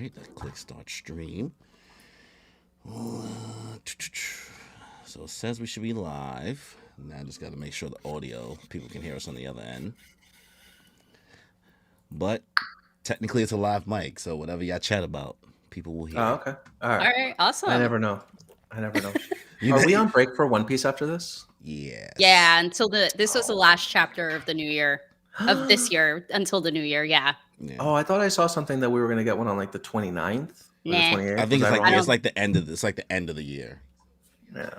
right, let's click start stream. So it says we should be live. Now I just got to make sure the audio, people can hear us on the other end. But technically it's a live mic, so whatever y'all chat about, people will hear. Oh, okay. All All right. right, awesome. I never know. Are we on break for One Piece after this? Yes. Yeah, until this was the last chapter of the new year, of this year, until the new year, yeah. Oh, I thought I saw something that we were going to get one on like the 29th or Nah. the 28th. I think Was it's wrong? it's like the end of the year. Yeah.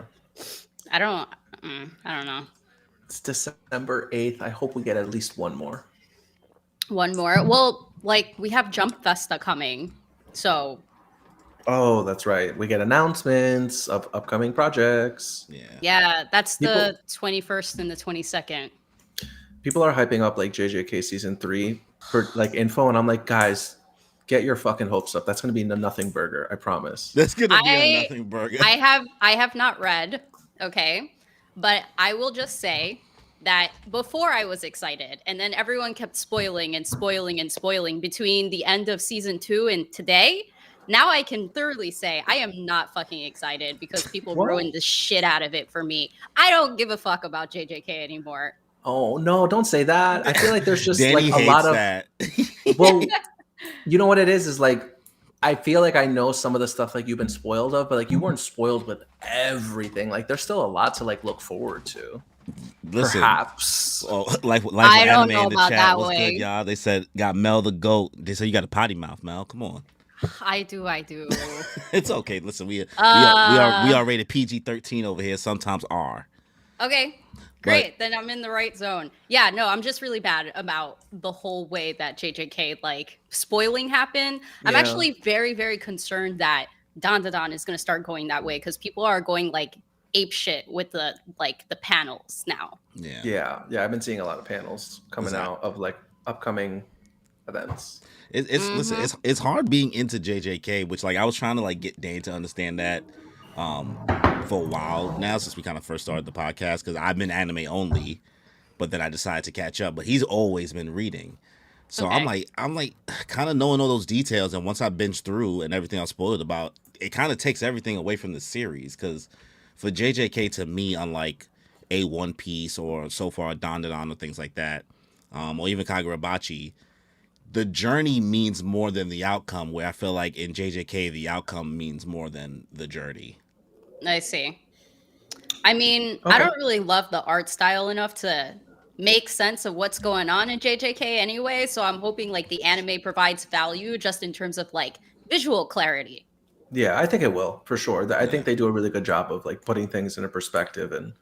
I don't know. It's December 8th. I hope we get at least one more. One more. Well, like we have Jump Festa coming, so. Oh, that's right. We get announcements of upcoming projects. Yeah, that's the 21st and the 22nd. People are hyping up like JJK season 3 for like info, and I'm like, guys, get your fucking hopes up. That's gonna be a nothing burger. I promise. That's gonna be a nothing burger. I have not read, okay, but I will just say that before I was excited, and then everyone kept spoiling between the end of season 2 and today. Now I can thoroughly say I am not fucking excited because people ruined the shit out of it for me. I don't give a fuck about JJK anymore. Oh no, don't say that. I feel like there's just Danny like a lot of that. Well, you know what it is like I feel like I know some of the stuff like you've been spoiled of, but like you weren't spoiled with everything. Like there's still a lot to like look forward to. Listen, perhaps. Oh, like I don't anime know in the about chat that was way. good, y'all. They said got Mel the goat. They said you got a potty mouth, Mel. Come on. I do. It's okay. Listen, we are rated PG-13 over here. Sometimes R. Okay, great. Then I'm in the right zone. Yeah, no, I'm just really bad about the whole way that JJK like spoiling happened. I'm actually very, very concerned that Dandadan is going to start going that way because people are going like ape shit with the panels now. Yeah. I've been seeing a lot of panels coming out of like upcoming events. Listen, it's hard being into JJK, which like I was trying to like get Dane to understand that for a while now since we kind of first started the podcast because I've been anime only, but then I decided to catch up. But he's always been reading, so okay. I'm like kind of knowing all those details. And once I binge through and everything I was spoiled about, it kind of takes everything away from the series because for JJK to me, unlike a One Piece or so far Dandadan or things like that, or even Kagurabachi, the journey means more than the outcome, where I feel like in JJK, the outcome means more than the journey. I see. I mean, I don't really love the art style enough to make sense of what's going on in JJK anyway, so I'm hoping like the anime provides value just in terms of like visual clarity. Yeah, I think it will, for sure. I think they do a really good job of like putting things in a perspective and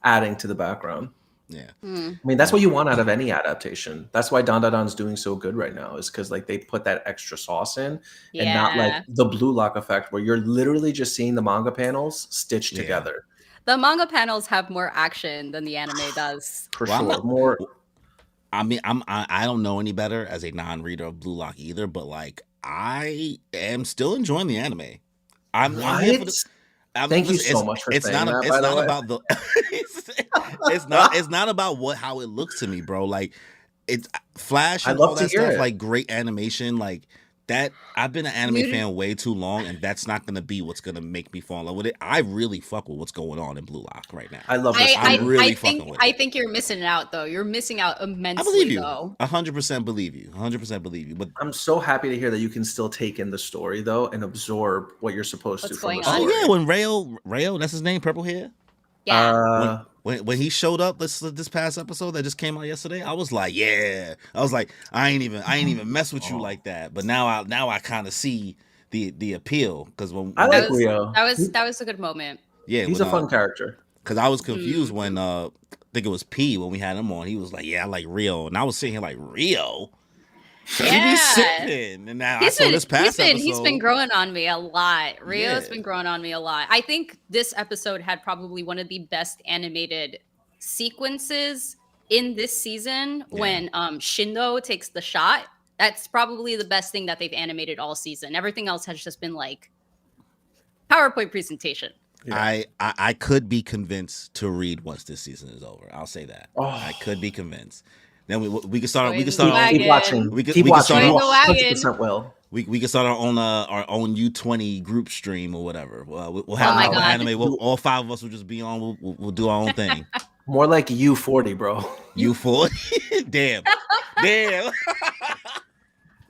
adding to the background. Yeah. I mean, that's what you want out of any adaptation. That's why Dandadan's doing so good right now, is because like they put that extra sauce in and not like the Blue Lock effect where you're literally just seeing the manga panels stitched together. The manga panels have more action than the anime does. For sure. I mean, I don't know any better as a non-reader of Blue Lock either, but like I am still enjoying the anime. I'm here for the Thank you so much for saying that. It's not about the. It's not about how it looks to me, bro. Like it's Flash and all that stuff. Like great animation, like that. I've been an anime fan way too long, and that's not gonna be what's gonna make me fall in love with it. I really fuck with what's going on in Blue Lock right now. I love this. I'm really fucking with it. I think you're missing out though. You're missing out immensely. I believe you. Though. 100% believe you. 100% believe you. But I'm so happy to hear that you can still take in the story though and absorb what you're supposed to. From the story. Oh yeah, when Rayo, that's his name, purple hair. Yeah. When he showed up this past episode that just came out yesterday, I was like, yeah. I was like, I ain't even mess with you like that. But now I kind of see the appeal because when I like Rio, that was a good moment. Yeah, he's a fun character. Because I was confused when I think it was P when we had him on. He was like, yeah, I like Rio, and I was sitting here like Rio. Yeah, and now I saw this past episode. He's been growing on me a lot. Rio's been growing on me a lot. I think this episode had probably one of the best animated sequences in this season when Shindo takes the shot. That's probably the best thing that they've animated all season. Everything else has just been like PowerPoint presentation. Yeah. I could be convinced to read once this season is over. I'll say that. I could be convinced. Then we can start. We can start. Keep watching. We can start. 100% will. We can start our own U20 group stream or whatever. We'll have our anime. All 5 of us will just be on. We'll do our own thing. More like U40, bro. U40. Damn.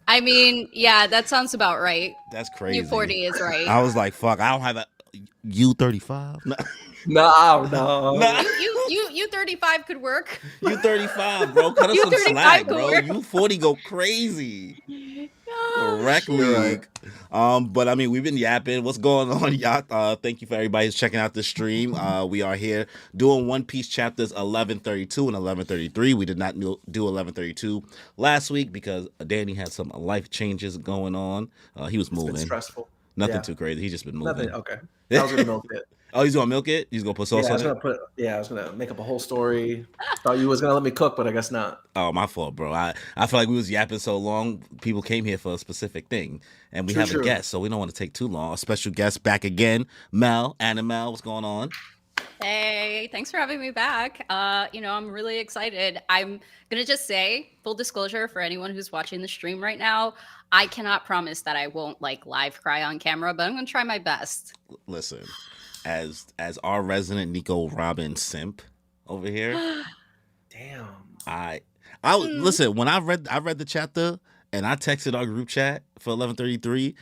I mean, yeah, that sounds about right. That's crazy. U40 is right. I was like, fuck, I don't have a U35. No. U35 could work. U35, bro. Cut us some slack, bro. U40 go crazy. Rec League. But I mean, we've been yapping. What's going on, y'all? Thank you for everybody who's checking out the stream. We are here doing One Piece chapters 1132 and 1133. We did not do 1132 last week because Danny had some life changes going on. He was moving. It's been stressful. Nothing too crazy. He's just been moving. Nothing. Okay. I was gonna milk it. Oh, he's gonna milk it? He's gonna put sauce on it? I was gonna make up a whole story. Thought you was gonna let me cook, but I guess not. Oh, my fault, bro. I feel like we was yapping so long. People came here for a specific thing, and we have a guest, so we don't want to take too long. A special guest back again, Mel. Mel, what's going on? Hey, thanks for having me back. I'm really excited. I'm gonna just say, full disclosure for anyone who's watching the stream right now, I cannot promise that I won't live cry on camera, but I'm gonna try my best. Listen, as our resident Nico Robin simp over here. Damn. Listen, when I read the chapter and I texted our group chat for 1133,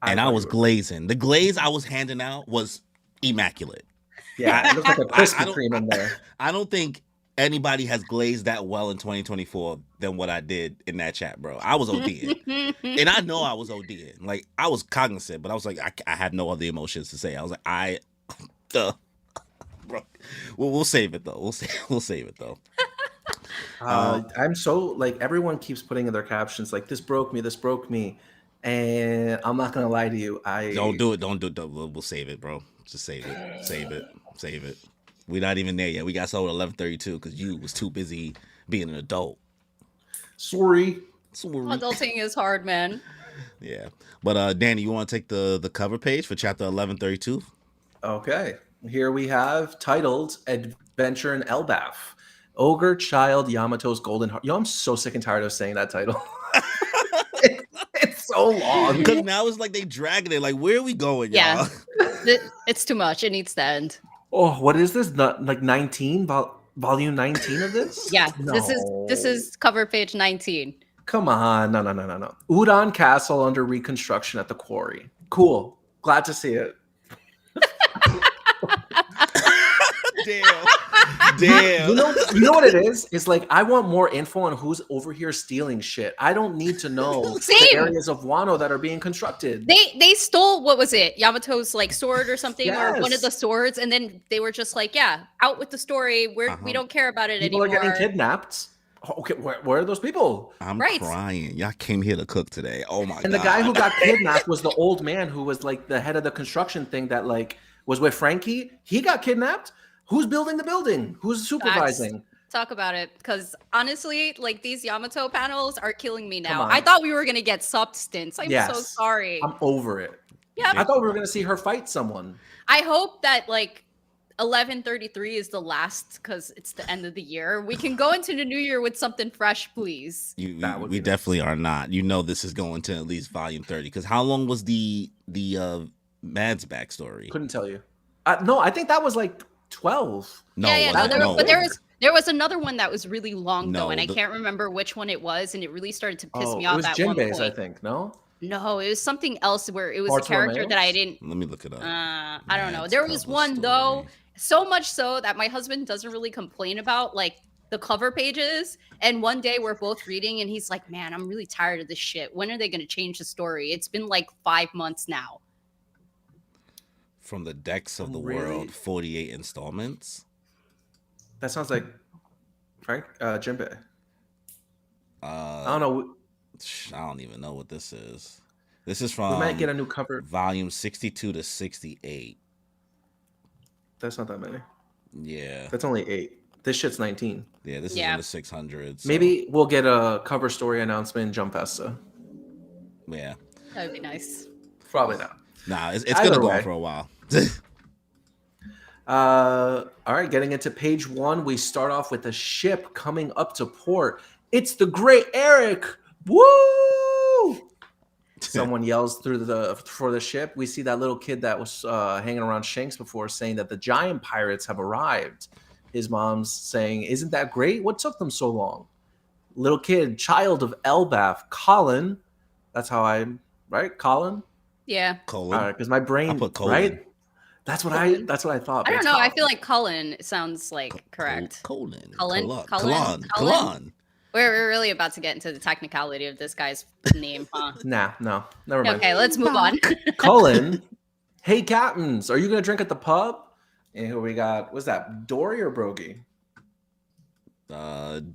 and I was glazing. The glaze I was handing out was immaculate. Yeah, it looks like a Krispy Kreme in there. I don't think anybody has glazed that well in 2024 than what I did in that chat, bro. I was ODing. And I know I was ODing. Like, I was cognizant, but I was like, I had no other emotions to say. I was like, bro. We'll save it, though. We'll save it, though. I'm so, everyone keeps putting in their captions, this broke me. And I'm not going to lie to you. Don't do it. We'll save it, bro. Just save it. We're not even there yet. We got sold at 1132 because you was too busy being an adult. Sorry. Adulting is hard, man. Yeah. But Danny, you want to take the cover page for chapter 1132? Okay. Here we have titled Adventure in Elbaf. Ogre Child Yamato's Golden Heart. I'm so sick and tired of saying that title. It's so long. Because now it's like they dragging it. Like, where are we going, y'all? It's too much. It needs to end. Oh, what is this? 19? Volume 19 of this? Yeah, no. This is cover page 19. Come on. No. Udon Castle under reconstruction at the quarry. Cool. Glad to see it. Damn. You know what it is? It's I want more info on who's over here stealing shit. I don't need to know the areas of Wano that are being constructed. They stole, what was it? Yamato's sword or something, or one of the swords, and then they were just out with the story. We don't care about it People anymore. People are getting kidnapped. Okay, where are those people? I'm crying. Y'all came here to cook today. Oh my god. And the guy who got kidnapped was the old man who was the head of the construction thing that was with Frankie. He got kidnapped. Who's building the building? Who's supervising? Talk about it, because honestly, these Yamato panels are killing me now. I thought we were gonna get substance. I'm so sorry. I'm over it. Yeah, I thought we were gonna see her fight someone. I hope that 1133 is the last, because it's the end of the year. We can go into the new year with something fresh, please. We definitely are not. This is going to at least volume 30. Because how long was the Mads backstory? Couldn't tell you. No, I think that was 12. No, but there was another one that was really long though, and I can't remember which one it was, and it really started to piss me off at one point. I think. No, it was something else where it was a character that I didn't. Let me look it up. I don't know. There was one though, so much so that my husband doesn't really complain about the cover pages. And one day we're both reading, and he's like, "Man, I'm really tired of this shit. When are they going to change the story? It's been 5 months now." From the Decks of the World, 48 installments. That sounds like Frank Jinbei. I don't know. I don't even know what this is. This is from. We might get a new cover. Volume 62 to 68. That's not that many. Yeah. That's only 8. This shit's 19. Yeah, this is in the 600s. So. Maybe we'll get a cover story announcement in Jump Festa. Yeah. That would be nice. Probably not. Nah, it's going to go on for a while. All right, getting into page 1, we start off with a ship coming up to port. It's the Great Eric. Woo! someone yells for the ship, we see that little kid that was hanging around Shanks before saying that the giant pirates have arrived. His mom's saying, "Isn't that great? What took them so long?" Little kid, child of Elbaf, Colin. That's how right? Colin? Yeah. Colin. Because my brain, I put Colin. Right? That's what I thought. I don't know. I feel like Colin sounds like correct. Colin. We're really about to get into the technicality of this guy's name, huh? No, never mind. Okay, let's move on. Colin, hey captains, are you gonna drink at the pub? And here we got, what's that, Dory or Brogy?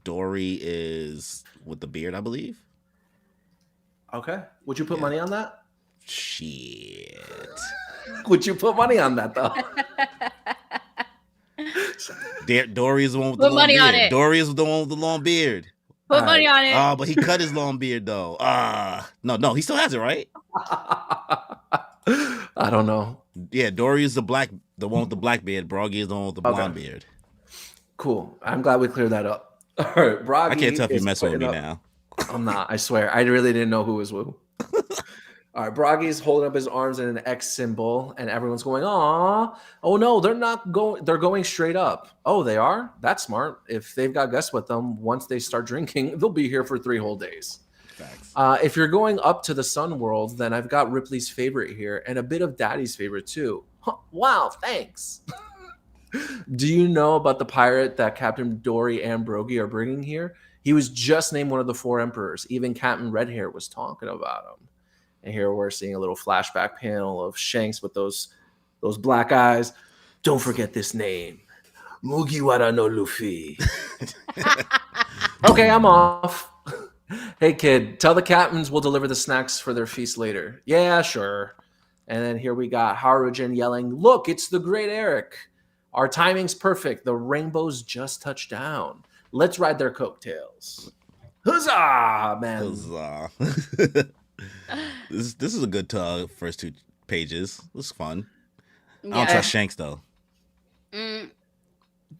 Dory is with the beard, I believe. Okay. Would you put money on that? Shit. Would you put money on that though? Dory is the one with Put the long money beard. on it. Dory is the one with the long beard. Put money on it. But he cut his long beard though. No, he still has it, right? I don't know. Yeah, Dory is the one with the black beard. Broggy is the one with the blonde beard. Cool. I'm glad we cleared that up. All right, Broggy. I can't tell if you're messing with me now. I'm not. I swear. I really didn't know who was who. All right, Broggy's holding up his arms in an X symbol, and everyone's going, "Aw! Oh no, they're not going. They're going straight up. Oh, they are. That's smart. If they've got Gus with them, once they start drinking, they'll be here for 3 whole days." Facts. If you're going up to the Sun World, then I've got Ripley's favorite here, and a bit of Daddy's favorite too. Huh, wow, thanks. Do you know about the pirate that Captain Dory and Brogy are bringing here? He was just named one of the 4 emperors. Even Captain Redhair was talking about him. And here we're seeing a little flashback panel of Shanks with those black eyes. Don't forget this name, Mugiwara no Luffy. Okay, I'm off. Hey kid, tell the captains we'll deliver the snacks for their feast later. Yeah, sure. And then here we got Harujin yelling, "Look, it's the great Eric. Our timing's perfect. The rainbow's just touched down. Let's ride their coattails." Huzzah, man. Huzzah. This is a good first 2 pages. This is fun. I don't trust Shanks though.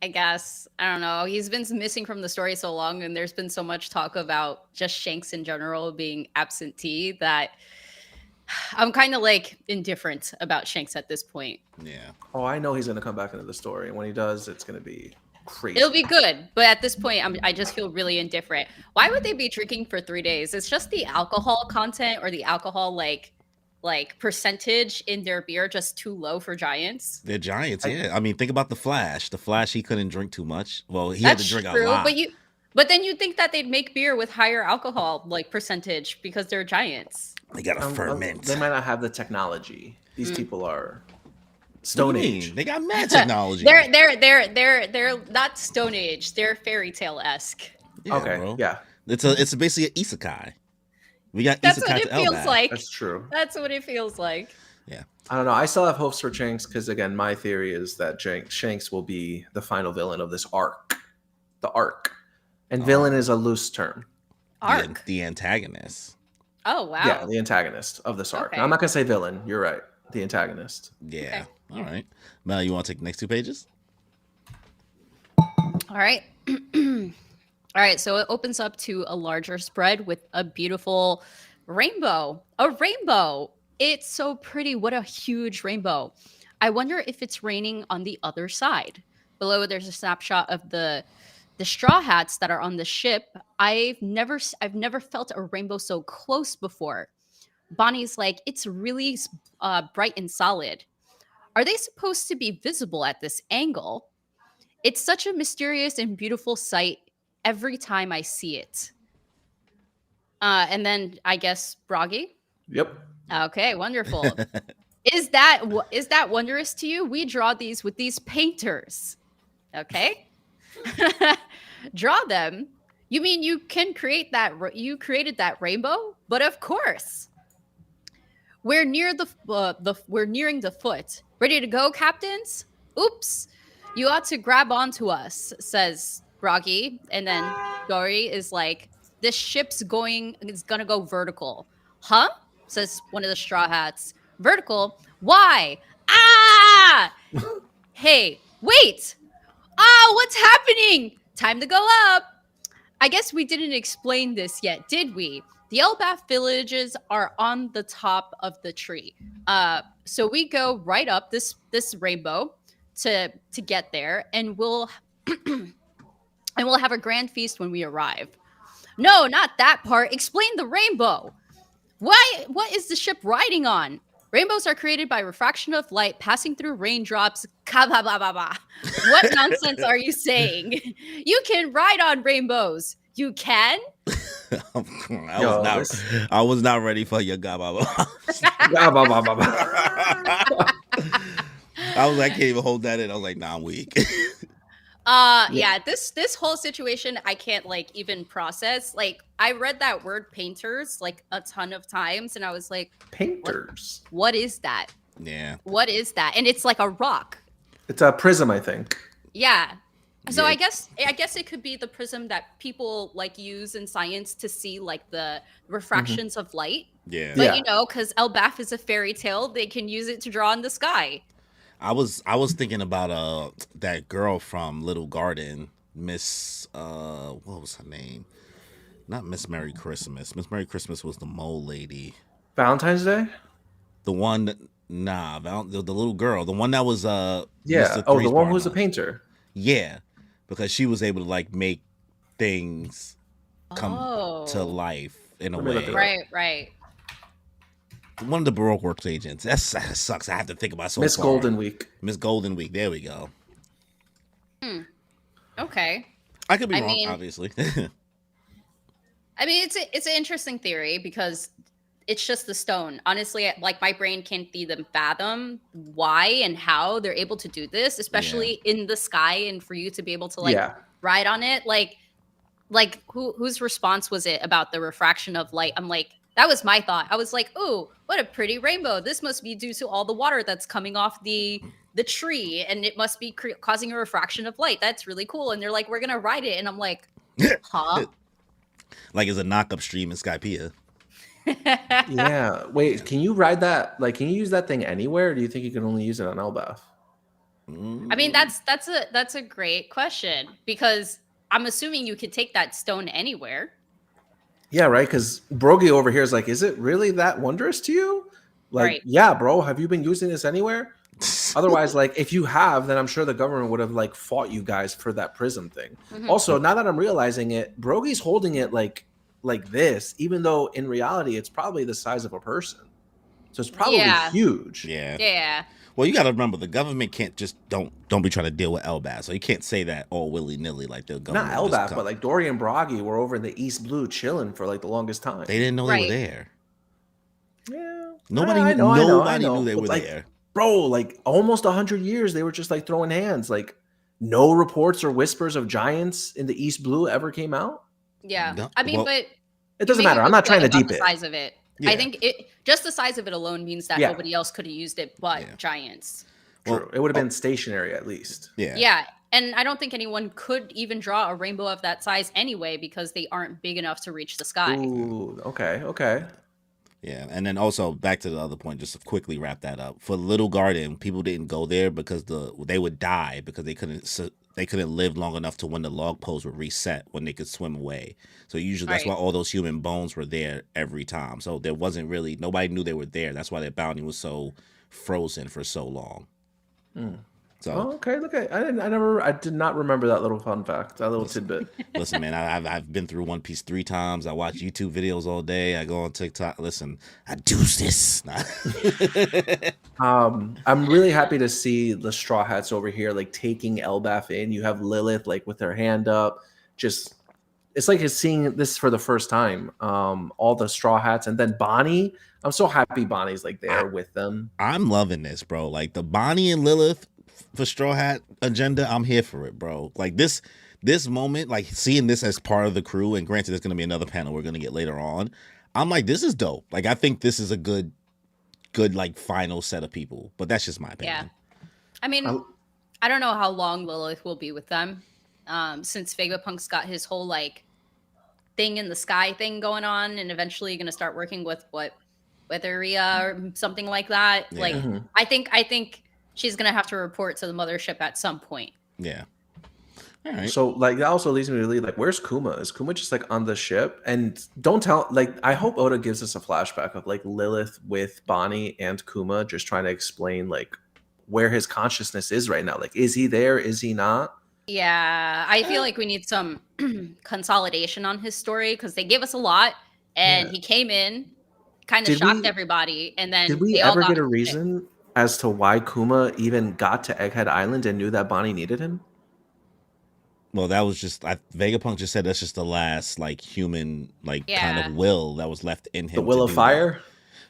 I guess. I don't know. He's been missing from the story so long, and there's been so much talk about just Shanks in general being absentee that I'm kind of like indifferent about Shanks at this point. Yeah. Oh, I know he's going to come back into the story. And when he does, it's going to be crazy. It'll be good. But at this point, I just feel really indifferent. Why would they be drinking for 3 days? It's just the alcohol content or the alcohol like percentage in their beer just too low for giants. They're giants, yeah. I mean, think about the Flash. The Flash, he couldn't drink too much. Well, he had to drink a lot. But then you'd think that they'd make beer with higher alcohol like percentage because they're giants. They gotta ferment. They might not have the technology. These people are Stone Age. They got mad technology. They're not Stone Age. They're fairy tale-esque. Yeah, okay, bro. Yeah. It's basically an isekai. We got That's isekai what it to feels Elbaf. like. That's true. That's what it feels like. Yeah. I don't know. I still have hopes for Shanks because, again, my theory is that Shanks will be the final villain of this arc. The arc. And villain is a loose term. Arc? The antagonist. Oh, wow. Yeah, the antagonist of this arc. Okay. Now, I'm not going to say villain. You're right. The antagonist. Yeah. Okay. All right. Mel, you want to take the next 2 pages? All right. All right. So it opens up to a larger spread with a beautiful rainbow. A rainbow. It's so pretty. What a huge rainbow. I wonder if it's raining on the other side. Below, there's a snapshot of the straw hats that are on the ship. I've never felt a rainbow so close before. Bonnie's like, it's really bright and solid. Are they supposed to be visible at this angle? It's such a mysterious and beautiful sight every time I see it. And then I guess Broggy. Yep. Okay, wonderful. Is that wondrous to you? We draw these with these painters. Okay. Draw them. You mean you can create that? You created that rainbow? But of course. We're near we're nearing the foot. Ready to go, captains? Oops. You ought to grab onto us, says Broggy. And then Dory is like, this ship's gonna go vertical. Huh? Says one of the straw hats. Vertical? Why? Ah! Hey, wait! Ah, what's happening? Time to go up. I guess we didn't explain this yet, did we? the Elbaf villages are on the top of the tree. So we go right up this rainbow to get there, and we'll have a grand feast when we arrive. No, not that part. Explain the rainbow. Why? What is the ship riding on? Rainbows are created by refraction of light passing through raindrops. What nonsense are you saying? You can ride on rainbows. You can? I was not ready for your gababa. I can't even hold that in. I was like, nah, I'm weak. Yeah, this whole situation I can't like even process. Like, I read that word painters like a ton of times, and I was like, painters. What is that? Yeah. What is that? And it's like a rock. It's a prism, I think. Yeah. So Yeah. I guess it could be the prism that people like use in science to see like the refractions of light. Yeah. But you know, because Elbaf is a fairy tale, they can use it to draw in the sky. I was thinking about that girl from Little Garden, Miss what was her name? Not Miss Merry Christmas. Miss Merry Christmas was the mole lady. Valentine's Day? The one the little girl, the one that was yeah. Mr. Oh, Three's the one who was partner. a painter. Yeah. Because she was able to like make things come to life in a Let me look way. it up. Right. One of the Baroque Works agents. That sucks. I have to think about so Miss far. Golden Week. Miss Golden Week. There we go. Okay. I could be I wrong, mean- obviously. I mean, it's an interesting theory because it's just the stone. Honestly, like my brain can't even fathom why and how they're able to do this, especially in the sky, and for you to be able to like ride on it. Like whose response was it about the refraction of light? I'm like, that was my thought. I was like, ooh, what a pretty rainbow. This must be due to all the water that's coming off the tree, and it must be causing a refraction of light. That's really cool. And they're like, we're gonna ride it, and I'm like, huh? Like it's a knock upstream in Skypiea. Yeah. Wait, can you ride that? Like, can you use that thing anywhere? Or do you think you can only use it on Elbaf? I mean, that's a great question, because I'm assuming you could take that stone anywhere. Yeah, right. Because Brogy over here is like, is it really that wondrous to you? Like, Right. yeah, bro. Have you been using this anywhere? Otherwise, like, if you have, then I'm sure the government would have like fought you guys for that prism thing. Mhm. Also, now that I'm realizing it, Brogy's holding it like this, even though in reality it's probably the size of a person. So it's probably huge. Yeah. Yeah. Well, you got to remember the government can't just don't be trying to deal with Elbaf. So you can't say that all willy nilly like the government. Not will just Elbaf, come. but like Dory and Broggy were over in the East Blue chilling for like the longest time. They didn't know they Right. were there. Yeah. Nobody I know, knew they but, were like, there. Bro, like almost 100 years, they were just like throwing hands. Like no reports or whispers of giants in the East Blue ever came out. Yeah. No, I mean, well, but It doesn't you make matter. a I'm good not trying to point about deep the it. size of it. Yeah. I think just the size of it alone means that Yeah. nobody else could have used it but Yeah. giants. True. Well, It would have been stationary at least. Yeah. Yeah. And I don't think anyone could even draw a rainbow of that size anyway, because they aren't big enough to reach the sky. Ooh, okay. Yeah, and then also back to the other point, just to quickly wrap that up. For Little Garden, people didn't go there because they would die because they couldn't live long enough to when the log poles would reset when they could swim away. So usually that's why Right. all those human bones were there every time. So there wasn't really nobody knew they were there. That's why their bounty was so frozen for so long. So Oh, okay. Look, I did not remember that little fun fact, that little tidbit. listen, man, I've been through One Piece 3 times. I watch YouTube videos all day. I go on TikTok. Listen, I do this. I'm really happy to see the Straw Hats over here, like taking Elbaf in. You have Lilith like with her hand up. Just, it's like it's seeing this for the first time. All the Straw Hats, and then Bonnie. I'm so happy Bonnie's like there with them. I'm loving this, bro. Like the Bonnie and Lilith for Straw Hat agenda, I'm here for it, bro. Like this moment, like seeing this as part of the crew, and granted, there's gonna be another panel we're gonna get later on. I'm like, this is dope. Like I think this is a good like final set of people. But that's just my opinion. Yeah. I mean, I don't know how long Lilith will be with them. Since Vegapunk's got his whole like thing in the sky thing going on, and eventually gonna start working with Weatheria or something like that. Yeah. Like Mhm. I think she's gonna have to report to the mothership at some point. Yeah. All right. So like that also leads me to lead like, where's Kuma? Is Kuma just like on the ship? And don't tell like I hope Oda gives us a flashback of like Lilith with Bonnie and Kuma just trying to explain like where his consciousness is right now. Like, is he there? Is he not? Yeah, I feel like we need some consolidation on his story because they gave us a lot, and he came in, kind of shocked everybody, and then did we they all ever got get a reason as to why Kuma even got to Egghead Island and knew that Bonnie needed him? Well, that was just Vegapunk just said that's just the last like human like kind of will that was left in him. The will of fire.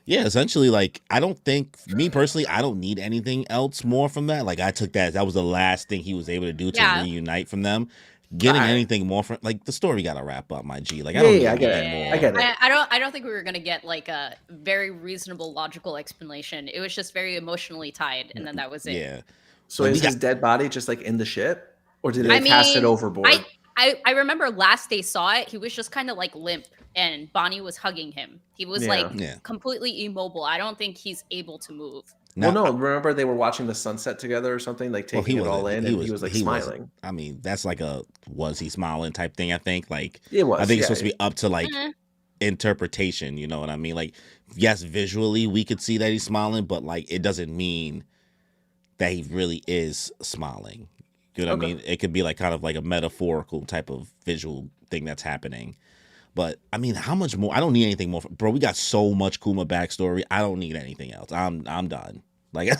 Yeah, essentially, like I don't think me personally, I don't need anything else more from that. Like I took that was the last thing he was able to do to reunite from them. Getting anything more from like the story got to wrap up, my G. Like I don't need anything more. I get it. I don't think we were gonna get like a very reasonable, logical explanation. It was just very emotionally tied, and then that was it. Yeah. So is his dead body just like in the ship, or did they cast it overboard? I remember last they saw it, he was just kind of like limp, and Bonnie was hugging him. He was completely immobile. I don't think he's able to move. Well, no, remember they were watching the sunset together or something, like taking it all in, and he was like smiling. I mean, that's like a was he smiling type thing, I think. Like it was. I think it's supposed to be up to like interpretation, you know what I mean? Like, yes, visually we could see that he's smiling, but like it doesn't mean that he really is smiling. You know what I mean? It could be like kind of like a metaphorical type of visual thing that's happening. But I mean, how much more? I don't need anything more, bro. We got so much Kuma backstory. I don't need anything else. I'm done. Like,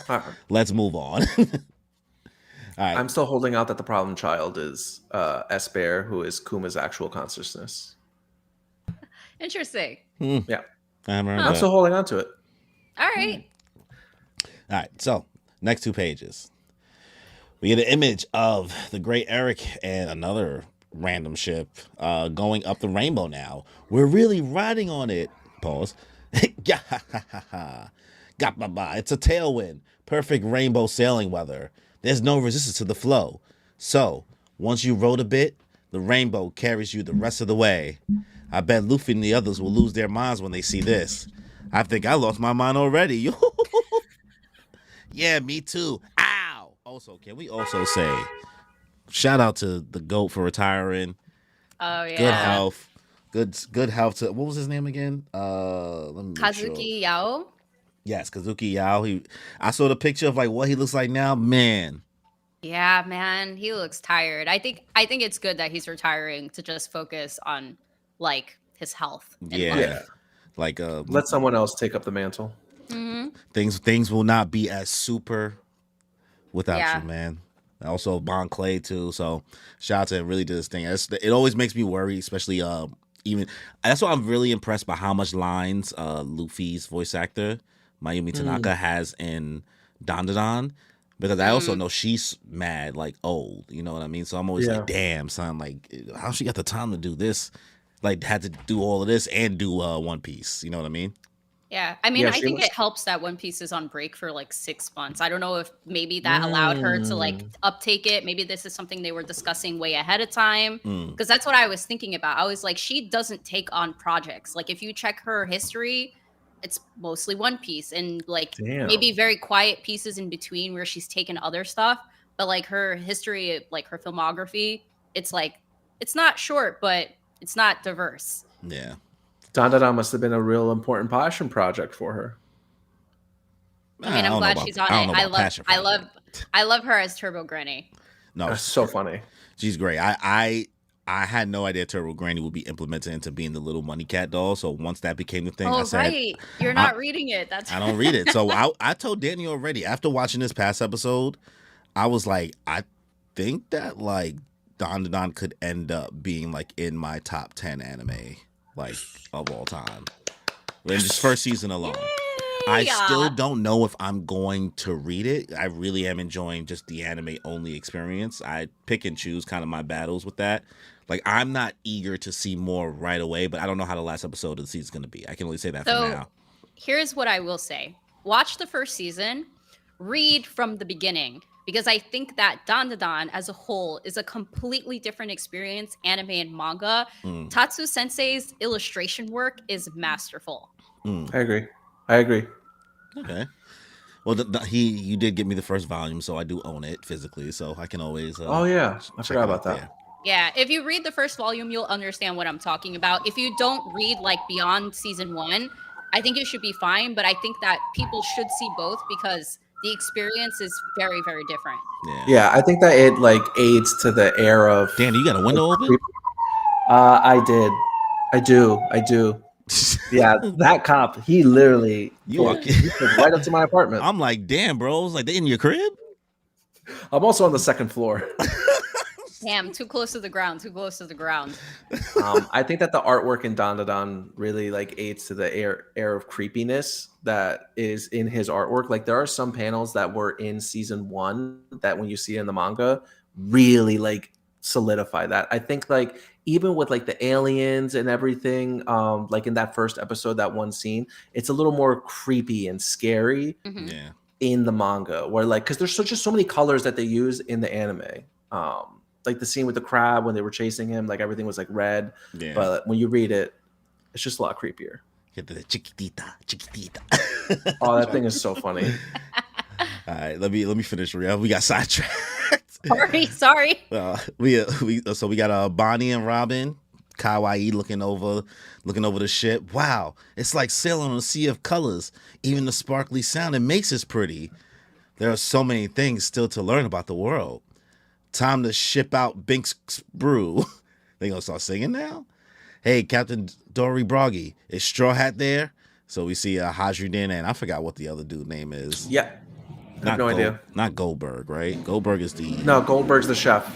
let's move on. All right. I'm still holding out that the problem child is S-Bear, who is Kuma's actual consciousness. Interesting. Yeah, I'm still holding on to it. All right. All right. So next 2 pages, we get an image of the Great Eric and another random ship going up the rainbow now. We're really riding on it. Pause. It's a tailwind. Perfect rainbow sailing weather. There's no resistance to the flow. So, once you rode a bit, the rainbow carries you the rest of the way. I bet Luffy and the others will lose their minds when they see this. I think I lost my mind already. Yeah, me too. Ow! Also, can we also say shout out to the GOAT for retiring. Oh yeah. Good health. Good health to what was his name again? Kazuki Yao. Yes, Kazuki Yao. I saw the picture of like what he looks like now. Man. Yeah, man. He looks tired. I think it's good that he's retiring to just focus on like his health. Yeah. Like let someone else take up the mantle. Mm-hmm. Things will not be as super without you, man. Also, Bon Clay too. So, shout out to him. Really did this thing. It always makes me worry, especially even. That's why I'm really impressed by how much lines Luffy's voice actor Mayumi Tanaka has in Dandadan, because I also know she's mad like old. You know what I mean? So I'm always like, damn, son, like how she got the time to do this? Like had to do all of this and do One Piece. You know what I mean? Yeah, I mean, I think it helps that One Piece is on break for like 6 months. I don't know if maybe that allowed her to like uptake it. Maybe this is something they were discussing way ahead of time, because that's what I was thinking about. I was like, she doesn't take on projects. Like if you check her history, it's mostly One Piece and like maybe very quiet pieces in between where she's taken other stuff. But like her history, like her filmography, it's like, it's not short, but it's not diverse. Yeah. Dandadan must have been a real important passion project for her. I mean, I'm glad she's on it. I love her as Turbo Granny. No, that's so funny. She's great. I had no idea Turbo Granny would be implemented into being the little money cat doll. So once that became the thing, I said, right. You're not reading it. I don't read it. So I told Danny already after watching this past episode, I was like, I think that like Dandadan could end up being like in my top 10 anime like of all time in this first season alone. I still don't know if I'm going to read it. I really am enjoying just the anime only experience. I pick and choose kind of my battles with that. Like I'm not eager to see more right away, but I don't know how the last episode of the season is going to be. I can only say that for now. Here's what I will say. Watch the first season, read from the beginning, because I think that Dandadan as a whole is a completely different experience, anime and manga. Tatsu Sensei's illustration work is masterful. I agree. Okay. Well, you did give me the first volume, so I do own it physically, so I can always. Oh yeah, I forgot about that. There. Yeah, if you read the first volume, you'll understand what I'm talking about. If you don't read like beyond season 1, I think it should be fine. But I think that people should see both because the experience is very, very different. Yeah, I think that it like aids to the air of. Danny, you got a window open? I did. I do. Yeah, that cop, he literally he right up to my apartment. I'm like, damn, bro. I was like, they in your crib? I'm also on the second floor. Damn, too close to the ground. I think that the artwork in Dandadan really like aids to the air of creepiness that is in his artwork. Like there are some panels that were in season 1 that when you see it in the manga really like solidify that. I think like even with like the aliens and everything, like in that first episode, that one scene, it's a little more creepy and scary in the manga where like, cause there's just so many colors that they use in the anime. Like the scene with the crab when they were chasing him, like everything was like red. Yeah. But when you read it, it's just a lot creepier. Get the chiquitita. Oh, that thing is so funny. All right, let me finish. Real, we got sidetracked. Sorry. We got Bonnie and Robin, Kawaii looking over the ship. Wow, it's like sailing on a sea of colors. Even the sparkly sound it makes is pretty. There are so many things still to learn about the world. Time to ship out Binks Brew. They gonna start singing now? Hey, Captain Dory Broggy, is Straw Hat there? So we see Hajridin and I forgot what the other dude name is. Yeah. I have no idea. Not Goldberg, right? Goldberg is the... No, Goldberg's the chef.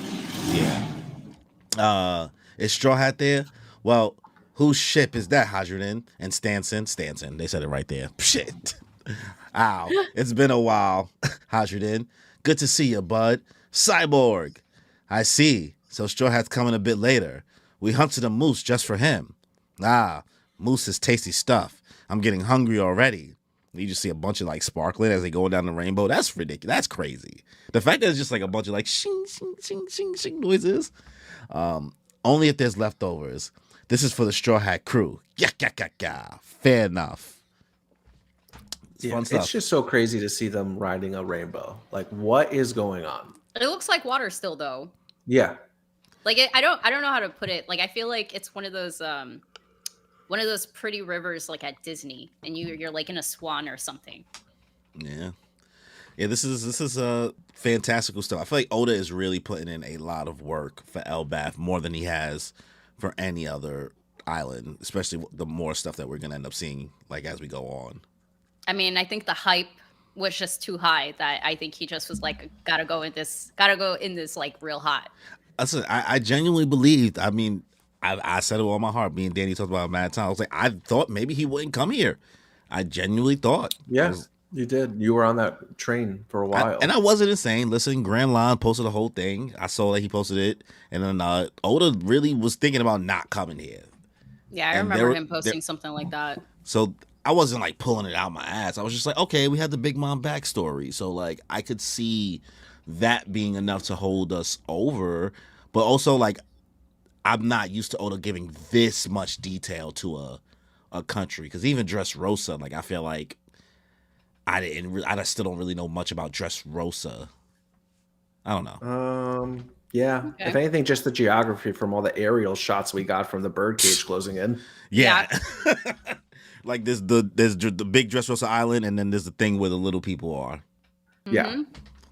Yeah. Is Straw Hat there? Well, whose ship is that, Hajridin? And Stanson. They said it right there. Shit. Ow. It's been a while, Hajridin. Good to see you, bud. Cyborg. I see. So Straw Hat's coming a bit later. We hunted a moose just for him. Moose is tasty stuff. I'm getting hungry already. You just see a bunch of like sparkling as they go down the rainbow. That's ridiculous. That's crazy. The fact that it's just like a bunch of like shing, shing, shing, shing, shing noises. Only if there's leftovers. This is for the Straw Hat crew. Yeah. Fair enough. It's just so crazy to see them riding a rainbow. Like, what is going on? It looks like water still, though. Yeah. Like I don't know how to put it. Like I feel like it's one of those pretty rivers like at Disney, and you're like in a swan or something. Yeah. This is fantastical stuff. I feel like Oda is really putting in a lot of work for Elbaf, more than he has for any other island, especially the more stuff that we're gonna end up seeing like as we go on. I mean, I think the hype was just too high that I think he just was like, gotta go in this like real hot. Listen, I genuinely believed. I mean, I said it with all my heart. Me and Danny talked about it mad time. I was like, I thought maybe he wouldn't come here. I genuinely thought. Yes, you did. You were on that train for a while. And I wasn't insane. Listen, Grand Line posted the whole thing. I saw that he posted it. And then Oda really was thinking about not coming here. Yeah, I remember him posting something like that. So I wasn't like pulling it out my ass. I was just like, okay, we had the Big Mom backstory. So like I could see that being enough to hold us over. But also like I'm not used to Oda giving this much detail to a country. Because even Dressrosa, like I feel like I still don't really know much about Dressrosa. I don't know. Yeah. Okay. If anything, just the geography from all the aerial shots we got from the birdcage closing in. Yeah. Like there's the big Dressrosa Island, and then there's the thing where the little people are. Yeah.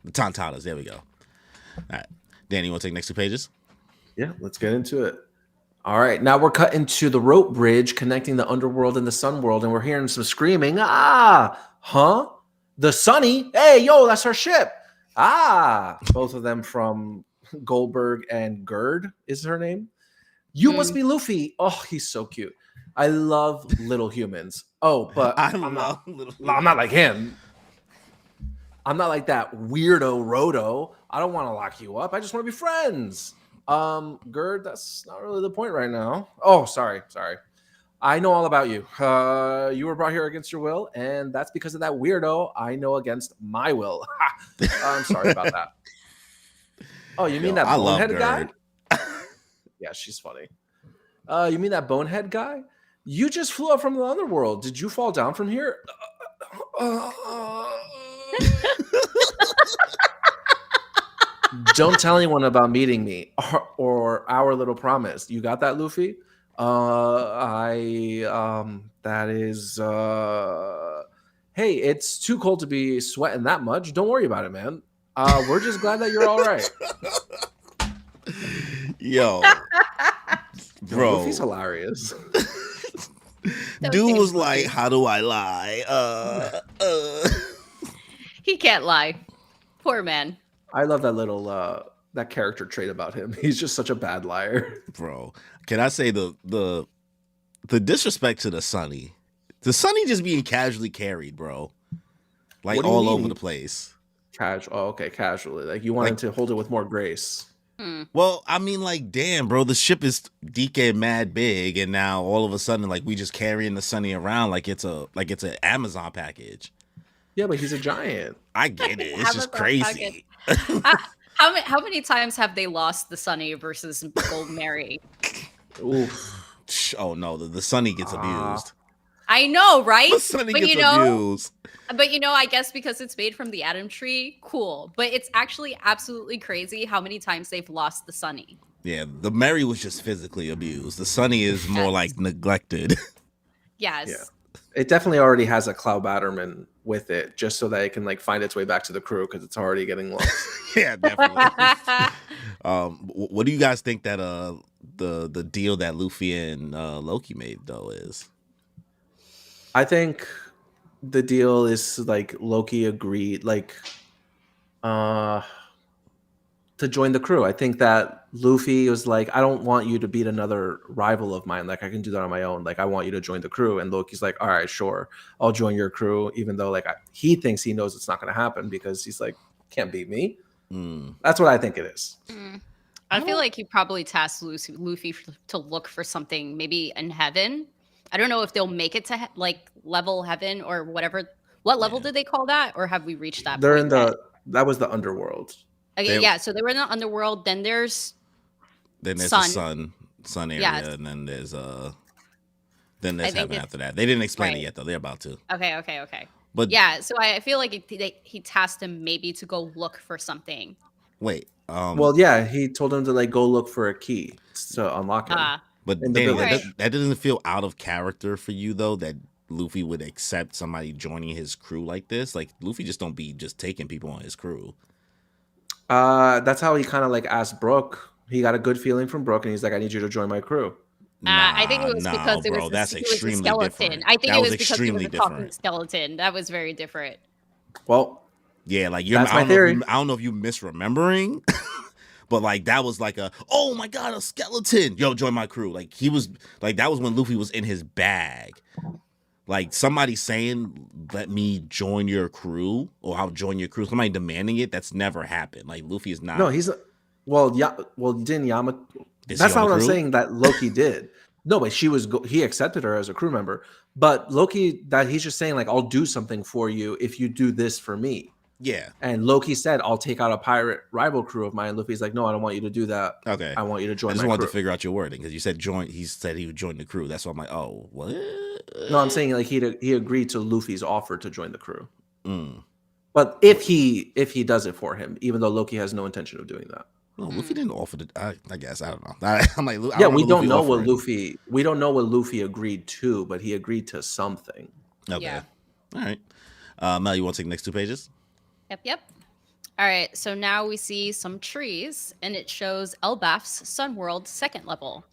The Tontanas. There we go. All right. Danny, you want to take next 2 pages? Yeah, let's get into it. All right. Now we're cut into the rope bridge connecting the underworld and the sun world, and we're hearing some screaming. Huh? The Sunny? Hey, yo, that's our ship. Both of them from Goldberg and Gerd is her name. You must be Luffy. Oh, he's so cute. I love little humans. Oh, but I'm not like him. I'm not like that weirdo Roto. I don't want to lock you up. I just want to be friends. Gerd, that's not really the point right now. Oh, sorry. I know all about you. You were brought here against your will, and that's because of that weirdo I know against my will. I'm sorry about that. Oh, you mean that bonehead guy? Yeah, she's funny. You mean that bonehead guy? You just flew up from the underworld. Did you fall down from here? Don't tell anyone about meeting me or our little promise. You got that, Luffy? That is hey, it's too cold to be sweating that much. Don't worry about it, man. We're just glad that you're all right. Yo, bro, Luffy's hilarious. Dude was like, "How do I lie?" He can't lie. Poor man. I love that little that character trait about him. He's just such a bad liar. Bro, can I say the disrespect to the Sunny just being casually carried, bro, like all over the place. Casually. Like you wanted to hold it with more grace. Well, I mean, like, damn, bro, the ship is DK mad big, and now all of a sudden, like, we just carrying the Sunny around like it's an Amazon package. Yeah, but he's a giant. I get it. It's just crazy. How many times have they lost the Sunny versus Gold Mary? Oof. Oh no, the Sunny gets abused. I know, right? The Sunny gets abused. But I guess because it's made from the Atom Tree, cool. But it's actually absolutely crazy how many times they've lost the Sunny. Yeah, the Mary was just physically abused. The Sunny is more like neglected. Yes. Yeah. It definitely already has a Cloud Batterman with it, just so that it can like find its way back to the crew because it's already getting lost. Yeah, definitely. What do you guys think that the deal that Luffy and Loki made though is? I think the deal is like Loki agreed to join the crew. I think that Luffy was like, I don't want you to beat another rival of mine. Like I can do that on my own. Like I want you to join the crew. And Loki's like, all right, sure, I'll join your crew, even though like he thinks he knows it's not going to happen because he's like, can't beat me. That's what I think it is. I feel like he probably tasked Luffy to look for something maybe in heaven. I don't know if they'll make it to like level heaven or whatever. What level did they call that? Or have we reached that? They're in that was the underworld. Okay, yeah. So they were in the underworld. Then there's the sun area, yes. And then there's heaven after that. They didn't explain it yet though. They're about to. Okay. But yeah, so I feel like he tasked him maybe to go look for something. Wait. Well, yeah, he told him to like go look for a key to unlock it. But Danny, that doesn't feel out of character for you though, that Luffy would accept somebody joining his crew like this. Like Luffy just don't be just taking people on his crew. That's how he kind of like asked Brook. He got a good feeling from Brook, and he's like, "I need you to join my crew." I think it was because it was that's extremely skeleton. Different. I think it was because it was a talking skeleton. That was very different. Well, yeah, like that's my theory. I don't know if you're misremembering, but like that was like oh my god, a skeleton! Yo, join my crew. Like he was like that was when Luffy was in his bag. Like somebody saying, "Let me join your crew," or "I'll join your crew." Somebody demanding it. That's never happened. Like Luffy is not. No, he's didn't Yamato? That's not what I'm saying. That Loki did. No, but he accepted her as a crew member. But Loki, that he's just saying like, "I'll do something for you if you do this for me." Yeah. And Loki said, "I'll take out a pirate rival crew of mine." Luffy's like, "No, I don't want you to do that. Okay, I want you to join." I just wanted to figure out your wording because you said join. He said he would join the crew. That's why I'm like, oh, what? No, I'm saying like he agreed to Luffy's offer to join the crew. But if he does it for him, even though Loki has no intention of doing that. No, Luffy didn't offer to. I guess I don't know. I'm like, yeah, we don't know what Luffy. We don't know what Luffy agreed to, but he agreed to something. Okay, yeah. All right. Mel, you want to take the next 2 pages? Yep. All right. So now we see some trees, and it shows Elbaf's Sun World 2nd level.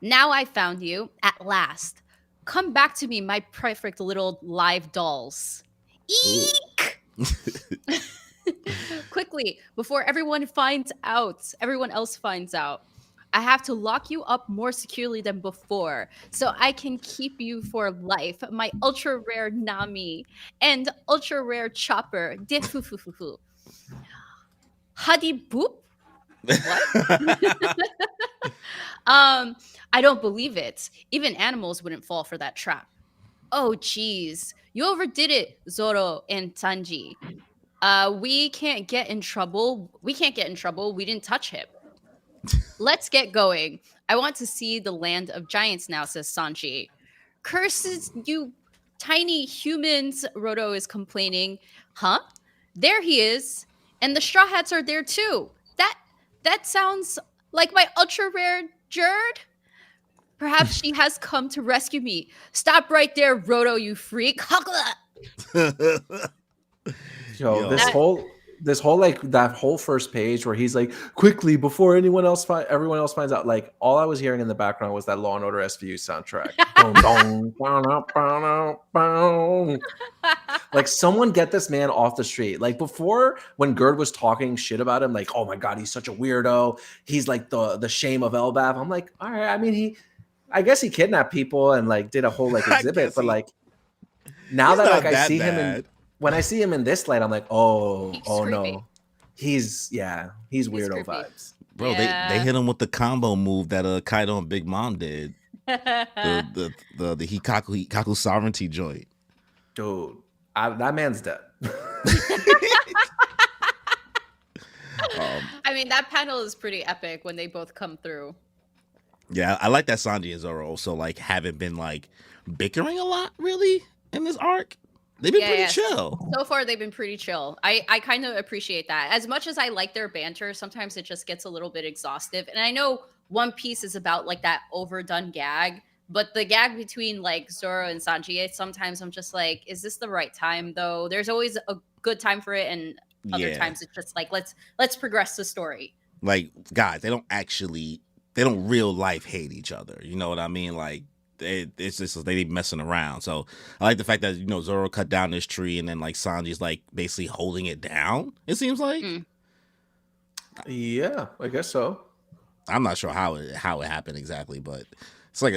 Now I found you at last. Come back to me, my perfect little live dolls. Eek! Quickly, before everyone else finds out. I have to lock you up more securely than before, so I can keep you for life. My ultra rare Nami and ultra rare Chopper. Defufufufu. Huddy boop? What? I don't believe it. Even animals wouldn't fall for that trap. Oh, geez. You overdid it, Zoro and Sanji. We can't get in trouble. We didn't touch him. Let's get going. I want to see the land of giants now, says Sanji. Curses, you tiny humans, Roto is complaining. Huh? there he is, and the Straw Hats are there too. That sounds like my ultra rare Jerd. Perhaps she has come to rescue me. Stop right there, Roto, you freak. Yo, this whole like that whole first page where he's like, quickly before everyone else finds out. Like all I was hearing in the background was that Law and Order SVU soundtrack. Like someone get this man off the street. Like before, when Gerd was talking shit about him, like, oh my god, he's such a weirdo. He's like the shame of Elbaf. I'm like, all right. I mean, I guess he kidnapped people and like did a whole like exhibit, but like now that like I see him when I see him in this light, I'm like, oh no, he's weirdo vibes, bro. Yeah. They hit him with the combo move that Kaido and Big Mom did, the Hikaku sovereignty joint. Dude, that man's dead. I mean, that panel is pretty epic when they both come through. Yeah, I like that Sanji and Zoro also like haven't been like bickering a lot really in this arc. They've been pretty chill. So far, they've been pretty chill. I kind of appreciate that. As much as I like their banter, sometimes it just gets a little bit exhaustive. And I know One Piece is about like that overdone gag, but the gag between like Zoro and Sanji, sometimes I'm just like, is this the right time though? There's always a good time for it, and other times it's just like let's progress the story. Like guys, they don't real life hate each other. You know what I mean? Like. It's just they messing around. So I like the fact that Zoro cut down this tree and then like Sanji's like basically holding it down. It seems like. Yeah, I guess so. I'm not sure how it happened exactly, but it's like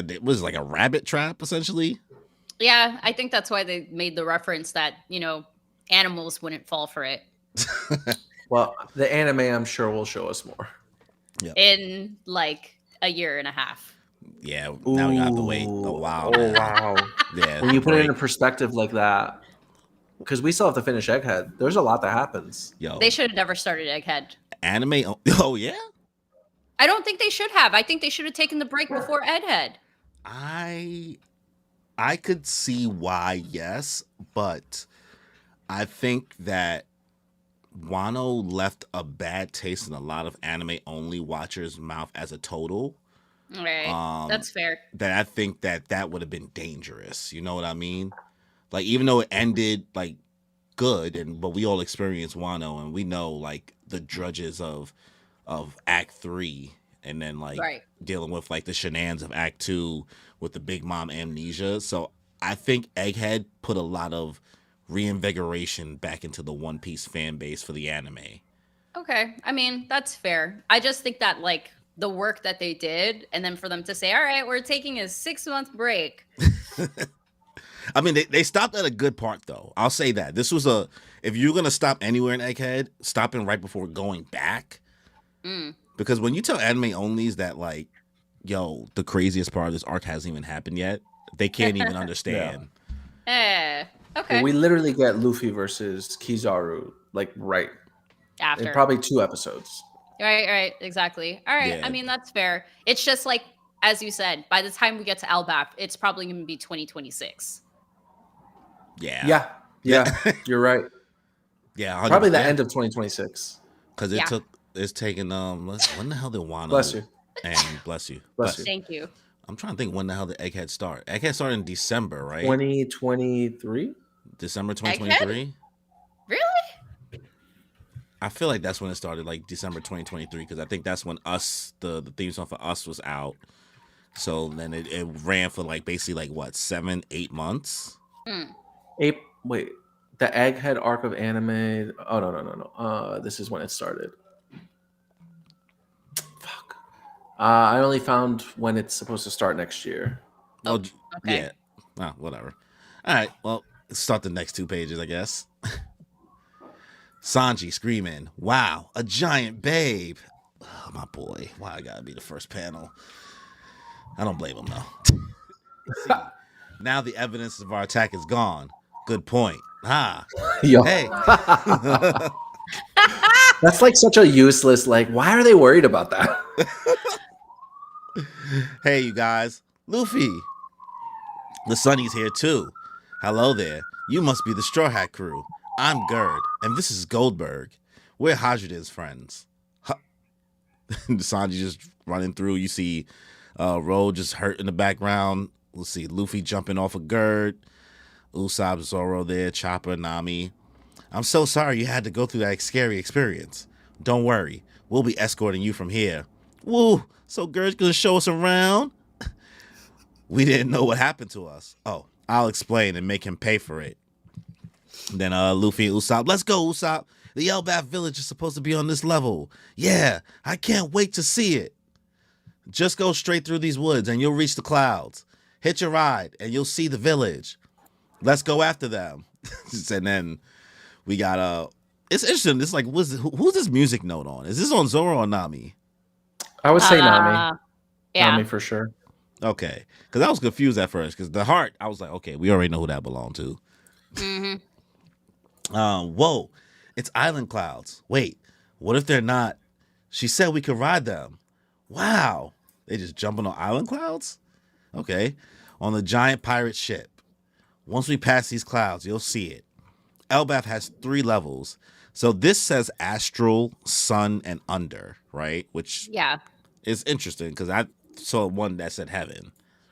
a rabbit trap essentially. Yeah, I think that's why they made the reference that animals wouldn't fall for it. Well, the anime I'm sure will show us more. Yep. In like a year and a half. Yeah, now you have to wait a while. Oh, wow. Yeah. When you put it in perspective like that, because we still have to finish Egghead. There's a lot that happens. Yo, they should have never started Egghead. Anime? Oh, yeah? I don't think they should have. I think they should have taken the break before Egghead. I could see why, yes, but I think that Wano left a bad taste in a lot of anime-only watchers' mouth as a total. Right. That's fair. That I think that would have been dangerous. You know what I mean? Like even though it ended like good, but we all experienced Wano and we know like the drudges of Act 3 and then like dealing with like the shenanigans of Act 2 with the Big Mom amnesia. So I think Egghead put a lot of reinvigoration back into the One Piece fan base for the anime. Okay. I mean, that's fair. I just think that like the work that they did, and then for them to say, all right, we're taking a 6-month break. I mean, they stopped at a good part, though. I'll say that. This was if you're going to stop anywhere in Egghead, stopping right before going back. Because when you tell anime onlys that, like, yo, the craziest part of this arc hasn't even happened yet, they can't even understand. Okay. Well, we literally get Luffy versus Kizaru, like, right after. In probably 2 episodes. Right, exactly. All right, yeah. I mean, that's fair. It's just like, as you said, by the time we get to Elbaf, it's probably going to be 2026. Yeah, you're right. Yeah, 100%. Probably the end of 2026. Because it's taken, when the hell did Wano? Bless you. And bless you. Thank you. I'm trying to think when the hell did Egghead start. Egghead started in December, right? 2023? December 2023? Really? I feel like that's when it started, like December 2023, because I think that's when the theme song for Us was out. So then it ran for like basically like what, 7-8 months? Wait, the Egghead arc of anime. Oh no. This is when it started. Fuck. I only found when it's supposed to start next year. Oh, okay. Yeah. Whatever. All right. Well, let's start the next 2 pages, I guess. Sanji screaming, wow, a giant babe. Oh, my boy. Why I gotta be the first panel? I don't blame him, though. See, now the evidence of our attack is gone. Good point. Yo. Hey. That's like such a useless, like, why are they worried about that? Hey, you guys. Luffy. The Sunny's here, too. Hello there. You must be the Straw Hat crew. I'm Gerd, and this is Goldberg. We're Hajrid's friends. Sanji just running through. You see Ro just hurt in the background. Let's see, Luffy jumping off of Gerd. Usopp, Zoro there, Chopper, Nami. I'm so sorry you had to go through that scary experience. Don't worry, we'll be escorting you from here. Woo! So Gerd's gonna show us around? We didn't know what happened to us. Oh, I'll explain and make him pay for it. Then Luffy and Usopp, let's go, Usopp. The Elbaf village is supposed to be on this level. Yeah, I can't wait to see it. Just go straight through these woods and you'll reach the clouds. Hitch a ride and you'll see the village. Let's go after them. And then we got it's interesting. It's like, who's this music note on? Is this on Zoro or Nami? I would say Nami. Yeah. Nami for sure. Okay, because I was confused at first. Because the heart, I was like, okay, we already know who that belonged to. Whoa, it's island clouds. Wait, what if they're not? She said we could ride them. Wow, they just jumping on island clouds? Okay, on the giant pirate ship. Once we pass these clouds, you'll see it. Elbaf has 3 levels. So this says astral, sun, and under, right? Which is interesting because I saw one that said heaven.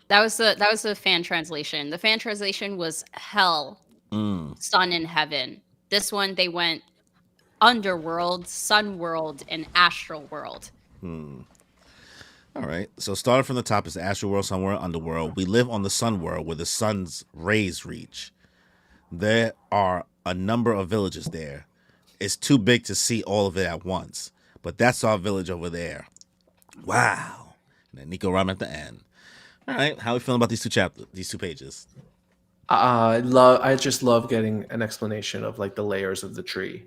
That was the fan translation. The fan translation was hell, sun, and heaven. This one they went underworld, sun world, and astral world. All right. So starting from the top is the astral world, sun world, underworld. We live on the sun world where the sun's rays reach. There are a number of villages there. It's too big to see all of it at once. But that's our village over there. Wow. And then Nico Ramen at the end. All right. How are we feeling about these 2 pages? I just love getting an explanation of like the layers of the tree.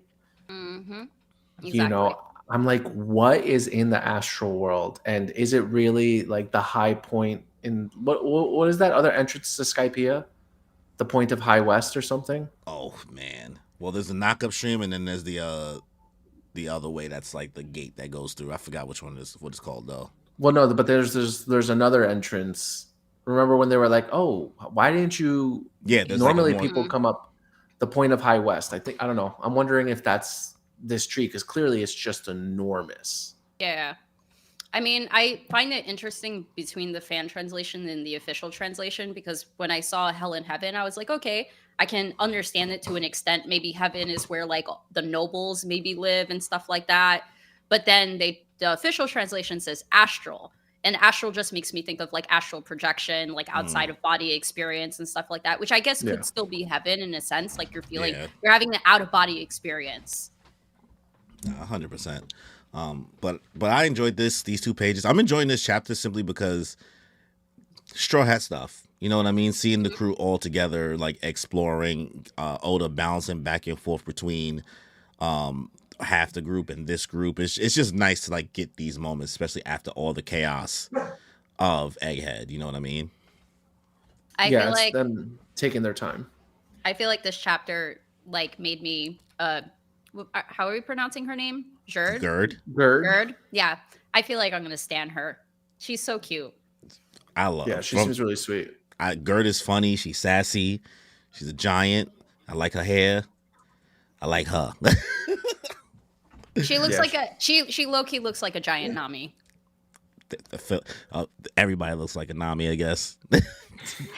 Exactly. You know, I'm like, what is in the astral world? And is it really like the high point in what is that other entrance to Skypiea? The point of High West or something? Oh man. Well, there's the knockup stream, and then there's the other way that's like the gate that goes through. I forgot what it's called though. Well, no, but there's another entrance. Remember when they were like, "Oh, why didn't you?" Yeah, normally people come up the point of High West. I don't know. I'm wondering if that's this tree because clearly it's just enormous. Yeah. I mean, I find it interesting between the fan translation and the official translation because when I saw Hell and Heaven, I was like, okay, I can understand it to an extent. Maybe heaven is where like the nobles maybe live and stuff like that. But then the official translation says astral. And astral just makes me think of like astral projection, like outside of body experience and stuff like that, which I guess could still be heaven in a sense. Like you're having an out of body experience. 100%. But I enjoyed these 2 pages. I'm enjoying this chapter simply because Straw Hat stuff. You know what I mean? Seeing the crew all together, like exploring, Oda bouncing back and forth between half the group and this group. It's just nice to like get these moments, especially after all the chaos of Egghead. You know what I mean? I feel like them taking their time. I feel like this chapter like made me how are we pronouncing her name? Gerd. Yeah. I feel like I'm gonna stan her. She's so cute. I love her. Yeah, she seems really sweet. Gerd is funny. She's sassy. She's a giant. I like her hair. I like her. She looks like she low-key looks like a giant Nami. Everybody looks like a Nami, I guess.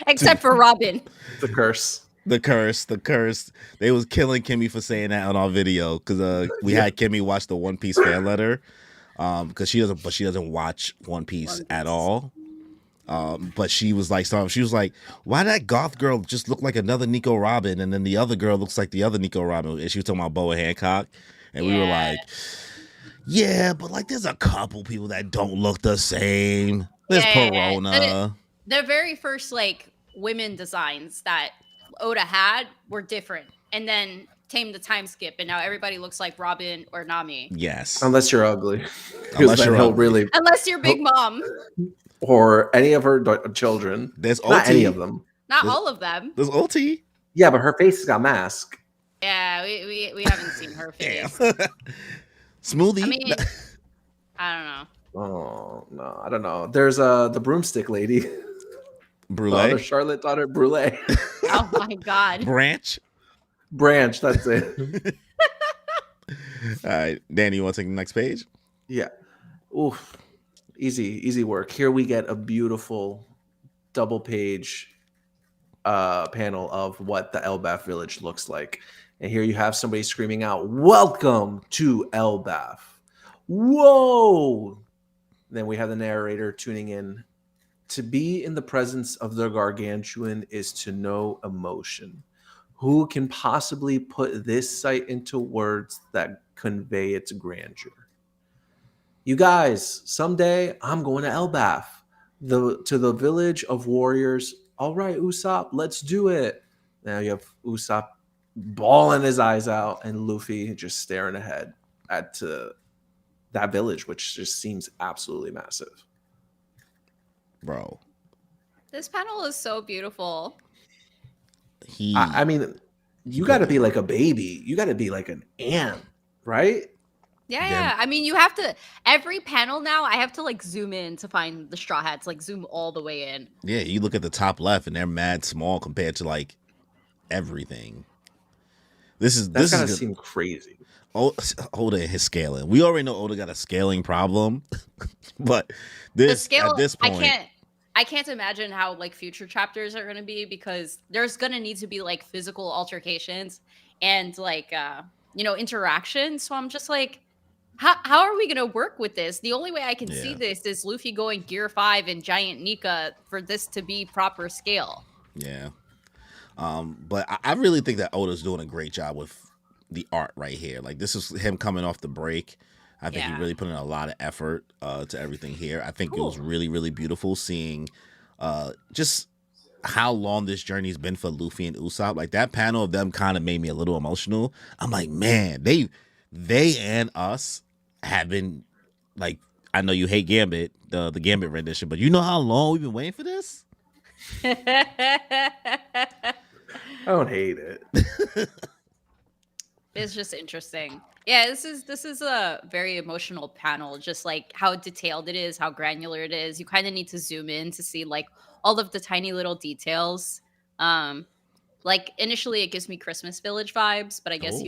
Except for Robin. The curse. They was killing Kimmy for saying that on our video because we had Kimmy watch the One Piece fan letter because she doesn't watch One Piece at all. But she was like, why that goth girl just look like another Nico Robin, and then the other girl looks like the other Nico Robin, and she was talking about Boa Hancock, and we were like, yeah, but like there's a couple people that don't look the same. There's Perona. The very first like women designs that Oda had were different, and then came the time skip, and now everybody looks like Robin or Nami. Yes, unless you're ugly. Unless you're Big Mom. Or any of her children. There's OT. Not any of them. All of them. There's OT. Yeah, but her face has got mask. Yeah, we haven't seen her face. Smoothie. I mean, I don't know. Oh no, I don't know. There's the broomstick lady. Brule. The Charlotte daughter Brule. Oh my god. Branch. Branch, that's it. All right, Danny, you want to take the next page? Yeah. Oof. Easy work. Here we get a beautiful double page panel of what the Elbaf village looks like. And here you have somebody screaming out, "Welcome to Elbaf." Whoa! Then we have the narrator tuning in. To be in the presence of the gargantuan is to know emotion. Who can possibly put this sight into words that convey its grandeur? You guys, someday I'm going to Elbaf, to the village of warriors. All right, Usopp, let's do it. Now you have Usopp bawling his eyes out and Luffy just staring ahead at that village, which just seems absolutely massive. Bro. This panel is so beautiful. I mean, you got to be like a baby. You got to be like an ant, right? Yeah. I mean, you have to, every panel now, I have to like zoom in to find the Straw Hats, like zoom all the way in. Yeah, you look at the top left and they're mad small compared to like everything. That's gonna seem crazy. Oda and his scaling. We already know Oda got a scaling problem, but the scale, at this point, I can't imagine how like future chapters are going to be, because there's going to need to be like physical altercations and like interaction. So I'm just like, how are we going to work with this? The only way I can see this is Luffy going Gear 5 and Giant Nika for this to be proper scale. Yeah. But I really think that Oda's doing a great job with the art right here. Like, this is him coming off the break. I think he really put in a lot of effort to everything here. I think it was really, really beautiful seeing just how long this journey's been for Luffy and Usopp. Like, that panel of them kind of made me a little emotional. I'm like, man, they and us have been, like, I know you hate Gambit, the Gambit rendition, but you know how long we've been waiting for this? I don't hate it. It's just interesting. Yeah, this is a very emotional panel, just like how detailed it is, how granular it is. You kind of need to zoom in to see like all of the tiny little details. Like initially it gives me Christmas Village vibes, but I guess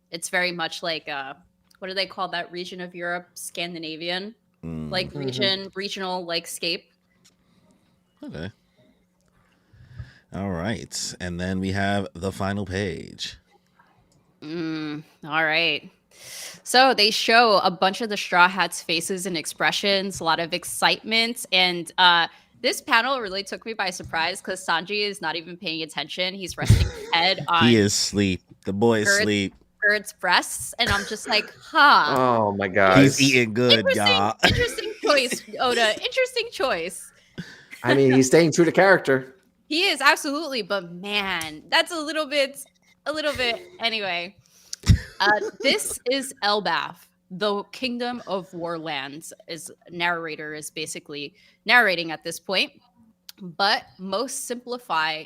it's very much like what do they call that region of Europe? Scandinavian, like regional like scape. Okay. All right. And then we have the final page. All right. So they show a bunch of the Straw Hats' faces and expressions, a lot of excitement. And this panel really took me by surprise because Sanji is not even paying attention. He's resting his head on... He is asleep. The boy is asleep. Bird's breasts. And I'm just like, huh. Oh, my God. He's eating good, y'all. Interesting choice, Oda. Interesting choice. I mean, he's staying true to character. He is, absolutely. But man, that's a little bit. Anyway, this is Elbaf, the Kingdom of Warlands. Narrator is basically narrating at this point, but most simplify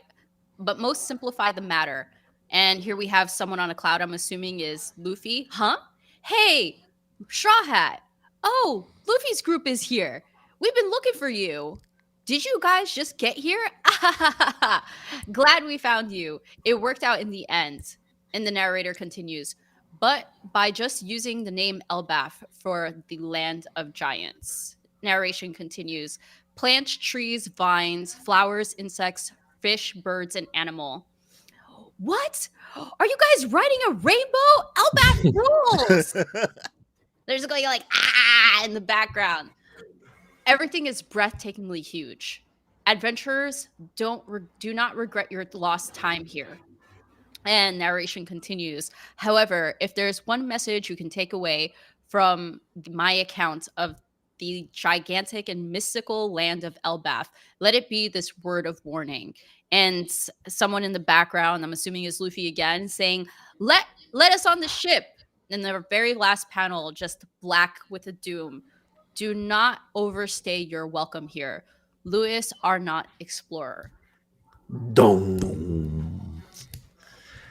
the matter. And here we have someone on a cloud. I'm assuming is Luffy. Huh? Hey, Straw Hat. Oh, Luffy's group is here. We've been looking for you. Did you guys just get here? Glad we found you. It worked out in the end. And the narrator continues, but by just using the name Elbaf for the land of giants. Narration continues, plants, trees, vines, flowers, insects, fish, birds, and animal. What? Are you guys riding a rainbow? Elbaf rules! There's going like, in the background. Everything is breathtakingly huge. Adventurers do not regret your lost time here. And narration continues. However, if there's one message you can take away from my account of the gigantic and mystical land of Elbaf, let it be this word of warning. And someone in the background, I'm assuming is Luffy again, saying, let us on the ship. In the very last panel, just black with a doom. Do not overstay your welcome here. Lewis are not explorer. Dong.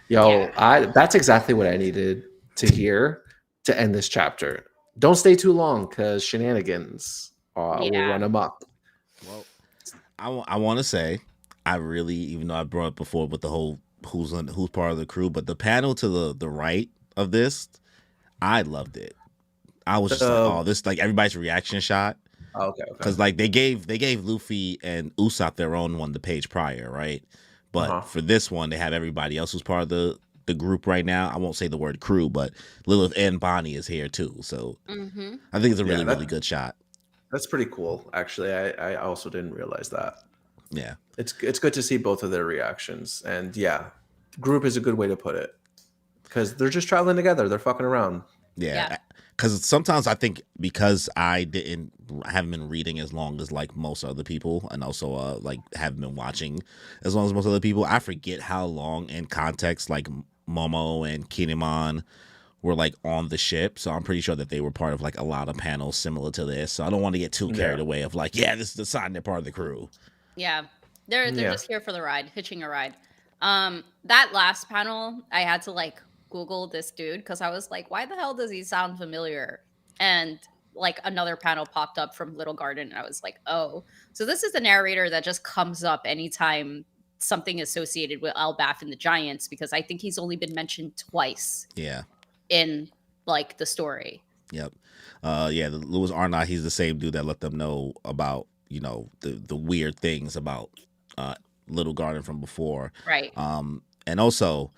Yo, that's exactly what I needed to hear to end this chapter. Don't stay too long because shenanigans will run amok. Well, I want to say, I really, even though I brought up before with the whole who's part of the crew, but the panel to the right of this, I loved it. I was just like, oh, this like everybody's reaction shot. Okay. Because like they gave Luffy and Usopp their own one the page prior, right? But for this one, they have everybody else who's part of the group right now. I won't say the word crew, but Lilith and Bonnie is here too. So I think it's a really good shot. That's pretty cool, actually. I also didn't realize that. Yeah, it's good to see both of their reactions, and yeah, group is a good way to put it because they're just traveling together. They're fucking around. Yeah. Because sometimes I think because I haven't been reading as long as like most other people, and also like haven't been watching as long as most other people, I forget how long in context like Momo and Kinemon were like on the ship. So I'm pretty sure that they were part of like a lot of panels similar to this. So I don't want to get too carried away of like, yeah, this is the sign they're part of the crew. Yeah, they're just here for the ride, hitching a ride. That last panel, I had to like Google this dude because I was like, why the hell does he sound familiar? And like another panel popped up from Little Garden, and I was like, oh, so this is the narrator that just comes up anytime something associated with Elbaf and the Giants, because I think he's only been mentioned twice. Yeah. In like the story. Yep. The Louis Arnott, he's the same dude that let them know about, you know, the weird things about Little Garden from before. Right. And also,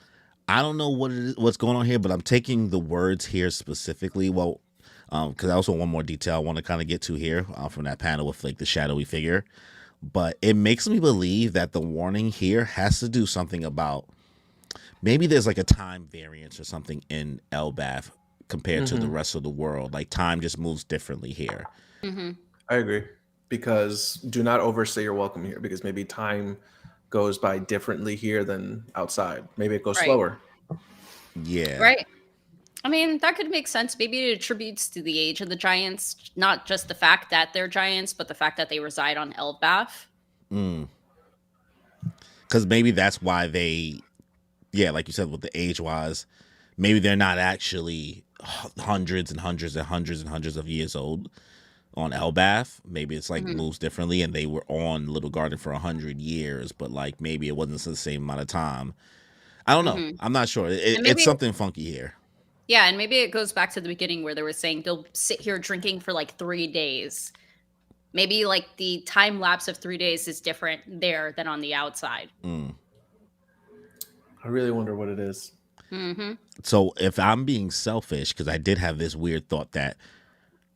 I don't know what's going on here, but I'm taking the words here specifically. Well, because I also one more detail I want to kind of get to here from that panel with like the shadowy figure. But it makes me believe that the warning here has to do something about maybe there's like a time variance or something in Elbaf compared to the rest of the world. Like time just moves differently here. I agree, because do not overstay your welcome here, because maybe time goes by differently here than outside. Maybe it goes slower. Yeah. Right. I mean, that could make sense. Maybe it attributes to the age of the giants, not just the fact that they're giants, but the fact that they reside on Elbaf. Because maybe that's why they, like you said, with the age-wise, maybe they're not actually hundreds and hundreds and hundreds and hundreds of years old on Elbaf. Maybe it's like moves differently, and they were on Little Garden for 100 years, but like maybe it wasn't the same amount of time. I don't know. I'm not sure. It's something funky here. Yeah, and maybe it goes back to the beginning where they were saying they'll sit here drinking for like 3 days. Maybe like the time lapse of 3 days is different there than on the outside. I really wonder what it is. So if I'm being selfish, because I did have this weird thought that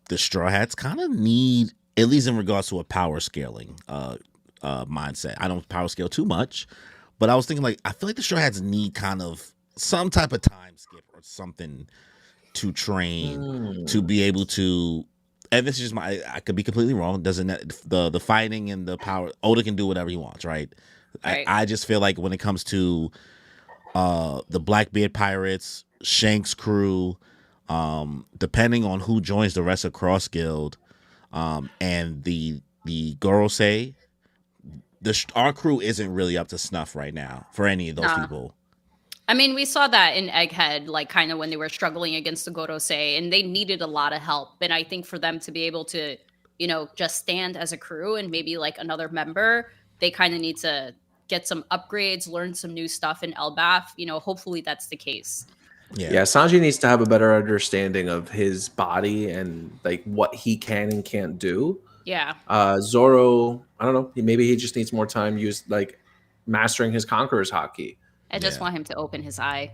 the Straw Hats kind of need, at least in regards to a power scaling mindset. I don't power scale too much, but I was thinking like, I feel like the Straw Hats need kind of some type of time skip or something to train to be able to, and this is just I could be completely wrong. Doesn't the fighting and the power, Oda can do whatever he wants, right? I just feel like when it comes to the Blackbeard Pirates, Shanks crew, depending on who joins the rest of Cross Guild, and the Gorosei, our crew isn't really up to snuff right now for any of those people. I mean, we saw that in Egghead, like kind of when they were struggling against the Gorosei, and they needed a lot of help. And I think for them to be able to, you know, just stand as a crew and maybe like another member, they kind of need to get some upgrades, learn some new stuff in Elbaf. You know, hopefully that's the case. Yeah, Sanji needs to have a better understanding of his body and like what he can and can't do. Yeah. Zoro, I don't know. Maybe he just needs more time like mastering his Conqueror's Haki. I just want him to open his eye.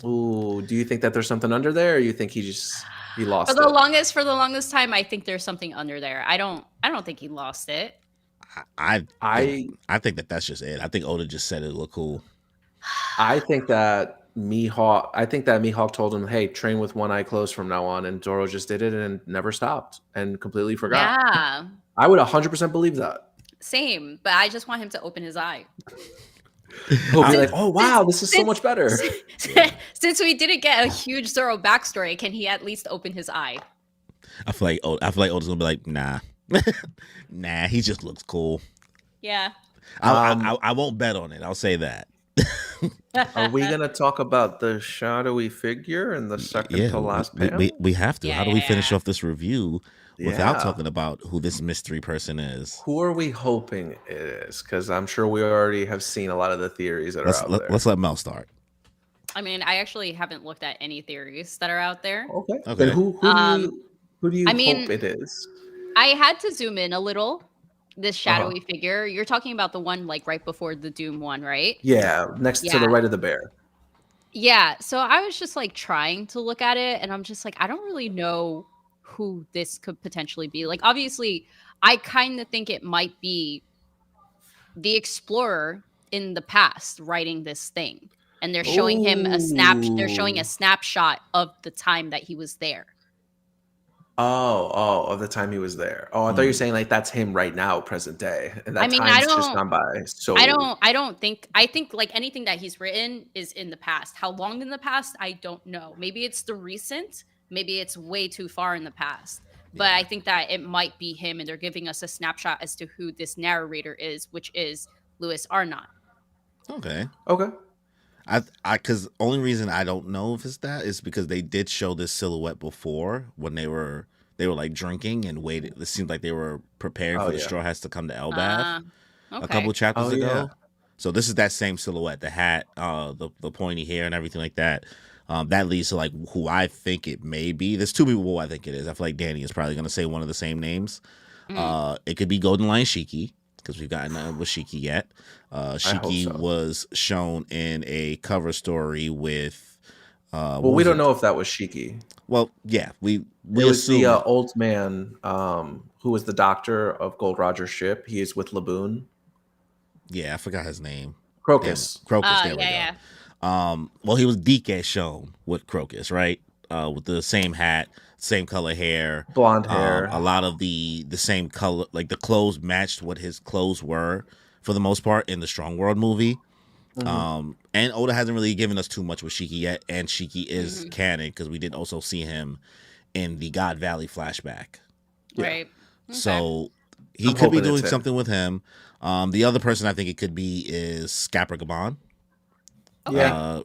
Ooh, do you think that there's something under there, or you think he lost it? For the longest time, I think there's something under there. I don't think he lost it. I think that's just it. I think Oda just said it looked cool. I think that Mihawk told him, "Hey, train with one eye closed from now on," and Zoro just did it and never stopped and completely forgot. Yeah, I would 100% believe that. Same, but I just want him to open his eye. He'll be like, "Oh wow, this is so much better." Since we didn't get a huge Zoro backstory, can he at least open his eye? I feel like Oda's gonna be like, nah, nah. He just looks cool. Yeah. I won't bet on it. I'll say that. Are we gonna talk about the shadowy figure in the second Yeah, to last panel? we have to. Yeah, How do we finish off this review without Yeah. talking about who this mystery person is? Who are we hoping it is? Because I'm sure we already have seen a lot of the theories that are out there. Let's let Mel start. I mean, I actually haven't looked at any theories that are out there. Okay. Okay. Then who do you I mean, hope it is? I had to zoom in a little. This shadowy figure. You're talking about the one like right before the Doom one, right? Yeah, next to the right of the bear. Yeah. So I was just like trying to look at it, and I'm just like, I don't really know who this could potentially be. Like, obviously, I kind of think it might be the explorer in the past writing this thing, and they're showing him a They're showing a snapshot of the time that he was there. Of the time he was there. Oh, I thought you were saying like that's him right now, present day, and that time's just gone by. So I think like anything that he's written is in the past. How long in the past, I don't know. Maybe it's the recent, maybe it's way too far in the past. But I think that it might be him, and they're giving us a snapshot as to who this narrator is, which is Louis Arnott. Okay. I because only reason I don't know if it's that is because they did show this silhouette before when they were like drinking and waited. It seemed like they were preparing for the Straw Hats to come to Elbaf a couple chapters ago. Yeah. So this is that same silhouette, the hat, the pointy hair and everything like that. That leads to like who I think it may be. There's two people who I think it is. I feel like Danny is probably going to say one of the same names. It could be Golden Lion Shiki, because we've gotten with Shiki yet. Shiki was shown in a cover story with. We don't know if that was Shiki. Well, yeah, we was the old man who was the doctor of Gold Roger's ship. He is with Laboon. Yeah, I forgot his name. Crocus. Crocus. There we go. Well, he was Dike shown with Crocus, right? With the same hat, same color hair, blonde hair. A lot of the same color, like the clothes matched what his clothes were for the most part in the Strong World movie. And Oda hasn't really given us too much with Shiki yet, and Shiki is canon because we did also see him in the God Valley flashback. Right. Okay. So he could be doing something with him. The other person I think it could be is Scapra Gabon.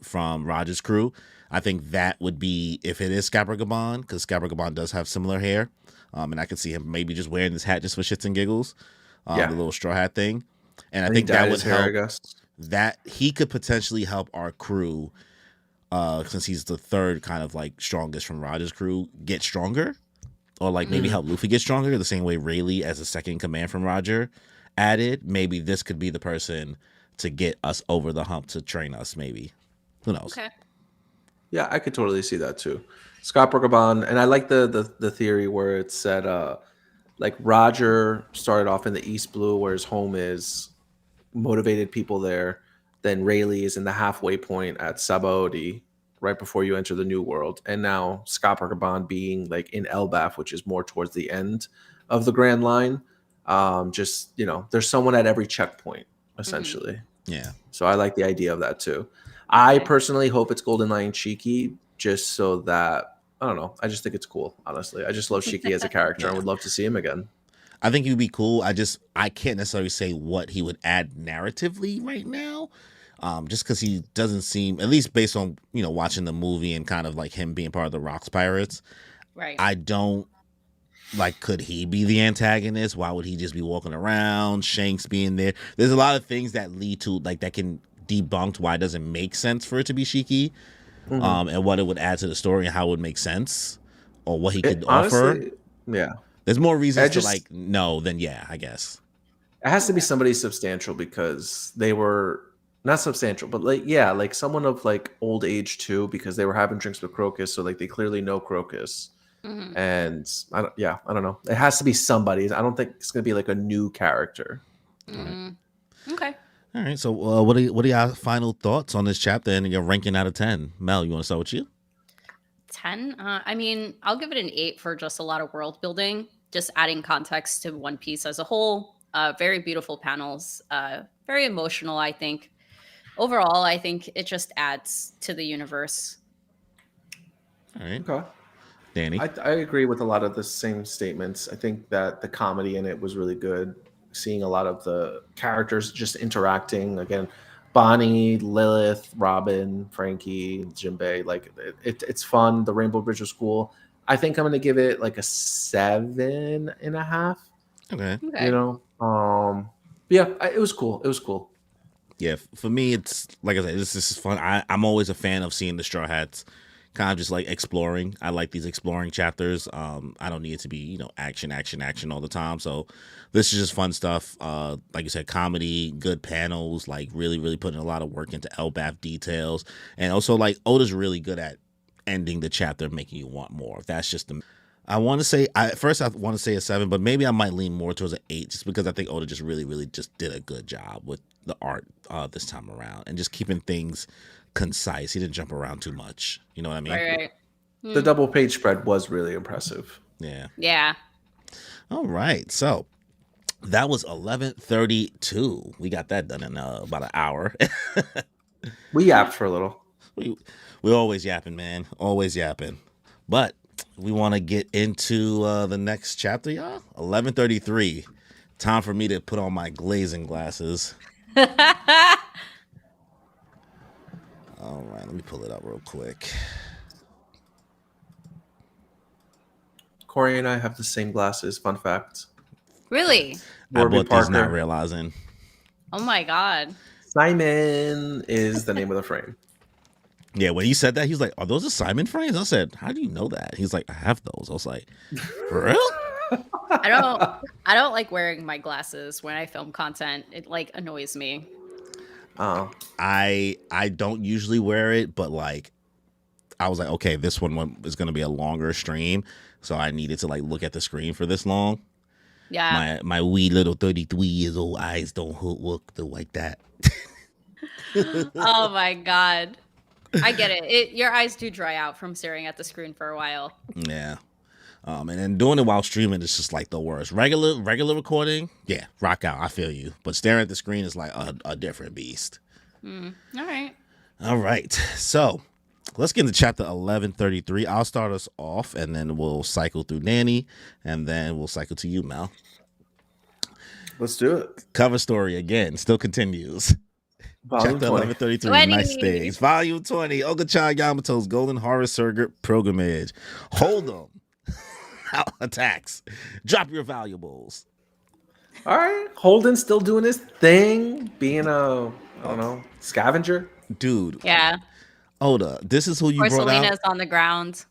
From Roger's crew. I think that would be if it is Scapra Gabon, because Scapra Gabon does have similar hair. And I could see him maybe just wearing this hat just for shits and giggles. The little straw hat thing. And I think that would help. That he could potentially help our crew, since he's the third kind of like strongest from Roger's crew, get stronger. Or like maybe help Luffy get stronger the same way Rayleigh as a second in command from Roger added. Maybe this could be the person to get us over the hump to train us, maybe. Who knows? Okay. Yeah, I could totally see that too. Scott Gabon, and I like the theory where it said like Roger started off in the East Blue where his home is, motivated people there. Then Rayleigh is in the halfway point at Sabaody, right before you enter the New World. And now Scott Gabon being like in Elbaf, which is more towards the end of the Grand Line. Just, there's someone at every checkpoint, essentially. Yeah. So I like the idea of that too. I personally hope it's Golden Lion Shiki, just so that, I don't know, I just think it's cool, honestly. I just love Shiki as a character and would love to see him again. I think he'd be cool. I can't necessarily say what he would add narratively right now. Just because he doesn't seem, at least based on, watching the movie and kind of like him being part of the Rocks Pirates. Right. I don't, like, could he be the antagonist? Why would he just be walking around? Shanks being there. There's a lot of things that lead to, like, that can debunk why it doesn't make sense for it to be Shiki. And what it would add to the story and how it would make sense. Or what he could offer. Yeah. There's more reasons to, like, no than yeah, I guess. It has to be somebody substantial because they were not substantial, but like someone of like old age too, because they were having drinks with Crocus, so like they clearly know Crocus. And I don't know. It has to be somebody. I don't think it's gonna be like a new character. Okay. All right. So what are your final thoughts on this chapter and your ranking out of 10? Mel, you want to start with you? 10. I mean, I'll give it an 8 for just a lot of world building, just adding context to One Piece as a whole. Very beautiful panels. Very emotional, I think. Overall, I think it just adds to the universe. All right. Okay. Danny? I agree with a lot of the same statements. I think that the comedy in it was really good. Seeing a lot of the characters just interacting. Again, Bonnie, Lilith, Robin, Frankie, Jinbei. Like it's fun. The Rainbow Bridge was cool. I think I'm gonna give it like a 7.5. Okay. You know, yeah, it was cool. It was cool. Yeah, for me, it's like I said, this is fun. I'm always a fan of seeing the Straw Hats kind of just like exploring. I like these exploring chapters. I don't need it to be, action all the time. So this is just fun stuff. Like you said, comedy, good panels, like really, really putting a lot of work into Elbaf details. And also like Oda's really good at ending the chapter, making you want more. That's just I want to say, I want to say a 7, but maybe I might lean more towards an 8 just because I think Oda just really, really just did a good job with the art this time around and just keeping things concise. He didn't jump around too much. You know what I mean? Right. The double page spread was really impressive. Yeah. All right. So that was 11:32. We got that done in about an hour. We yapped for a little. We're always yapping, man. Always yapping. But we want to get into the next chapter, y'all. 11:33. Time for me to put on my glazing glasses. All right, let me pull it up real quick. Corey and I have the same glasses. Fun fact. Really? I bought these not realizing. Oh my God. Simon is the name of the frame. Yeah, when he said that, he was like, "Are those the Simon frames?" I said, "How do you know that?" He's like, "I have those." I was like, "For real?" I don't like wearing my glasses when I film content. It like annoys me. Oh. I don't usually wear it, but like I was like, okay, this one is going to be a longer stream, so I needed to like look at the screen for this long. Yeah. My wee little 33 years old eyes don't work like that. Oh my God. I get it. Your eyes do dry out from staring at the screen for a while. Yeah. And then doing it while streaming is just like the worst. Regular recording, yeah, rock out. I feel you. But staring at the screen is like a different beast. All right. All right. So let's get into chapter 11:33. I'll start us off, and then we'll cycle through Nanny, and then we'll cycle to you, Mel. Let's do it. Cover story again still continues. Volume Chapter 11:33. Nice things. Volume 20. Oga-chan Yamato's Golden Horror Circuit Pilgrimage. Hold 'em. Attacks. Drop your valuables. All right. Holden's still doing his thing, being a, I don't know, scavenger. Dude. Yeah. Oda, this is who you brought out. Selena's on the ground.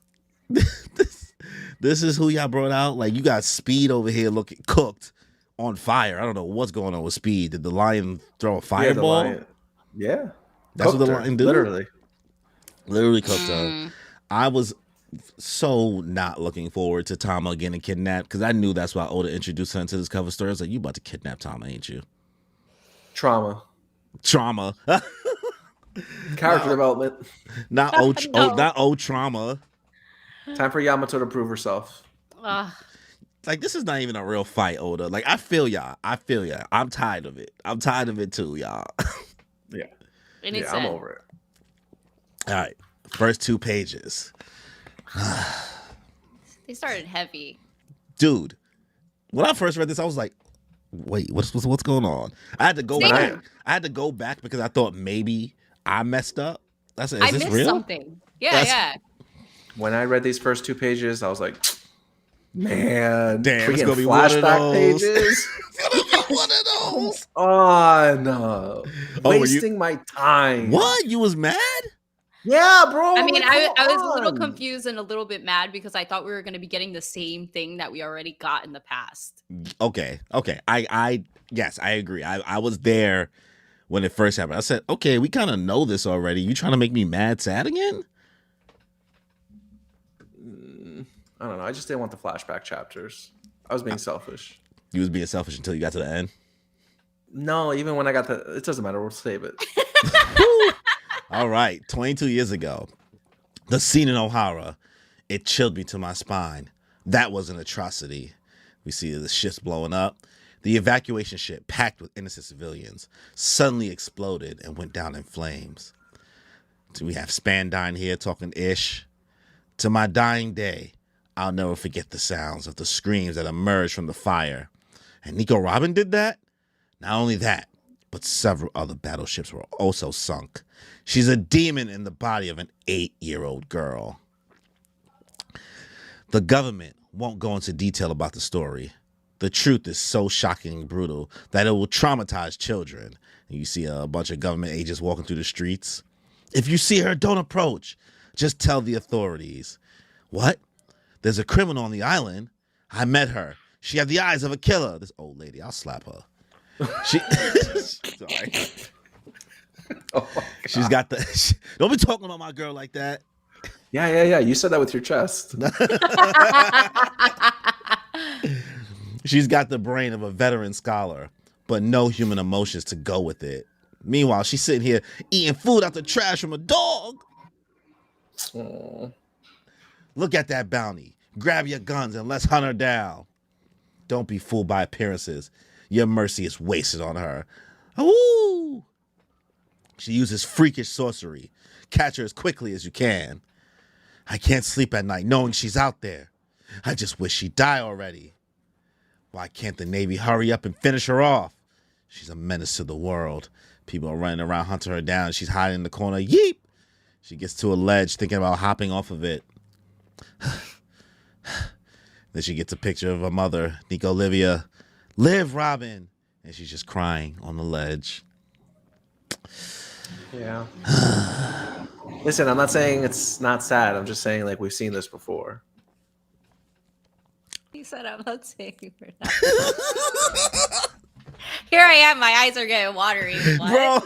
This is who y'all brought out. Like, you got Speed over here looking cooked on fire. I don't know what's going on with Speed. Did the lion throw a fireball? Yeah. That's what the lion did? Literally cooked her. I was so not looking forward to Tama getting kidnapped because I knew that's why Oda introduced her into this cover story. I was like, you about to kidnap Tama, ain't you? Trauma. Character development. Not old trauma. Time for Yamato to prove herself. Like, this is not even a real fight, Oda. Like, I feel y'all. I'm tired of it. I'm tired of it too, y'all. Yeah. I'm over it. All right. First 2 pages. They started heavy. Dude, when I first read this, I was like, wait, what's going on? I had to go back. I had to go back because I thought maybe I messed up. Is this missed real? Something. Yeah. When I read these first 2 pages, I was like, man, damn, it's gonna be flashback pages. One of those. Oh no. Wasting my time. What? You was mad? Yeah, bro. I mean, I was a little confused and a little bit mad because I thought we were going to be getting the same thing that we already got in the past. Okay. Yes, I agree. I was there when it first happened. I said, okay, we kind of know this already. You trying to make me mad sad again? I don't know. I just didn't want the flashback chapters. I was being selfish. You was being selfish until you got to the end? No, even when I got it doesn't matter. We'll save it. All right, 22 years ago, the scene in Ohara, it chilled me to my spine. That was an atrocity. We see the ships blowing up. The evacuation ship, packed with innocent civilians, suddenly exploded and went down in flames. So we have Spandine here talking ish. To my dying day, I'll never forget the sounds of the screams that emerged from the fire. And Nico Robin did that? Not only that, but several other battleships were also sunk. She's a demon in the body of an 8-year-old girl. The government won't go into detail about the story. The truth is so shocking and brutal that it will traumatize children. And you see a bunch of government agents walking through the streets. If you see her, don't approach. Just tell the authorities. What? There's a criminal on the island. I met her. She had the eyes of a killer. This old lady, I'll slap her. She, sorry. Oh my God. She's got the. Don't be talking about my girl like that. Yeah. You said that with your chest. She's got the brain of a veteran scholar, but no human emotions to go with it. Meanwhile, she's sitting here eating food out the trash from a dog. Aww. Look at that bounty. Grab your guns and let's hunt her down. Don't be fooled by appearances. Your mercy is wasted on her. Ooh! She uses freakish sorcery. Catch her as quickly as you can. I can't sleep at night knowing she's out there. I just wish she'd die already. Why can't the Navy hurry up and finish her off? She's a menace to the world. People are running around hunting her down. She's hiding in the corner. Yeep! She gets to a ledge thinking about hopping off of it. Then she gets a picture of her mother, Nico Olivia. Live, Robin! And she's just crying on the ledge. Yeah. Listen, I'm not saying it's not sad. I'm just saying, like, we've seen this before. He said, I'm not saying we're not. Here I am. My eyes are getting watery. What? Bro,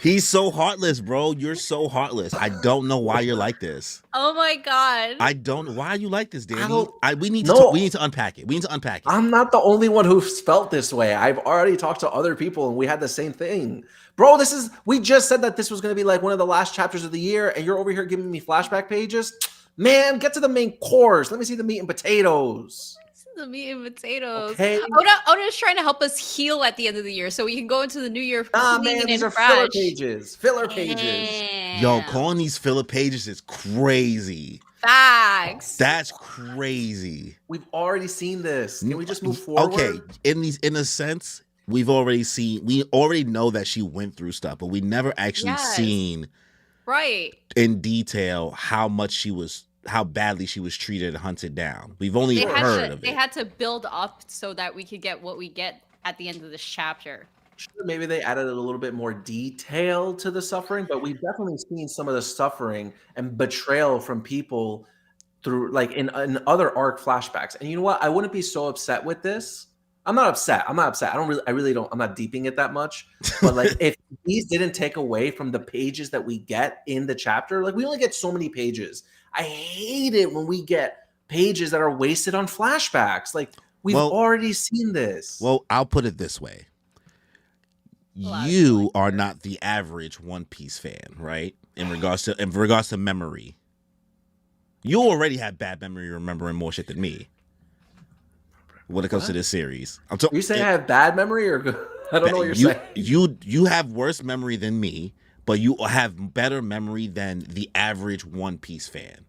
he's so heartless, bro. You're so heartless. I don't know why you're like this. Oh my God. I don't. Why are you like this, Danny? We need to unpack it. We need to unpack it. I'm not the only one who's felt this way. I've already talked to other people, and we had the same thing. Bro, we just said that this was going to be like one of the last chapters of the year, and you're over here giving me flashback pages? Man, get to the main course. Let me see the meat and potatoes. The meat and potatoes. Okay. Oda's trying to help us heal at the end of the year so we can go into the new year man, these are filler pages. Filler pages. Yo, calling these filler pages is crazy. Facts. That's crazy. We've already seen this. Can we just move forward? Okay, in a sense, we already know that she went through stuff, but we never actually seen in detail how badly she was treated and hunted down. We've only heard of it. They had to build up so that we could get what we get at the end of this chapter. Sure, maybe they added a little bit more detail to the suffering, but we've definitely seen some of the suffering and betrayal from people through, like, in other arc flashbacks. And you know what? I wouldn't be so upset with this. I'm not upset. I'm not deeping it that much. But like, if these didn't take away from the pages that we get in the chapter, like, we only get so many pages. I hate it when we get pages that are wasted on flashbacks. Like, we've already seen this. Well, I'll put it this way. You are not the average One Piece fan, right? In regards to memory. You already have bad memory remembering more shit than me. When it comes to this series. Are you saying I have bad memory, or I don't know what you're saying? You have worse memory than me, but you have better memory than the average One Piece fan.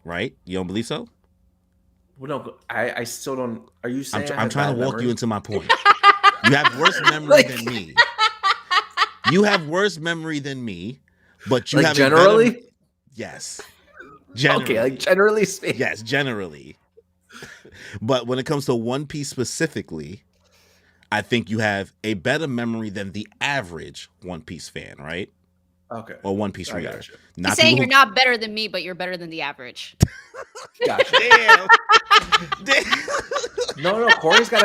Right? You don't believe so? Well, no, I still don't. Are you saying I'm trying to walk you into my point. You have worse memory than me. You have worse memory than me, but you have generally? Yes. Generally. Okay, like generally speaking. Yes, generally. But when it comes to One Piece specifically, I think you have a better memory than the average One Piece fan, right? Okay. Or One Piece reader. You're saying you're not better than me, but you're better than the average. Gotcha. Damn. No, Corey's got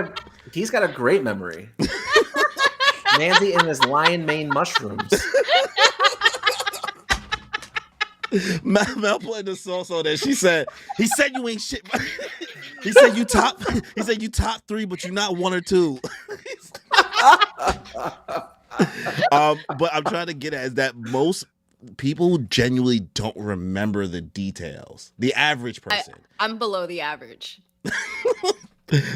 a great memory. Man's eating his lion mane mushrooms. Mel put the sauce on there. He said you ain't shit. He said you top 3, but you're not 1 or 2. But I'm trying to get at is that most people genuinely don't remember the details. The average person. I'm below the average.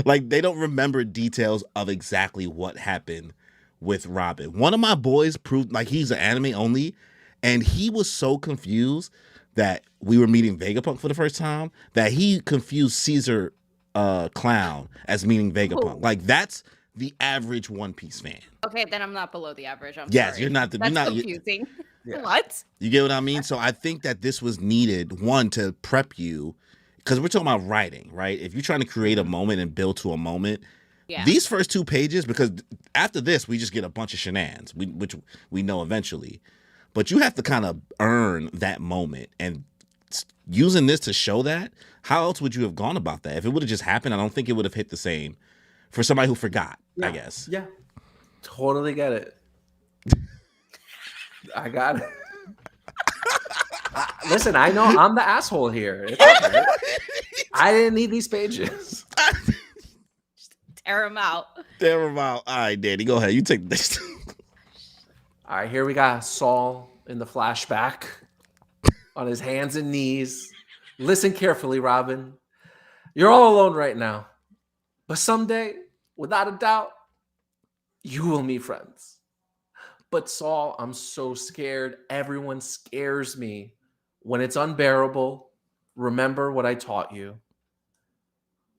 Like, they don't remember details of exactly what happened with Robin. One of my boys proved, like, he's an anime only, and he was so confused that we were meeting Vegapunk for the first time that he confused Caesar Clown as meaning Vegapunk. Like, that's the average One Piece fan. Okay, then I'm not below the average. I'm Yes, sorry. you're not. That's confusing. Yeah. What? You get what I mean? So I think that this was needed, one, to prep you, because we're talking about writing, right? If you're trying to create a moment and build to a moment, these first 2 pages, because after this, we just get a bunch of shenanigans, which we know eventually. But you have to kind of earn that moment. And using this to show that, how else would you have gone about that? If it would have just happened, I don't think it would have hit the same for somebody who forgot, I guess. Yeah. Totally get it. I got it. Listen, I know I'm the asshole here. It's okay. I didn't need these pages. Tear them out. Tear them out. All right, Danny, go ahead. You take this. All right, here we got Saul in the flashback on his hands and knees. Listen carefully, Robin. You're all alone right now. But someday, without a doubt, you will meet friends. But Saul, I'm so scared. Everyone scares me. When it's unbearable, remember what I taught you.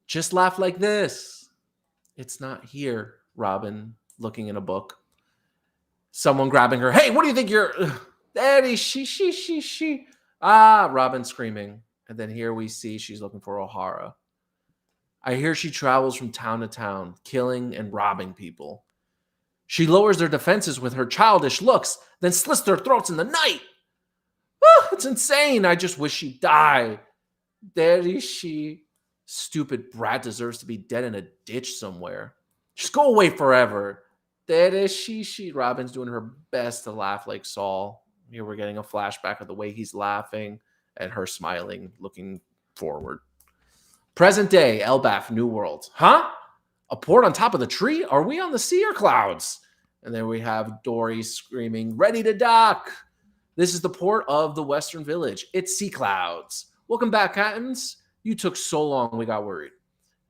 Just laugh like this. It's not here, Robin, looking in a book. Someone grabbing her. Hey, what do you think you're... Daddy, she. Ah, Robin screaming. And then here we see she's looking for Ohara. I hear she travels from town to town, killing and robbing people. She lowers their defenses with her childish looks, then slits their throats in the night. Oh, it's insane. I just wish she'd die. Daddy, she... Stupid brat deserves to be dead in a ditch somewhere. Just go away forever. Daddy, she... Robin's doing her best to laugh like Saul. Here we're getting a flashback of the way he's laughing and her smiling, looking forward. Present day, Elbaf, New World. Huh? A port on top of the tree? Are we on the sea or clouds? And then we have Dory screaming, ready to dock. This is the port of the Western Village. It's Sea Clouds. Welcome back, Cattons. You took so long, we got worried.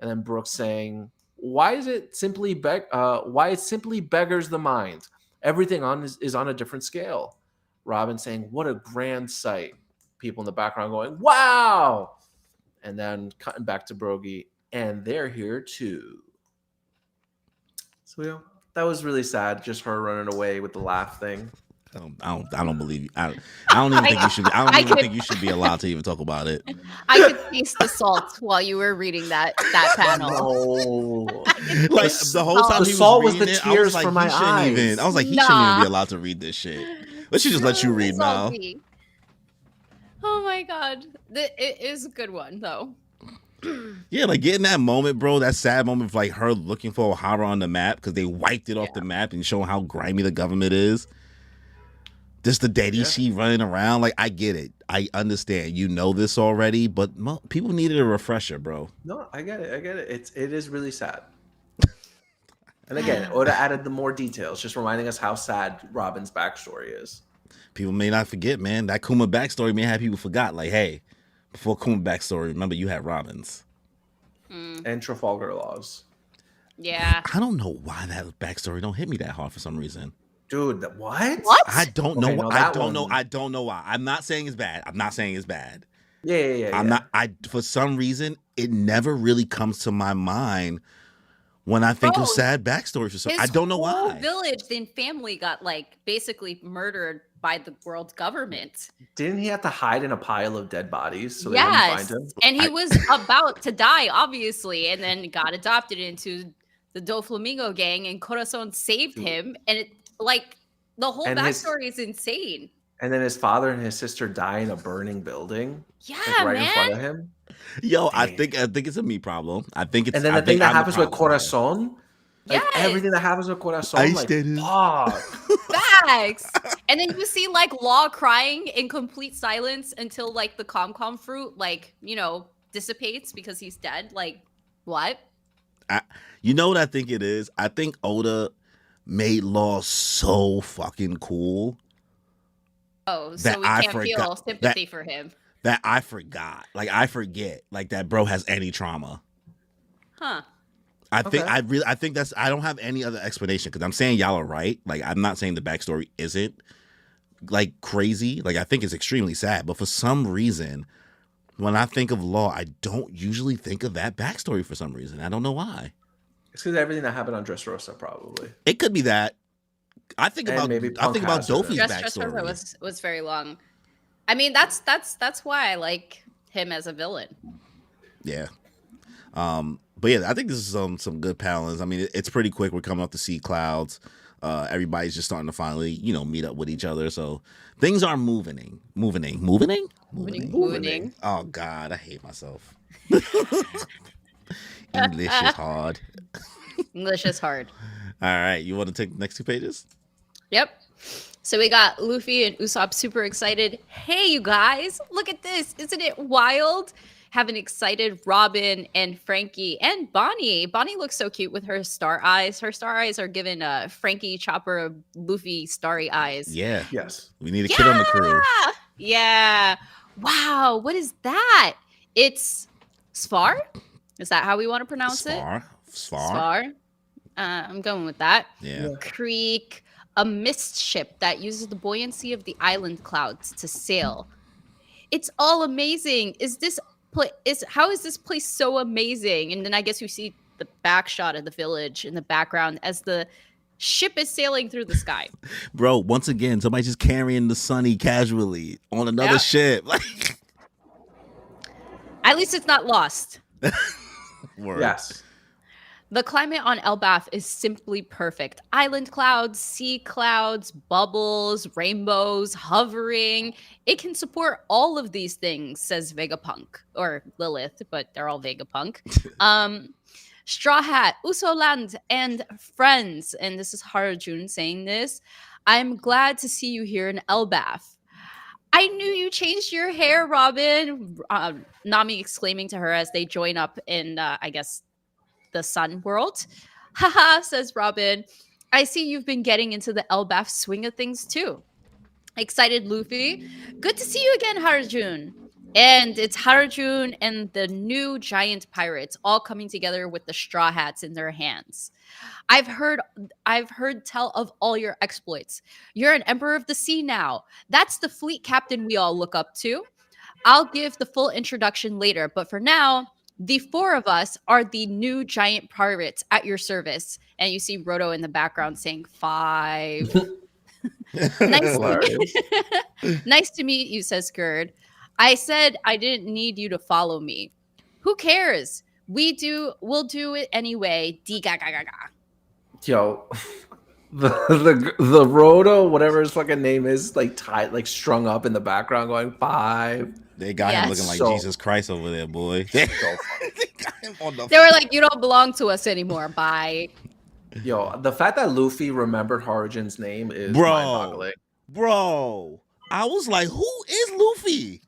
And then Brooke saying, why it simply beggars the mind. Everything is on a different scale. Robin saying, what a grand sight. People in the background going, wow. And then cutting back to Brogy, and they're here too. So yeah, that was really sad. Just her running away with the laugh thing. I don't believe you. I don't even think you should. I don't even think you should be allowed to even talk about it. I could taste the salt while you were reading that panel. No. Like the whole time the he salt was was reading the it, tears I was like, from my eyes. I was like, he shouldn't even be allowed to read this shit. Let's just let you read now. Oh my god, it is a good one though. Yeah, like getting that moment, bro. That sad moment of like her looking for Ohara on the map because they wiped it off the map and showing how grimy the government is. Just the daddy she running around. Like, I get it. I understand. You know this already, but people needed a refresher, bro. No, I get it. It is really sad. And again, Oda added the more details, just reminding us how sad Robin's backstory is. People may not forget, man. That Kuma backstory may have people forgot. Like, hey, before Kuma backstory, remember you had Robin's. And Trafalgar Laws. Yeah. I don't know why that backstory don't hit me that hard for some reason. Dude, what? I don't know. No, I don't know. I don't know why. I'm not saying it's bad. Yeah. I'm not. For some reason, it never really comes to my mind when I think of sad backstories for some. I don't know why. His village, then family got like basically murdered by the world government. Didn't he have to hide in a pile of dead bodies so they wouldn't find him? And he was about to die, obviously, and then got adopted into the Doflamingo gang, and Corazon saved him, and it. Like, the whole backstory is insane. And then his father and his sister die in a burning building. Yeah, like right man. in front of him. Yo, I think it's a me problem. I think it's. And then the thing that happens with Corazon, like everything that happens with Corazon, like fuck. Facts. And then you see like Law crying in complete silence until like the com fruit dissipates because he's dead. Like, what? You know what I think it is? I think Oda made Law so fucking cool. Oh, so we can't feel sympathy for him. That I forgot. Like, I forget. Like, that bro has any trauma. Huh. I think that's, I don't have any other explanation because I'm saying y'all are right. Like, I'm not saying the backstory isn't like crazy. Like, I think it's extremely sad. But for some reason, when I think of Law, I don't usually think of that backstory for some reason. I don't know why. It's because everything that happened on Dressrosa, probably. It could be that. I think And about maybe Punk Dofi's Dressrosa backstory. was very long. I mean, that's why I like him as a villain. Yeah. But yeah, I think this is some good balance. I mean, it's pretty quick. We're coming up to see clouds. Everybody's just starting to finally, meet up with each other. So things are moving. Oh God, I hate myself. English is hard. English is hard. All right, you want to take the next 2 pages? Yep. So we got Luffy and Usopp super excited. Hey, you guys, look at this. Isn't it wild? Have an excited Robin and Frankie and Bonnie. Bonnie looks so cute with her star eyes. Her star eyes are giving Frankie, Chopper, Luffy starry eyes. Yeah. Yes. We need a kid on the crew. Yeah. Wow. What is that? It's Sfar? Is that how we want to pronounce it? Sfar. I'm going with that. Yeah. Creek, a mist ship that uses the buoyancy of the island clouds to sail. It's all amazing. How is this place so amazing? And then I guess you see the back shot of the village in the background as the ship is sailing through the sky. Bro, once again, somebody just carrying the Sunny casually on another ship. At least it's not lost. Word. Yes. The climate on Elbaf is simply perfect. Island clouds, sea clouds, bubbles, rainbows, hovering. It can support all of these things, says Vegapunk. Or Lilith, but they're all Vegapunk. Straw Hat, Usoland, and friends. And this is Harajun saying this. I'm glad to see you here in Elbaf. I knew you changed your hair, Robin. Nami exclaiming to her as they join up in, I guess, the sun world. Haha, says Robin. I see you've been getting into the Elbaf swing of things too. Excited Luffy. Good to see you again, Harajun. And it's Harajun and the new giant pirates all coming together with the straw hats in their hands. I've heard tell of all your exploits. You're an emperor of the sea now. That's the fleet captain we all look up to. I'll give the full introduction later, but for now, the 4 of us are the new giant pirates at your service. And you see Roto in the background saying 5. Nice to meet you, says Gerd. I said I didn't need you to follow me. Who cares? We'll do it anyway. Yo, the Roto, whatever his fucking name is, like tied, like strung up in the background, going 5. They got him looking like Jesus Christ over there, boy. So funny. They were like, you don't belong to us anymore. Bye. Yo, the fact that Luffy remembered Harajun's name is mind-boggling. Bro, I was like, who is Luffy?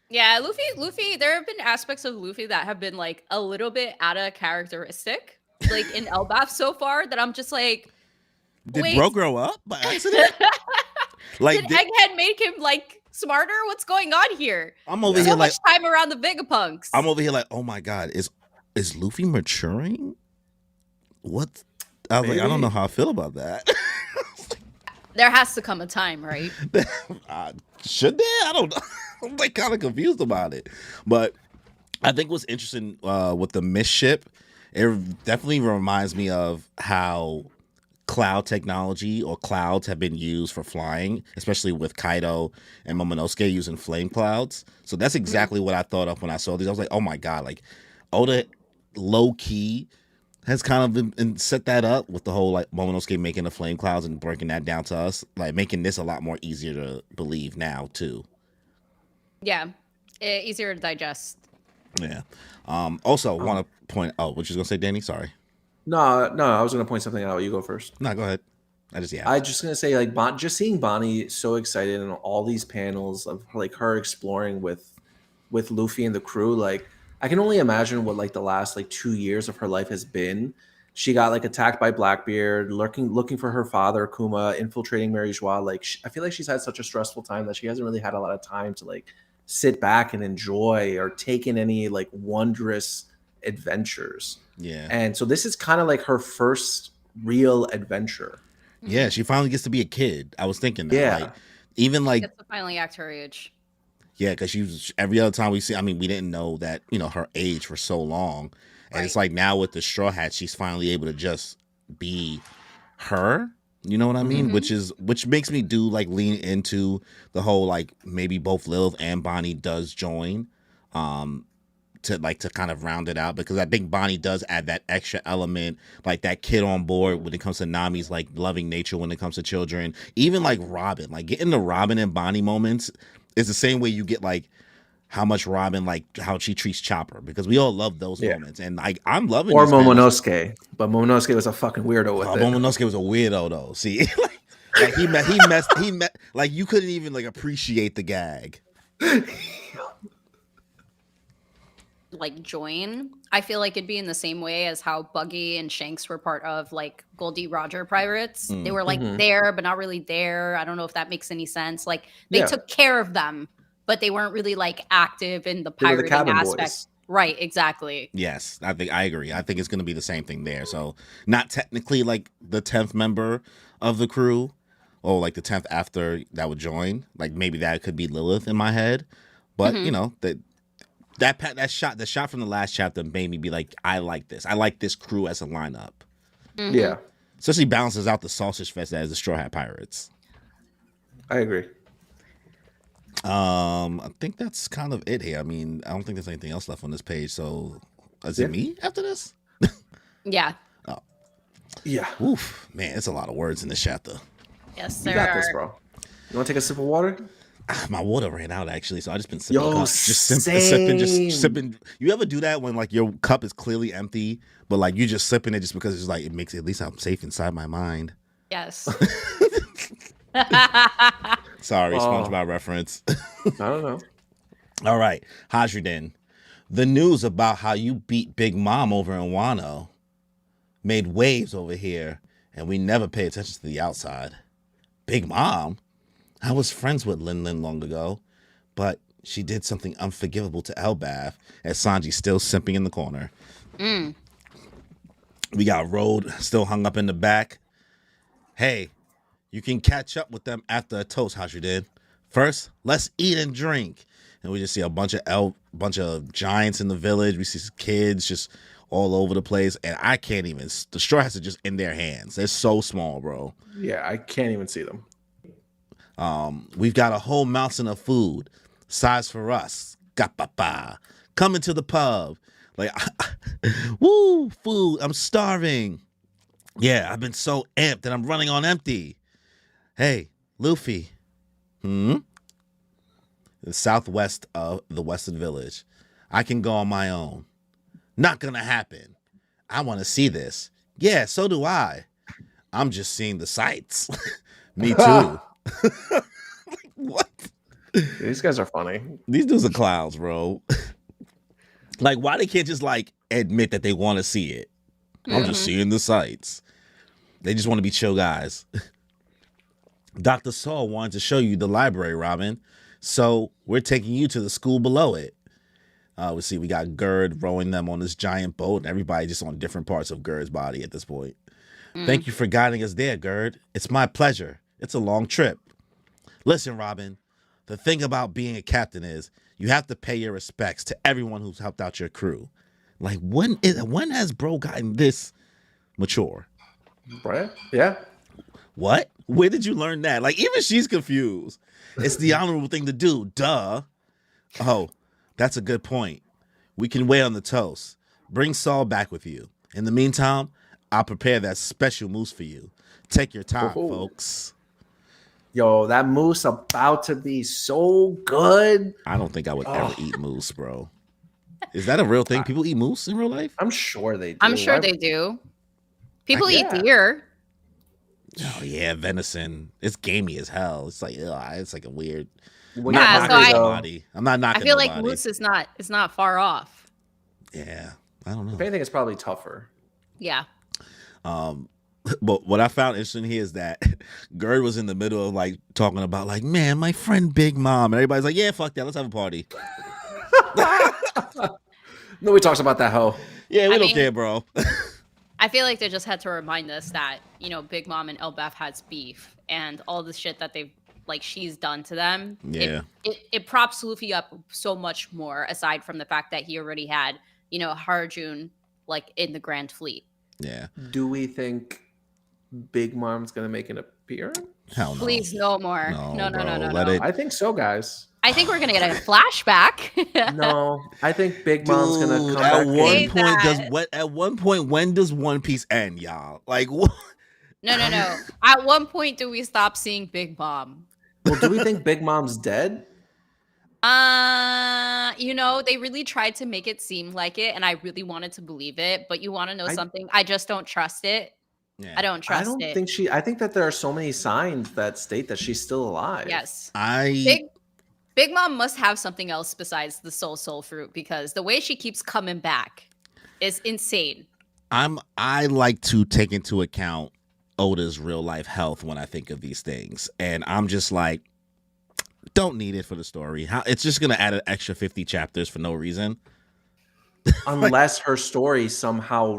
Yeah, Luffy, there have been aspects of Luffy that have been like a little bit out of characteristic, like in Elbaf so far, that I'm just like, did bro grow up by accident? Did Egghead make him like smarter? What's going on here? I'm over here like much time around the Vegapunks. I'm over here like, oh my God, is Luffy maturing? What? I was like, I don't know how I feel about that. There has to come a time, right? Should there? I don't know. I'm like kind of confused about it. But I think what's interesting with the Mist ship, it definitely reminds me of how cloud technology or clouds have been used for flying, especially with Kaido and Momonosuke using flame clouds. So that's exactly what I thought of when I saw these. I was like, oh my God, like Oda low key has kind of been set that up with the whole like Momonosuke making the flame clouds and breaking that down to us, like making this a lot more easier to believe now too. Yeah, easier to digest. Yeah. Also, want to point. Oh, what you was gonna say, Danny? Sorry. No, I was gonna point something out. You go first. No, go ahead. I just gonna say like just seeing Bonnie so excited in all these panels of like her exploring with Luffy and the crew. Like I can only imagine what like the last like 2 years of her life has been. She got like attacked by Blackbeard, looking for her father Kuma, infiltrating Mary Joie. Like I feel like she's had such a stressful time that she hasn't really had a lot of time to like sit back and enjoy or take in any like wondrous adventures. Yeah. And so this is kind of like her first real adventure. Yeah, she finally gets to be a kid. I was thinking that. Yeah. Like, even like Gets to finally act her age. Yeah, because she was every other time we see. I mean, we didn't know that her age for so long, And it's like now with the Straw Hat, she's finally able to just be her. You know what I mean? Which makes me do like lean into the whole like maybe both Lilith and Bonnie does join. To kind of round it out, because I think Bonnie does add that extra element, like that kid on board when it comes to Nami's like loving nature when it comes to children. Even like Robin, like getting the Robin and Bonnie moments is the same way you get like how much Robin, like how she treats Chopper, because we all love those moments, and like I'm loving. Or Momonosuke, but Momonosuke was a fucking weirdo with it. Momonosuke was a weirdo though. See, like he met like you couldn't even like appreciate the gag. Like join, I feel like it'd be in the same way as how Buggy and Shanks were part of like Goldie Roger Pirates. They were like there but not really there. I don't know if that makes any sense. Like they took care of them, but they weren't really like active in the pirating aspect. Boys. Right, exactly. Yes, I agree. I think it's going to be the same thing there. So not technically like the 10th member of the crew, or like the 10th after that would join. Like maybe that could be Lilith in my head, but you know that shot from the last chapter made me be like, I like this. I like this crew as a lineup. Yeah. Especially balances out the Sausage Fest as the Straw Hat Pirates. I agree. I think that's kind of it here. I mean, I don't think there's anything else left on this page. So is it me after this? Yeah. Oh. Yeah. Oof. Man, it's a lot of words in this chapter. Yes, sir. You got this, bro. You want to take a sip of water? My water ran out actually, so I just been sipping. Sipping. Just sipping. You ever do that when like your cup is clearly empty, but like you just sipping it just because it's like it makes it, at least I'm safe inside my mind. Yes. Sorry, SpongeBob reference. I don't know. All right, Hajrudin. The news about how you beat Big Mom over in Wano made waves over here, and we never pay attention to the outside. Big Mom? I was friends with Lin Lin long ago, but she did something unforgivable to Elbaf, as Sanji's still simping in the corner. We got Road still hung up in the back. Hey, you can catch up with them after a toast, Hajrudin. First, let's eat and drink. And we just see a bunch of giants in the village. We see kids just all over the place, and I can't even. The Straw Hats are just in their hands. They're so small, bro. Yeah, I can't even see them. We've got a whole mountain of food, size for us. Gapapa. Coming to the pub. Like, woo, food. I'm starving. Yeah, I've been so amped that I'm running on empty. Hey, Luffy. The southwest of the Western Village. I can go on my own. Not gonna happen. I want to see this. Yeah, so do I. I'm just seeing the sights. Me too. Like, what? These guys are funny. These dudes are clowns, bro. Like, why they can't just like admit that they want to see it? I'm just seeing the sights. They just want to be chill guys. Dr. Saul wanted to show you the library, Robin. So we're taking you to the school below it. We see we got Gerd rowing them on this giant boat, and everybody just on different parts of Gerd's body at this point. Thank you for guiding us there, Gerd. It's my pleasure. It's a long trip. Listen, Robin, the thing about being a captain is you have to pay your respects to everyone who's helped out your crew. Like, when has bro gotten this mature? Right? Yeah. What? Where did you learn that? Like, even she's confused. It's the honorable thing to do. Duh. Oh, that's a good point. We can wait on the toast. Bring Saul back with you. In the meantime, I'll prepare that special mousse for you. Take your time, folks. Yo, that mousse about to be so good. I don't think I would ever eat mousse, bro. Is that a real thing? People eat mousse in real life? I'm sure they do. I'm sure they do. People eat deer. Oh yeah, venison. It's gamey as hell. It's like, it's like a weird. I'm not knocking nobody. I feel like mousse is not far off. Yeah, I don't know. If anything, it's probably tougher. Yeah. But what I found interesting here is that Gerd was in the middle of like talking about like, man, my friend Big Mom, and everybody's like, yeah, fuck that, let's have a party. Nobody talks about that hoe. Yeah, we don't care, bro. I feel like they just had to remind us that, Big Mom and Elbaf has beef, and all the shit that they've she's done to them. Yeah. It props Luffy up so much more, aside from the fact that he already had, Harjun like in the Grand Fleet. Yeah. Do we think Big Mom's gonna make an appearance? Hell no. Please, no more. No. Let it. I think so, guys. I think we're gonna get a flashback. No, I think Big Mom's gonna come at back. one Say point, that. at one point, when does One Piece end, y'all? Like what? No. At one point, do we stop seeing Big Mom? Well, do we think Big Mom's dead? They really tried to make it seem like it, and I really wanted to believe it. But you want to know something? I just don't trust it. Yeah. I don't trust it. I think that there are so many signs that state that she's still alive. Yes. Big Mom must have something else besides the soul fruit, because the way she keeps coming back is insane. I like to take into account Oda's real life health when I think of these things, and I'm just like, don't need it for the story. It's just gonna add an extra 50 chapters for no reason. Unless her story somehow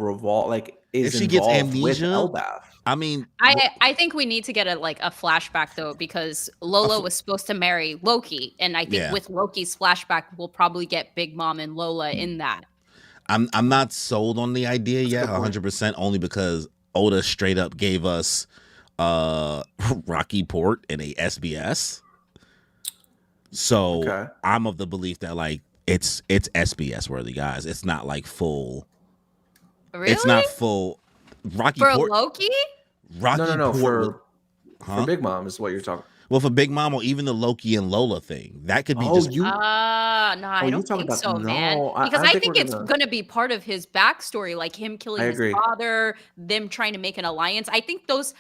is if she gets involved with amnesia, Elbaf. I mean, I think we need to get a flashback though, because Lola was supposed to marry Loki, and I think with Loki's flashback, we'll probably get Big Mom and Lola in that. I'm not sold on the idea yet, 100%, only because Oda straight up gave us Rocky Port in a SBS. So I'm of the belief that like it's SBS worthy, guys. It's not like full. Really? It's not full. Rocky for Port, Loki. No. Port, for Big Mom is what you're talking. Well, for Big Mom or even the Loki and Lola thing, that could be no, I don't think so, man. Because I think it's gonna be part of his backstory, like him killing his father, them trying to make an alliance. I think those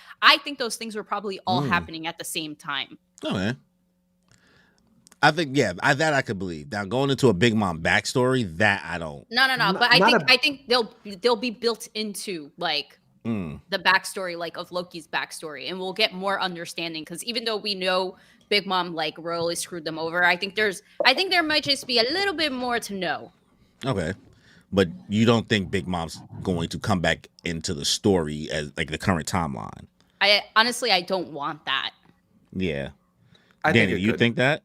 things were probably all happening at the same time. Oh man. I think that I could believe. Now going into a Big Mom backstory, that I don't. No. But I think they'll be built into like the backstory, like of Loki's backstory, and we'll get more understanding. Because even though we know Big Mom like royally screwed them over, I think there might just be a little bit more to know. Okay, but you don't think Big Mom's going to come back into the story as like the current timeline? I don't want that. Yeah, Danny, you think that?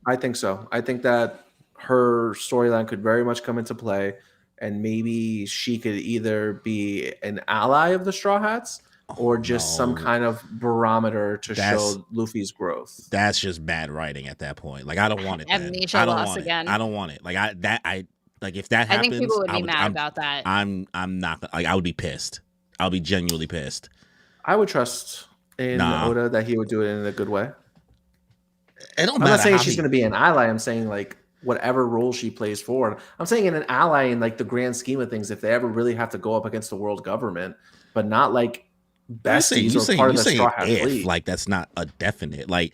I think so. I think that her storyline could very much come into play, and maybe she could either be an ally of the Straw Hats or just some kind of barometer to show Luffy's growth. That's just bad writing at that point. Like I don't want it. Amnesia loss again. I don't want it. Like if that happens, I think people would be mad about that. I'm not like I would be pissed. I'll be genuinely pissed. I would trust in Oda that he would do it in a good way. I'm not saying she's going to be an ally. I'm saying like whatever role she plays forward. I'm saying in an ally in like the grand scheme of things, if they ever really have to go up against the world government, but not like besties or part of the Straw Hat fleet. Like that's not a definite. Like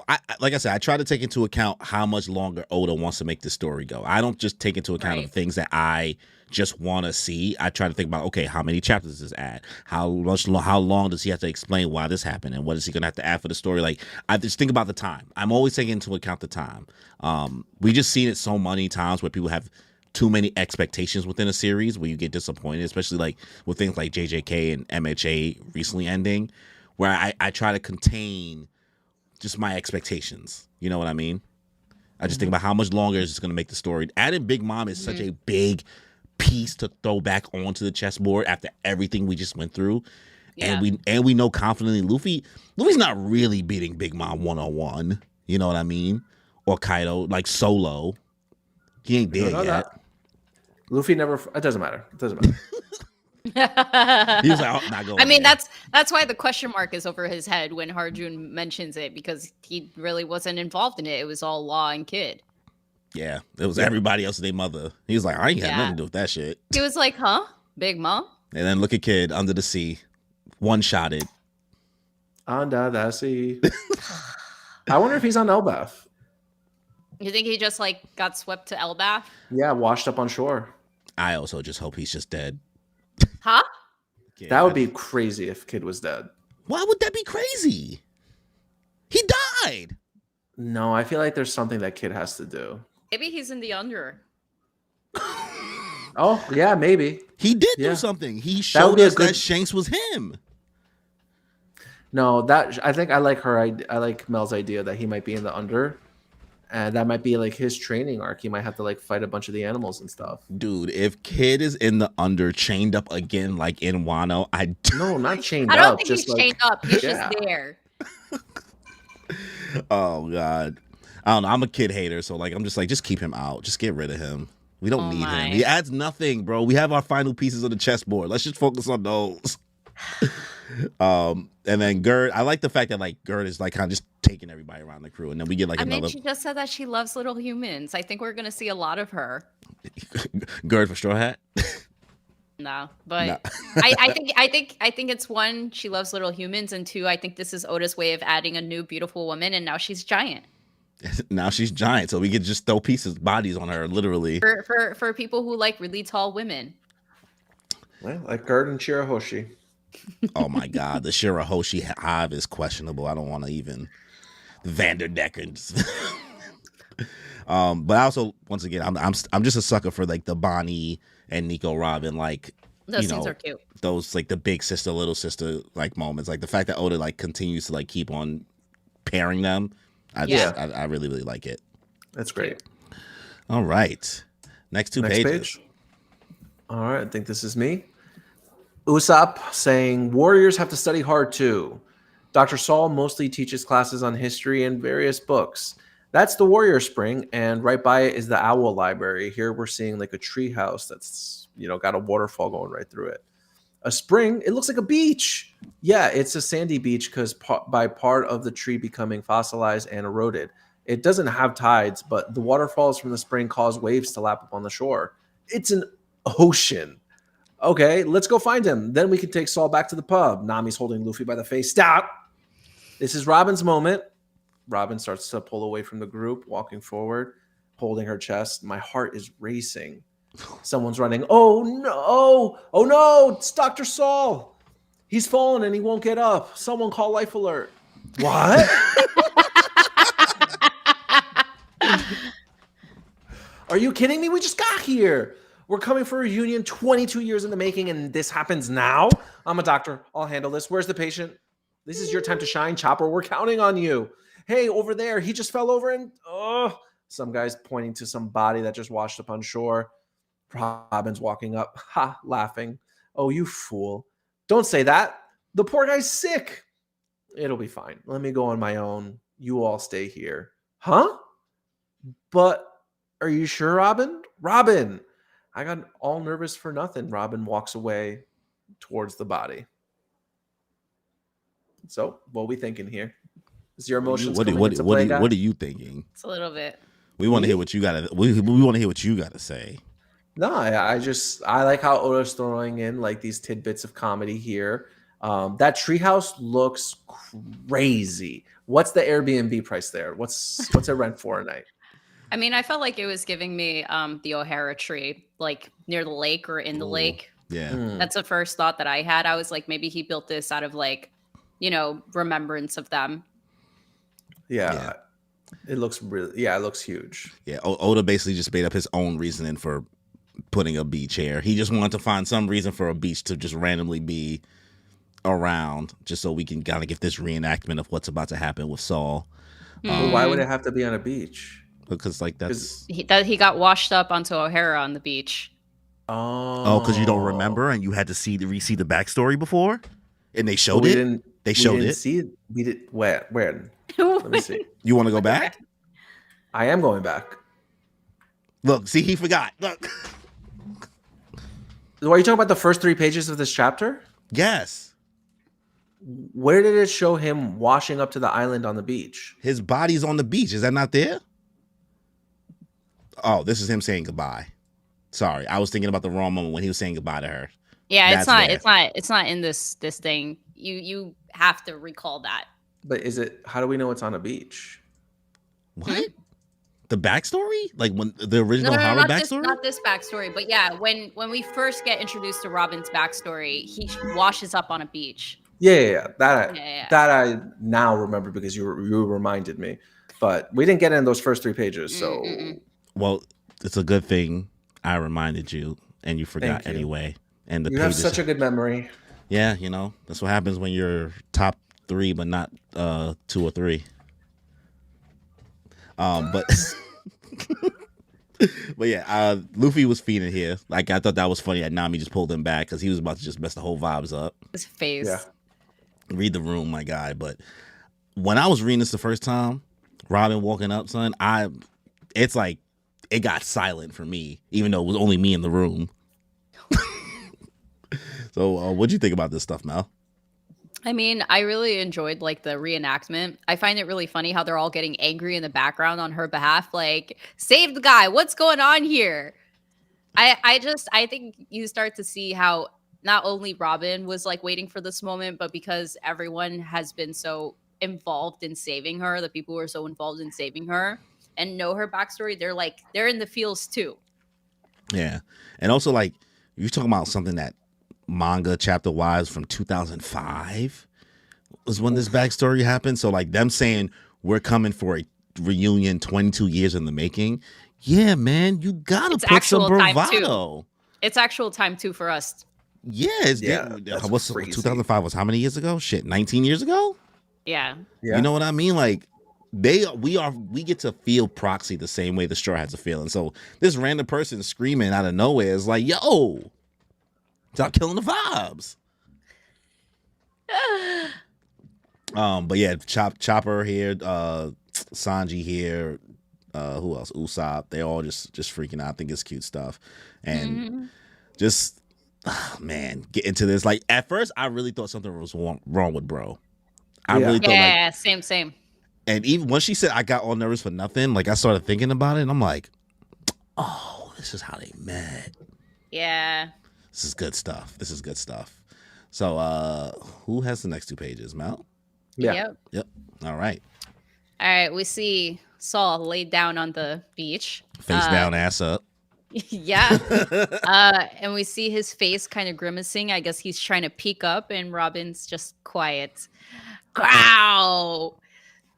I said, I try to take into account how much longer Oda wants to make the story go. I don't just take into account of things that I just want to see. I try to think about, okay, how many chapters does this add? How long does he have to explain why this happened? And what is he going to have to add for the story? Like, I just think about the time. I'm always taking into account the time. We just seen it so many times where people have too many expectations within a series where you get disappointed, especially like with things like JJK and MHA recently ending, where I try to contain just my expectations. You know what I mean? I just think about how much longer is this going to make the story. Adding Big Mom is such a big piece to throw back onto the chessboard after everything we just went through. Yeah. And we know confidently Luffy's not really beating Big Mom 1-on-1. You know what I mean? Or Kaido, like solo. He ain't there yet. That. Luffy never. It doesn't matter. It doesn't matter. He was like, not going. I mean, that's why the question mark is over his head when Harjun mentions it, because he really wasn't involved in it. It was all Law and Kid. Yeah, it was everybody else and their mother. He was like, I ain't had nothing to do with that shit. He was like, huh? Big Mom? And then look at Kid under the sea, one-shotted. Under the sea. I wonder if he's on Elbaf. You think he just like got swept to Elbaf? Yeah, washed up on shore. I also just hope he's just dead. Huh? Kid, that would be crazy if Kid was dead. Why would that be crazy? He died. No, I feel like there's something that Kid has to do. Maybe he's in the under. Oh, yeah, maybe. He did do something. He showed us that Shanks was him. No, I think I like Mel's idea that he might be in the under. And that might be like his training arc. He might have to like fight a bunch of the animals and stuff. Dude, if Kid is in the under chained up again like in Wano, No, not chained up. I don't think just he's chained up. He's Yeah. just there. Oh God. I don't know. I'm a Kid hater, so like I'm just like, just keep him out. Just get rid of him. We don't need him. He adds nothing, bro. We have our final pieces of the chessboard. Let's just focus on those. And then Gerd, I like the fact that like Gerd is like kind of just taking everybody around the crew, and then we get like another. She just said that she loves little humans. I think we're gonna see a lot of her. Gerd for Straw Hat. No, but no. I think it's one, she loves little humans, and two, I think this is Oda's way of adding a new beautiful woman, and now she's giant. Now she's giant, so we could just throw bodies on her, literally. For people who like really tall women. Well, like Gerd and Shirahoshi. Oh my God, the Shirahoshi hive is questionable. I don't want to even Vanderdeckers. But I also, once again, I'm just a sucker for like the Bonnie and Nico Robin, like those scenes are cute. Those like the big sister, little sister like moments, like the fact that Oda like continues to like keep on pairing them. I really really like it. That's great. All right, next pages. Page. All right, I think this is me. Usopp saying, warriors have to study hard too. Dr. Saul mostly teaches classes on history and various books. That's the Warrior Spring, and right by it is the Owl Library. Here we're seeing like a tree house that's, got a waterfall going right through it. A spring, it looks like a beach. Yeah, it's a sandy beach because by part of the tree becoming fossilized and eroded. It doesn't have tides, but the waterfalls from the spring cause waves to lap up on the shore. It's an ocean. Okay, let's go find him. Then we can take Saul back to the pub. Nami's holding Luffy by the face. Stop! This is Robin's moment. Robin starts to pull away from the group, walking forward, holding her chest. My heart is racing. Someone's running. Oh, no! Oh, no! It's Dr. Saul! He's fallen and he won't get up. Someone call Life Alert. What? Are you kidding me? We just got here. We're coming for a reunion 22 years in the making, and this happens now? I'm a doctor. I'll handle this. Where's the patient? This is your time to shine, Chopper. We're counting on you. Hey, over there. He just fell over and... some guy's pointing to some body that just washed up on shore. Robin's walking up, laughing. Oh, you fool. Don't say that. The poor guy's sick. It'll be fine. Let me go on my own. You all stay here. Huh? But are you sure, Robin? Robin! I got all nervous for nothing. Robin walks away towards the body. So, what are we thinking here? Is your emotions what are you thinking? It's a little bit. We want to hear what you got. We want to hear what you got to say. No, I like how Oda's throwing in like these tidbits of comedy here. That treehouse looks crazy. What's the Airbnb price there? What's it rent for a night? I mean, I felt like it was giving me the O'Hara tree, like near the lake or in the lake. Yeah. That's the first thought that I had. I was like, maybe he built this out of like, remembrance of them. Yeah. It looks it looks huge. Yeah. Oda basically just made up his own reasoning for putting a beach here. He just wanted to find some reason for a beach to just randomly be around, just so we can kind of get this reenactment of what's about to happen with Saul. Why would it have to be on a beach? Because like that's he got washed up onto O'Hara on the beach. Oh, because you don't remember and you had to re-see the backstory before, and they showed it. They showed it. See it. We did. Where? Let me see. You want to go back? I am going back. Look, see, he forgot. Look. Are you talking about the first 3 pages of this chapter? Yes. Where did it show him washing up to the island on the beach? His body's on the beach. Is that not there? Oh, this is him saying goodbye. Sorry, I was thinking about the wrong moment when he was saying goodbye to her. Yeah, it's not in this thing. You have to recall that. But is it? How do we know it's on a beach? What? The backstory? Like when the original Howard backstory? Not this backstory, but yeah, when we first get introduced to Robin's backstory, he washes up on a beach. Yeah. That I now remember because you reminded me. But we didn't get in those first 3 pages, so. Well, it's a good thing I reminded you, and you forgot anyway. And you have such a good memory. Yeah, that's what happens when you're top 3, but not 2 or 3. But but yeah, Luffy was feeding here. Like, I thought that was funny that Nami just pulled him back because he was about to just mess the whole vibes up. His face. Yeah. Read the room, my guy. But when I was reading this the first time, Robin walking up, son, it's like it got silent for me, even though it was only me in the room. So, what'd you think about this stuff, Mel? I mean, I really enjoyed like the reenactment. I find it really funny how they're all getting angry in the background on her behalf, like, save the guy, what's going on here? I think you start to see how not only Robin was like waiting for this moment, but because everyone has been so involved in saving her, the people who are so involved in saving her and know her backstory, they're in the feels too. Yeah. And also, like, you're talking about something that manga chapter wise from 2005 was when this backstory happened. So like them saying we're coming for a reunion 22 years in the making. Yeah, man, you gotta put some bravado. It's actual time too for us. Yeah, what's 2005 was how many years ago? Shit, 19 years ago? Yeah. You know what I mean? Like we get to feel Proxy the same way the Straw Hats are feeling. So this random person screaming out of nowhere is like, yo, stop killing the vibes. But yeah, Chopper here, Sanji here, who else? Usopp. They all just freaking out. I think it's cute stuff. And just man, get into this. Like at first I really thought something was wrong with bro. I really thought like, same. And even when she said I got all nervous for nothing, like I started thinking about it and I'm like, oh, this is how they met. Yeah. This is good stuff. So, who has the next two pages, Mel? Yeah. Yep. All right. We see Saul laid down on the beach. Face down, ass up. Yeah. And we see his face kind of grimacing. I guess he's trying to peek up, and Robin's just quiet. Wow.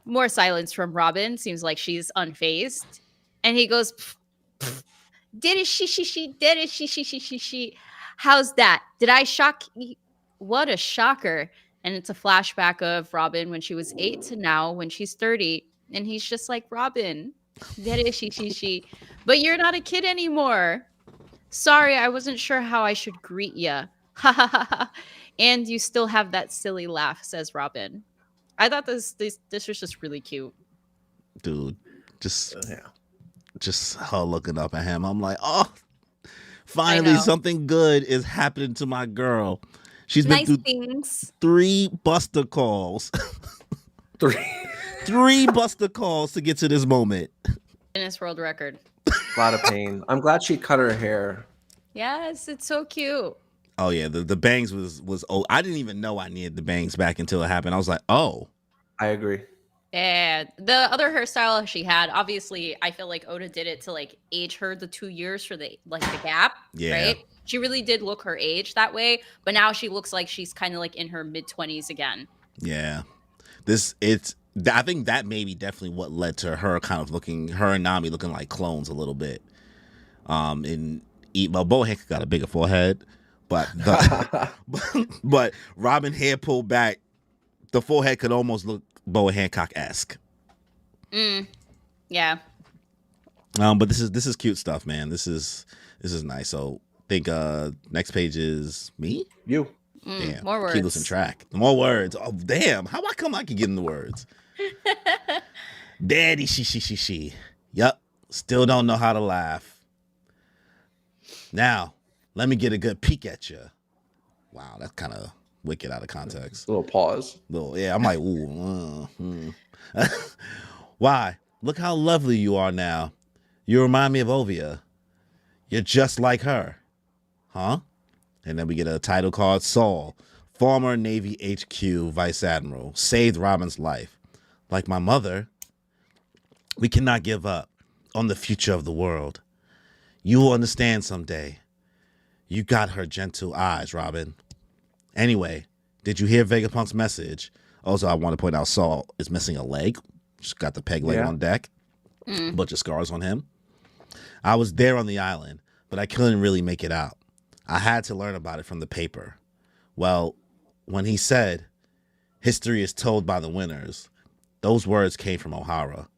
More silence from Robin. Seems like she's unfazed. And he goes, pff, pff. Did it she, did it she. How's that? Did I shock you? What a shocker. And it's a flashback of Robin when she was 8 to now when she's 30. And he's just like, Robin, did it she. But you're not a kid anymore. Sorry, I wasn't sure how I should greet ya. Ha ha ha. And you still have that silly laugh, says Robin. I thought this was just really cute. Dude, just her looking up at him. I'm like, oh, finally something good is happening to my girl. She's been through things. 3 Buster calls. 3 Buster calls to get to this moment. Guinness World Record. A lot of pain. I'm glad she cut her hair. Yes, it's so cute. Oh yeah, the bangs was old. I didn't even know I needed the bangs back until it happened. I was like, oh. I agree. And the other hairstyle she had, obviously, I feel like Oda did it to like age her the 2 years for the gap. Yeah. Right? She really did look her age that way, but now she looks like she's kind of like in her mid-20s again. Yeah. I think that maybe definitely what led to her kind of her and Nami looking like clones a little bit. Boa Hancock got a bigger forehead, but but Robin hair pulled back, the forehead could almost look Boa Hancock-esque. Yeah. But this is cute stuff, man. This is nice. So I think next page is me. You. Damn. More words. Keep losing track. More words. Oh damn! How come I can get in the words? Daddy, she. Yup. Still don't know how to laugh. Now, let me get a good peek at you. Wow, that's kind of wicked out of context. A little pause. I'm like, ooh. Why? Look how lovely you are now. You remind me of Ovia. You're just like her. Huh? And then we get a title card, Saul, former Navy HQ Vice Admiral, saved Robin's life. Like my mother, we cannot give up on the future of the world. You will understand someday. You got her gentle eyes, Robin. Anyway, did you hear Vegapunk's message? Also, I want to point out Saul is missing a leg. Just got the peg leg on deck. Bunch of scars on him. I was there on the island, but I couldn't really make it out. I had to learn about it from the paper. Well, when he said, history is told by the winners, those words came from O'Hara.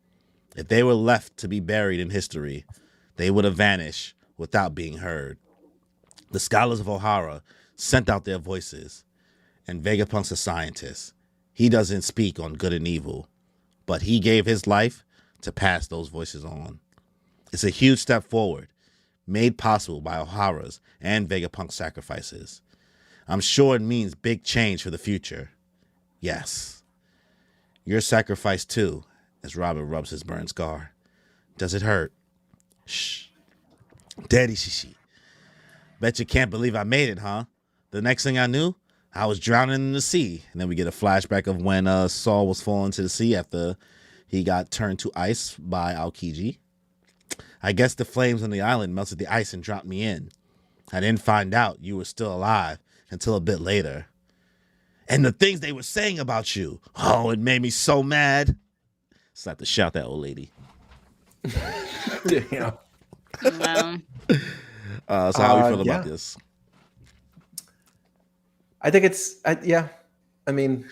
If they were left to be buried in history, they would have vanished without being heard. The scholars of Ohara sent out their voices, and Vegapunk's a scientist. He doesn't speak on good and evil, but he gave his life to pass those voices on. It's a huge step forward, made possible by Ohara's and Vegapunk's sacrifices. I'm sure it means big change for the future. Yes. Your sacrifice too, as Robin rubs his burned scar. Does it hurt? Shh. Daddy Shishi. Bet you can't believe I made it, huh? The next thing I knew, I was drowning in the sea. And then we get a flashback of when Saul was falling to the sea after he got turned to ice by Aokiji. I guess the flames on the island melted the ice and dropped me in. I didn't find out you were still alive until a bit later. And the things they were saying about you, oh, it made me so mad. Slap to shout that old lady. Damn. Wow. So how do you feel about this? I think it's I mean,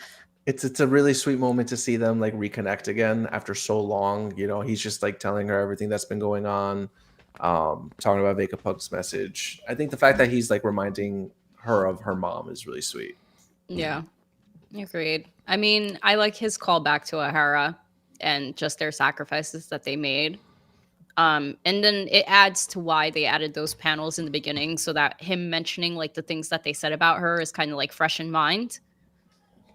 it's a really sweet moment to see them like reconnect again after so long. You know, he's just like telling her everything that's been going on, talking about Vegapunk's message. I think the fact that he's like reminding her of her mom is really sweet. Yeah, agreed. I mean, I like his call back to Ohara and just their sacrifices that they made. And then it adds to why they added those panels in the beginning, so that him mentioning like the things that they said about her is kind of like fresh in mind.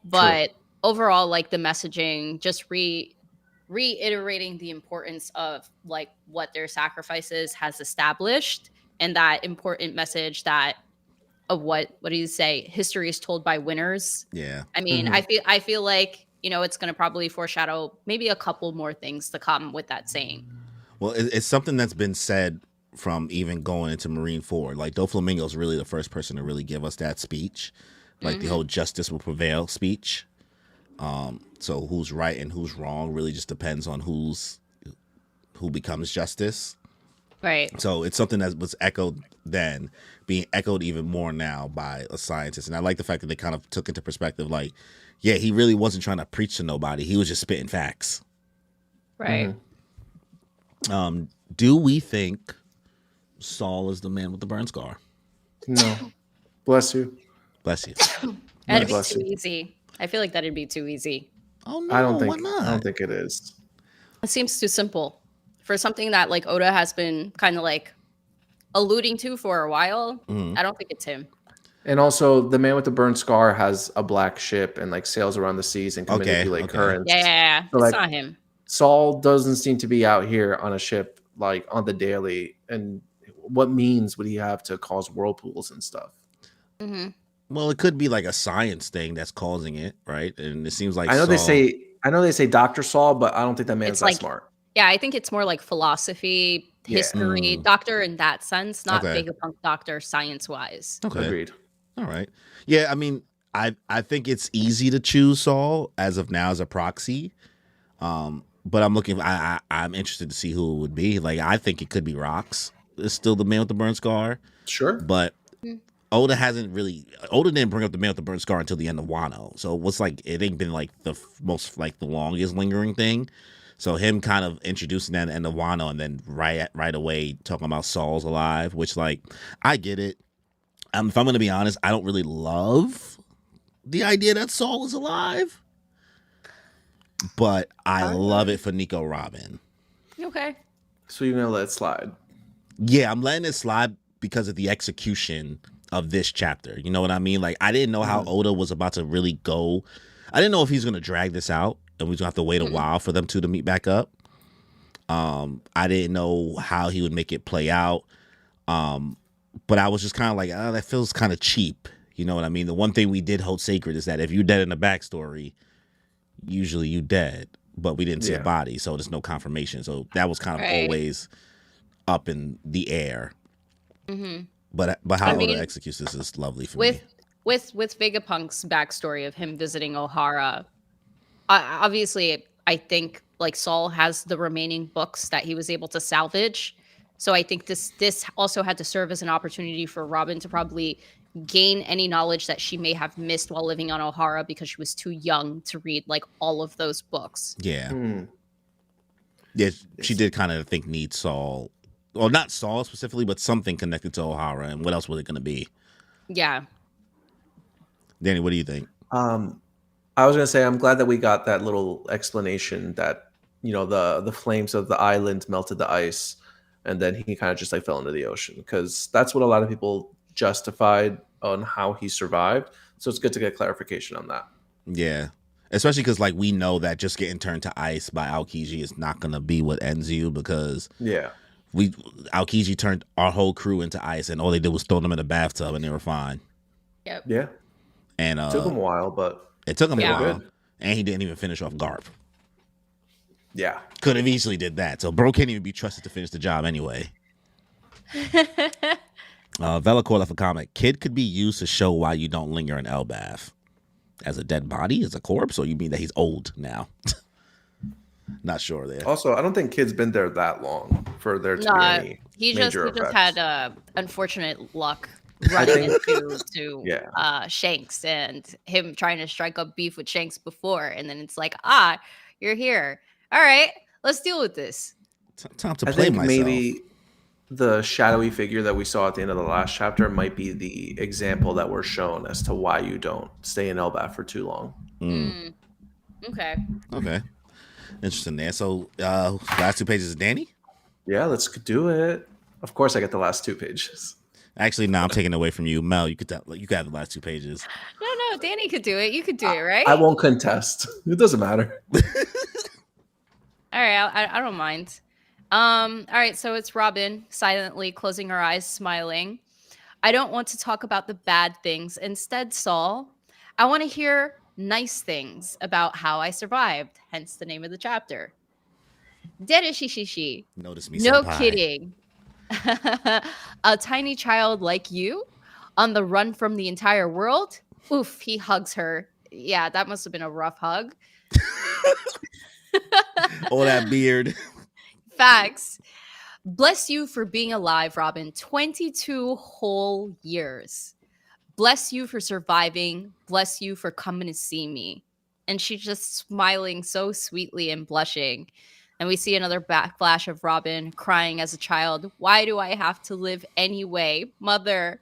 But overall, like the messaging, just reiterating the importance of like what their sacrifices has established, and that important message that of what do you say? History is told by winners. Yeah. I mean, I feel like, you know, it's going to probably foreshadow maybe a couple more things to come with that saying. Well, it's something that's been said from even going into Marine Ford. Like, Doflamingo is really the first person to really give us that speech, like the whole justice will prevail speech. So who's right and who's wrong really just depends on who becomes justice. Right. So it's something that was echoed then, being echoed even more now by a scientist. And I like the fact that they kind of took into perspective, like, yeah, he really wasn't trying to preach to nobody. He was just spitting facts. Right. Do we think Saul is the man with the burn scar? No. Bless you. Bless you. That'd be too easy. I feel like that'd be too easy. Oh no! I don't think. Why not? I don't think it is. It seems too simple for something that like Oda has been kind of like alluding to for a while. I don't think it's him. And also, the man with the burned scar has a black ship and like sails around the seas and can manipulate currents. Yeah, So, it's like, not him. Saul doesn't seem to be out here on a ship like on the daily. And what means would he have to cause whirlpools and stuff? Mm-hmm. Well, it could be like a science thing that's causing it, right? And it seems like I know they say Dr. Saul, but I don't think that man's It's that like- smart. Yeah, I think it's more like philosophy, history, doctor in that sense, not Vegapunk doctor science-wise. Okay. Agreed. All right. Yeah, I mean, I think it's easy to choose Saul as of now as a proxy. But I'm interested to see who it would be. Like, I think it could be Rox. It's still the man with the burn scar. Sure. But Oda didn't bring up the man with the burn scar until the end of Wano. So it ain't been like the most like the longest lingering thing. So him kind of introducing that at the end of Wano and then right away talking about Saul's alive, which like I get it. If I'm going to be honest, I don't really love the idea that Saul is alive, but I love it for Nico Robin. Okay. So you're gonna let it slide? Yeah, I'm letting it slide because of the execution of this chapter. You know what I mean? Like, I didn't know how Oda was about to really go. I didn't know if he's going to drag this out and we're going to have to wait a while for them two to meet back up. I didn't know how he would make it play out. But I was just kind of like, that feels kind of cheap. You know what I mean? The one thing we did hold sacred is that if you're dead in the backstory, usually you dead, but we didn't see a body, so there's no confirmation. So that was kind of always up in the air. Mm-hmm. But how Oda executes this is lovely for me. With Vegapunk's backstory of him visiting Ohara, obviously, I think like Saul has the remaining books that he was able to salvage. So I think this also had to serve as an opportunity for Robin to probably gain any knowledge that she may have missed while living on Ohara because she was too young to read like all of those books. Yeah. Yeah, she did kind of think need Saul. Well, not Saul specifically, but something connected to O'Hara. And what else was it going to be? Yeah. Danny, what do you think? I was gonna say I'm glad that we got that little explanation that the flames of the island melted the ice, and then he kind of just like fell into the ocean, because that's what a lot of people justified on how he survived. So it's good to get clarification on that. Yeah, especially because like we know that just getting turned to ice by Aokiji is not gonna be what ends you, because Aokiji turned our whole crew into ice, and all they did was throw them in a bathtub, and they were fine. Yep. Yeah. And it took him a while, but it took him a while, good. And he didn't even finish off Garp. Yeah, could have easily did that. So bro can't even be trusted to finish the job anyway. Velacore left a comment. Kid could be used to show why you don't linger in Elbaf. As a dead body, as a corpse, or you mean that he's old now? Not sure there. Also, I don't think Kid's been there that long for there to be any he major just effects. had unfortunate luck running into Shanks, and him trying to strike up beef with Shanks before, and then it's like, you're here. All right, let's deal with this. Time to play myself. Maybe the shadowy figure that we saw at the end of the last chapter might be the example that we're shown as to why you don't stay in Elbaf for too long. Okay. Interesting there. So last 2 pages is Danny? Yeah, let's do it. Of course I get the last 2 pages. Actually, no, I'm taking it away from you. Mel, you could have the last 2 pages. No, Danny could do it. You could do it, right? I won't contest. It doesn't matter. All right, I don't mind. All right, so it's Robin silently closing her eyes, smiling. I don't want to talk about the bad things. Instead, Saul, I want to hear nice things about how I survived, hence the name of the chapter. Dereshishishi. Notice me, no senpai. Kidding. A tiny child like you on the run from the entire world? Oof, he hugs her. Yeah, that must have been a rough hug. All that beard. Facts. Bless you for being alive, Robin. 22 whole years. Bless you for surviving. Bless you for coming to see me. And she's just smiling so sweetly and blushing. And we see another backflash of Robin crying as a child. Why do I have to live anyway? Mother,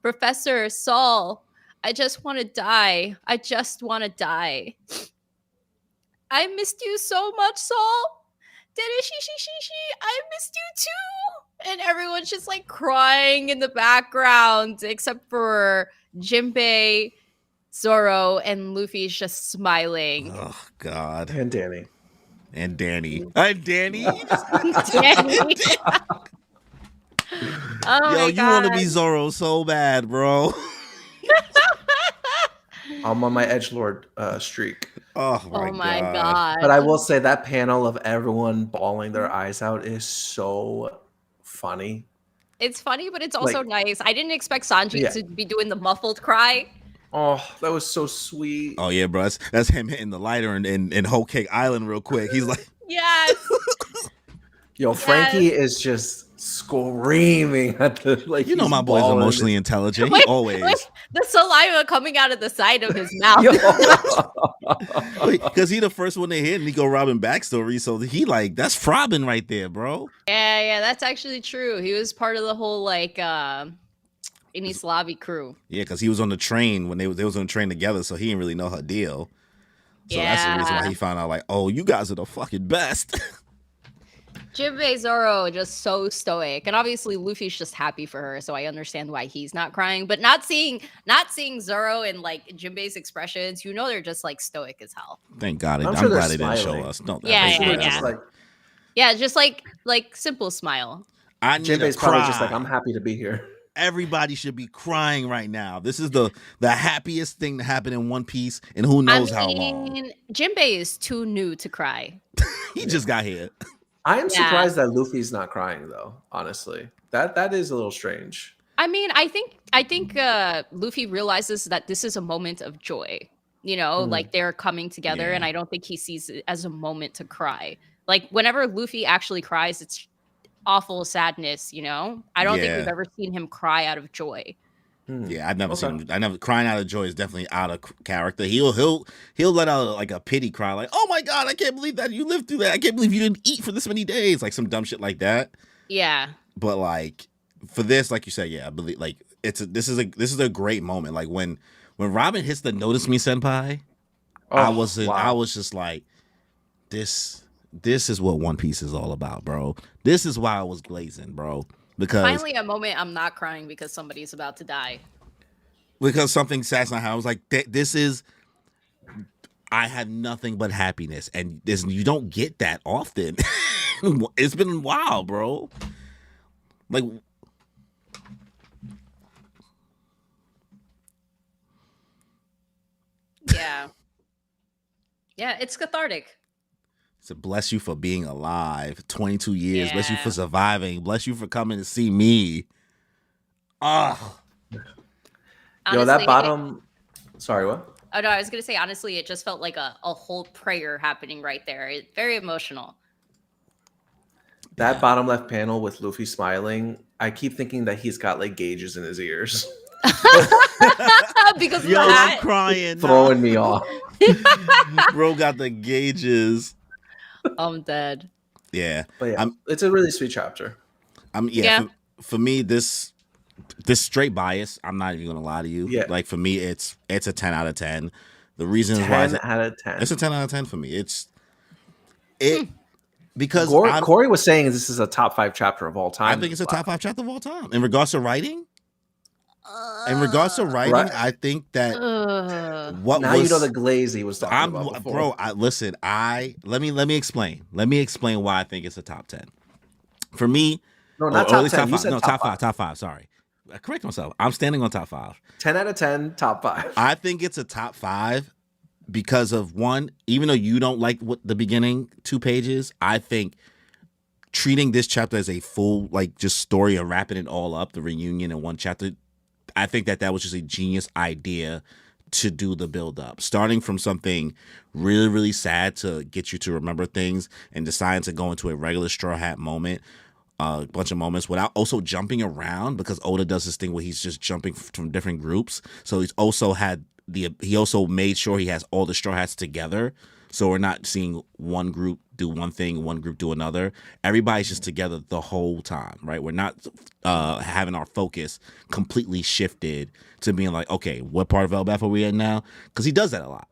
Professor, Saul, I just want to die. I just want to die. I missed you so much, Saul. I missed you too. And everyone's just like crying in the background, except for Jinbei, Zoro, and Luffy's just smiling. Oh, God. And Danny. Danny. Danny. Yo, you want to be Zoro so bad, bro. I'm on my edgelord streak. Oh my God. But I will say that panel of everyone bawling their eyes out is so funny. It's funny, but it's also nice. I didn't expect Sanji to be doing the muffled cry. Oh, that was so sweet. Oh yeah, bro. That's him hitting the lighter in Whole Cake Island real quick. He's like, yes. Yo, Frankie is just screaming at the my boy's emotionally intelligent. He always the saliva coming out of the side of his mouth. Because he the first one to hit Nico Robin backstory, so he that's Frobin right there, bro. Yeah, that's actually true. He was part of the whole Inislavi crew. Yeah, because he was on the train when they was on the train together, so he didn't really know her deal. So that's the reason why he found out oh, you guys are the fucking best. Jinbei Zoro just so stoic, and obviously Luffy's just happy for her, so I understand why he's not crying. But not seeing Zoro and Jinbei's expressions, they're just stoic as hell. Thank God, I'm glad they didn't show us. No, Just simple smile. Jinbei's probably just I'm happy to be here. Everybody should be crying right now. This is the happiest thing to happen in One Piece, and who knows how long. Jinbei is too new to cry. He just got here. I am surprised that Luffy's not crying though. Honestly, that is a little strange. I mean, I think Luffy realizes that this is a moment of joy. They're coming together, and I don't think he sees it as a moment to cry. Whenever Luffy actually cries, it's awful sadness. I don't think we've ever seen him cry out of joy. Yeah, I've never seen him. I never crying out of joy is definitely out of character. He'll let out like a pity cry, like, "Oh my god, I can't believe that you lived through that. I can't believe you didn't eat for this many days," like some dumb shit like that. Yeah. But like for this, like you said, yeah, I believe like this is a great moment. Like when Robin hits the "Notice Me, Senpai," I was just like, this is what One Piece is all about, bro. This is why I was glazing, bro. Because finally a moment I'm not crying because somebody's about to die. Because something sad on how I was like, this is, I have nothing but happiness, and you don't get that often. It's been wild, bro. Like, yeah, it's cathartic. So bless you for being alive. 22 years. Yeah. Bless you for surviving. Bless you for coming to see me. Honestly, that bottom. Sorry, what? Oh no, I was gonna say honestly, it just felt like a whole prayer happening right there. It's very emotional. That bottom left panel with Luffy smiling, I keep thinking that he's got like gauges in his ears. Because I'm crying. Throwing me off. Bro got the gauges. I'm dead. Yeah, but yeah, it's a really sweet chapter. For me, this straight bias. I'm not even gonna lie to you. Yeah, like for me, it's a 10 out of 10. The reason 10 out of 10. It's a 10 out of 10 for me. Because Corey was saying this is a top 5 chapter of all time. I think it's a top 5 chapter of all time in regards to writing. Right. I think that you know the glaze he was talking about before. Bro, listen. Let me explain. Let me explain why I think it's a top 10. For me, no, not top 10. You said top 5. Top 5. Sorry, I correct myself. I'm standing on top 5. 10 out of 10, top 5. I think it's a top 5 because of one. Even though you don't like what the beginning 2 pages, I think treating this chapter as a full like just story and wrapping it all up, the reunion in one chapter. I think that was just a genius idea to do the build up, starting from something really, really sad to get you to remember things and deciding to go into a regular Straw Hat moment, a bunch of moments without also jumping around, because Oda does this thing where he's just jumping from different groups. So he also made sure he has all the Straw Hats together. So we're not seeing one group do one thing, one group do another. Everybody's just together the whole time, right? We're not having our focus completely shifted to being like, okay, what part of Elbaf are we in now? Because he does that a lot.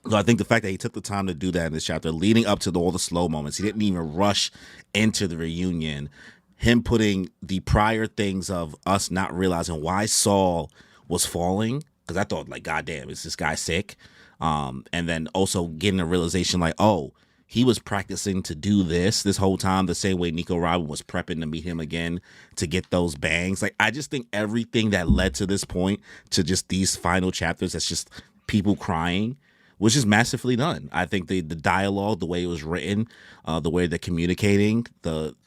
So I think the fact that he took the time to do that in this chapter, leading up to all the slow moments, he didn't even rush into the reunion. Him putting the prior things of us not realizing why Saul was falling, because I thought, like, goddamn, is this guy sick? And then also getting a realization like, oh, he was practicing to do this whole time, the same way Nico Robin was prepping to meet him again to get those bangs. Like, I just think everything that led to this point, to just these final chapters, that's just people crying, was just massively done. I think the dialogue, the way it was written, the way they're communicating,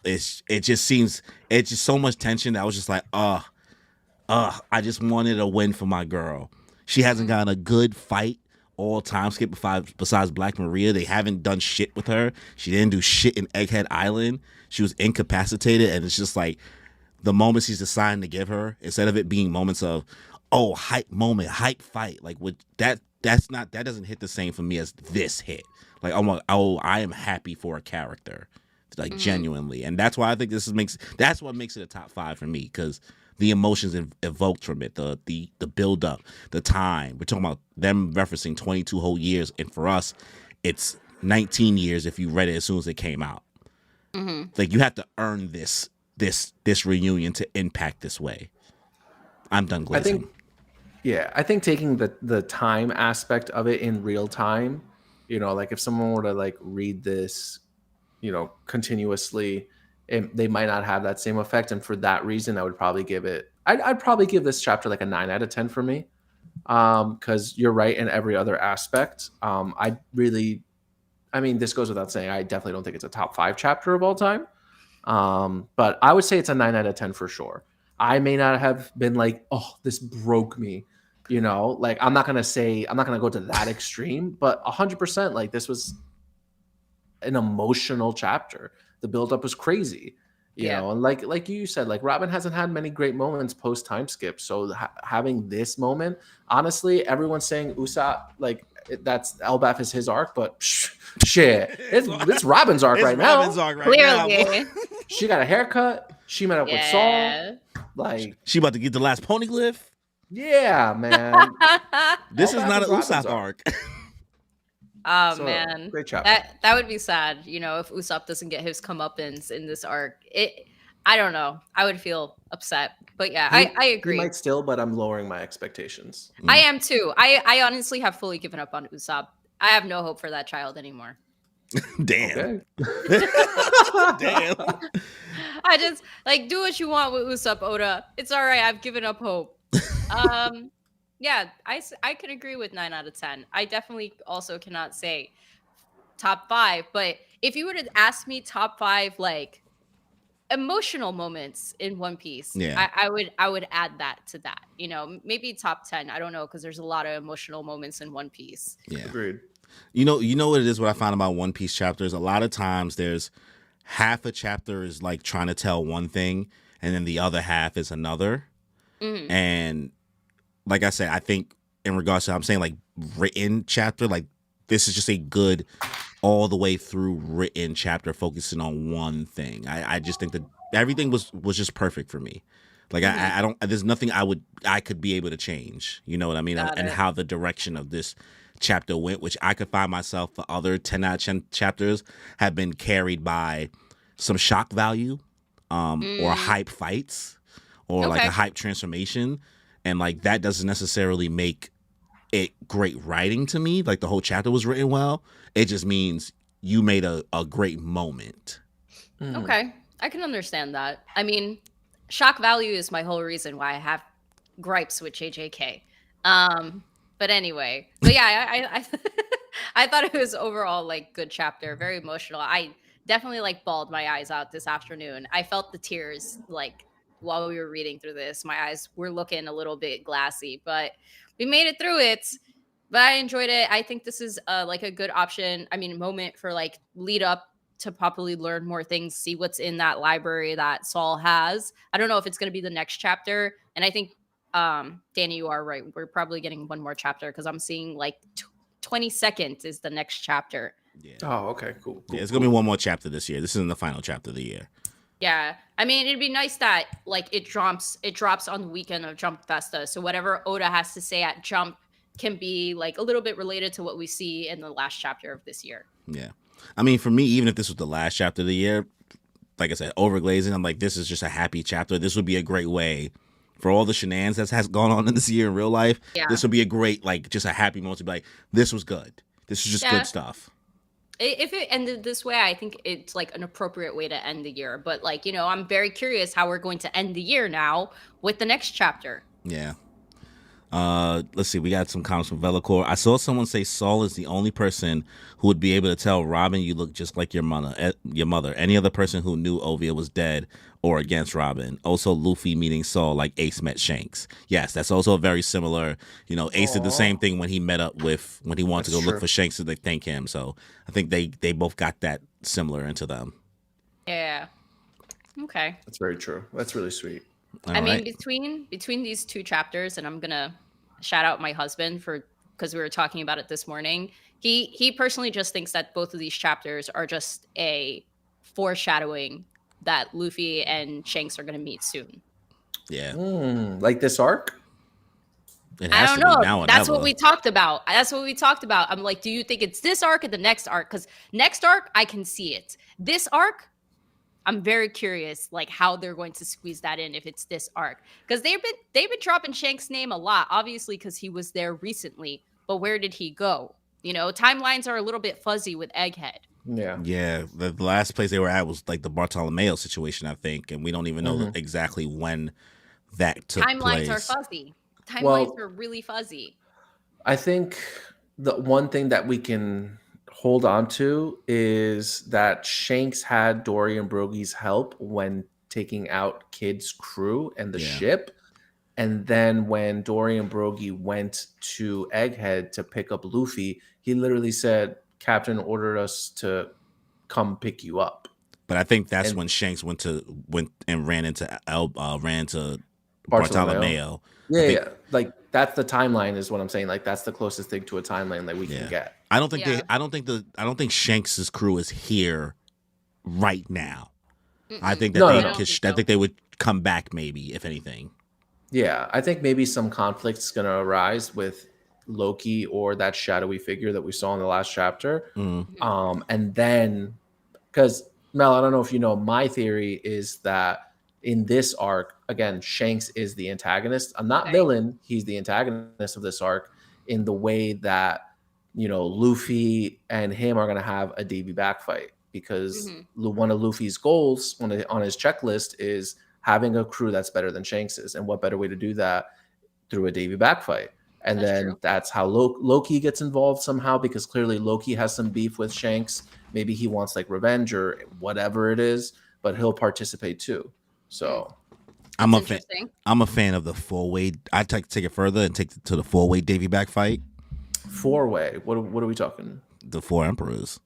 it's just so much tension that I was just like, I just wanted a win for my girl. She hasn't gotten a good fight all time skip besides Black Maria. They haven't done shit with her. She didn't do shit in Egghead Island. She was incapacitated, and it's just like the moments he's deciding to give her, instead of it being moments of, oh, hype moment, hype fight, like with that doesn't hit the same for me as this hit. Like, I'm like, oh, I am happy for a character, like genuinely, and that's why I think that's what makes it a top 5 for me, because the emotions evoked from it, the build up, the time. We're talking about them referencing 22 whole years, and for us, it's 19 years if you read it as soon as it came out. Mm-hmm. Like, you have to earn this reunion to impact this way. I'm done glazing. I think taking the time aspect of it in real time, like if someone were to like read this, continuously, they might not have that same effect, and for that reason, I would probably give it. I'd probably give this chapter like a 9 out of 10 for me, because you're right in every other aspect. This goes without saying, I definitely don't think it's a top 5 chapter of all time, but I would say it's a 9 out of 10 for sure. I may not have been like, oh, this broke me, like I'm not gonna go to that extreme, but 100%, like this was an emotional chapter. The buildup was crazy. And like you said, like Robin hasn't had many great moments post time skip. So having this moment, honestly, everyone's saying Usopp, like that's Elbaf is his arc, but shit, it's Robin's arc right now. Clearly. She got a haircut. She met up with Saul. Like she about to get the last poneglyph. Yeah, man. This is not an Usopp arc. Oh so, man, great job. That would be sad, if Usopp doesn't get his comeuppance in this arc. I don't know. I would feel upset, but yeah, I agree. He might still, but I'm lowering my expectations. I am too. I honestly have fully given up on Usopp. I have no hope for that child anymore. Damn. Damn. I just do what you want with Usopp, Oda. It's all right. I've given up hope. Yeah, I can agree with 9 out of 10. I definitely also cannot say top 5, but if you would have asked me top 5 emotional moments in One Piece, I would add that to that. Maybe top 10. I don't know, because there's a lot of emotional moments in One Piece. Yeah, agreed. You know what it is. What I found about One Piece chapters, a lot of times there's half a chapter is trying to tell one thing, and then the other half is another, and like I said, I think in regards to, I'm saying written chapter, this is just a good all the way through written chapter focusing on one thing. I just think that everything was just perfect for me. I don't, there's nothing I could be able to change, you know what I mean? And how the direction of this chapter went, which I could find myself for other 10 out of 10 chapters have been carried by some shock value, or hype fights, or a hype transformation. And that doesn't necessarily make it great writing to me. The whole chapter was written well. It just means you made a great moment. Okay. I can understand that. I mean, shock value is my whole reason why I have gripes with JJK. But anyway, yeah, I thought it was overall good chapter, very emotional. I definitely bawled my eyes out this afternoon. I felt the tears while we were reading through this. My eyes were looking a little bit glassy, but we made it through it. But I enjoyed it. I think this is a good option. I mean, moment for lead up to properly learn more things, see what's in that library that Saul has. I don't know if it's going to be the next chapter. And I think, Danny, you are right. We're probably getting one more chapter because I'm seeing 22nd is the next chapter. Yeah. Oh, okay, cool. Yeah, it's going to be one more chapter this year. This isn't the final chapter of the year. Yeah, I mean, it'd be nice that it drops on the weekend of Jump Festa. So whatever Oda has to say at Jump can be a little bit related to what we see in the last chapter of this year. Yeah, I mean, for me, even if this was the last chapter of the year, like I said, overglazing, I'm this is just a happy chapter. This would be a great way for all the shenanigans that has gone on in this year in real life. Yeah. This would be a great just a happy moment to be this was good. This is just good stuff. If it ended this way, I think it's an appropriate way to end the year. But I'm very curious how we're going to end the year now with the next chapter. Yeah. Let's see. We got some comments from Velicor. I saw someone say Saul is the only person who would be able to tell Robin you look just like your mother. Any other person who knew Ovia was dead or against Robin. Also, Luffy meeting Saul like Ace met Shanks. Yes, that's also very similar. Ace did the same thing when he wanted to go look for Shanks to thank him. So I think they both got that similar into them. Yeah. Okay. That's very true. That's really sweet. I mean, between these two chapters, and I'm gonna shout out my husband because we were talking about it this morning. He personally just thinks that both of these chapters are just a foreshadowing that Luffy and Shanks are gonna meet soon. Yeah, like this arc. I don't know. That's what we talked about. I'm like, do you think it's this arc or the next arc? Because next arc, I can see it. This arc, I'm very curious, how they're going to squeeze that in if it's this arc, because they've been dropping Shanks' name a lot, obviously because he was there recently. But where did he go? Timelines are a little bit fuzzy with Egghead. Yeah. The last place they were at was the Bartolomeo situation, I think, and we don't even know exactly when that took place. Timelines are fuzzy. Timelines are really fuzzy. I think the one thing that we can hold on to is that Shanks had Dory and Brogy's help when taking out Kid's crew and the ship. And then when Dory and Brogy went to Egghead to pick up Luffy, he literally said, "Captain ordered us to come pick you up." But I think that's And- when Shanks went and ran into Bartolomeo. Bartolomeo. Yeah. Like that's the timeline, is what I'm saying. Like that's the closest thing to a timeline that we can get. I don't think Yeah. I don't think Shanks's crew is here right now. I think that No, they no, no. I think they would come back maybe, if anything. Yeah, I think maybe some conflict's gonna arise with Loki or that shadowy figure that we saw in the last chapter. And then, because Mel, I don't know if you know, my theory is that in this arc, again, Shanks is the antagonist. I'm not villain; he's the antagonist of this arc. In the way that Luffy and him are gonna have a Davy back fight, because one of Luffy's goals on his checklist is having a crew that's better than Shanks's, and what better way to do that through a Davy back fight? And that's how Loki gets involved somehow, because clearly Loki has some beef with Shanks. Maybe he wants like revenge or whatever it is, but he'll participate too. So I'm a fan of the 4-way. I take it further and take it to the 4-way Davy back fight. 4-way. What are we talking? The 4 emperors.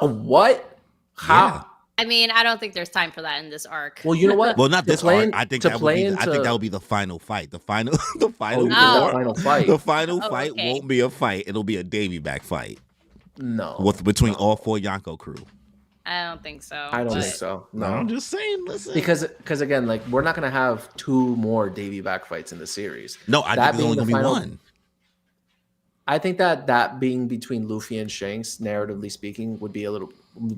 What? How? Yeah. I mean, I don't think there's time for that in this arc. Well, you know what? Well, not this arc. I think that would be the final fight. The final fight. The final fight won't be a fight. It'll be a Davy back fight. No. Between all 4 Yonko crew. I don't think so. I don't think so. No, I'm just saying. Listen, because again, like we're not gonna have 2 more Davy back fights in the series. No, I think there's only gonna be one. I think that being between Luffy and Shanks, narratively speaking, would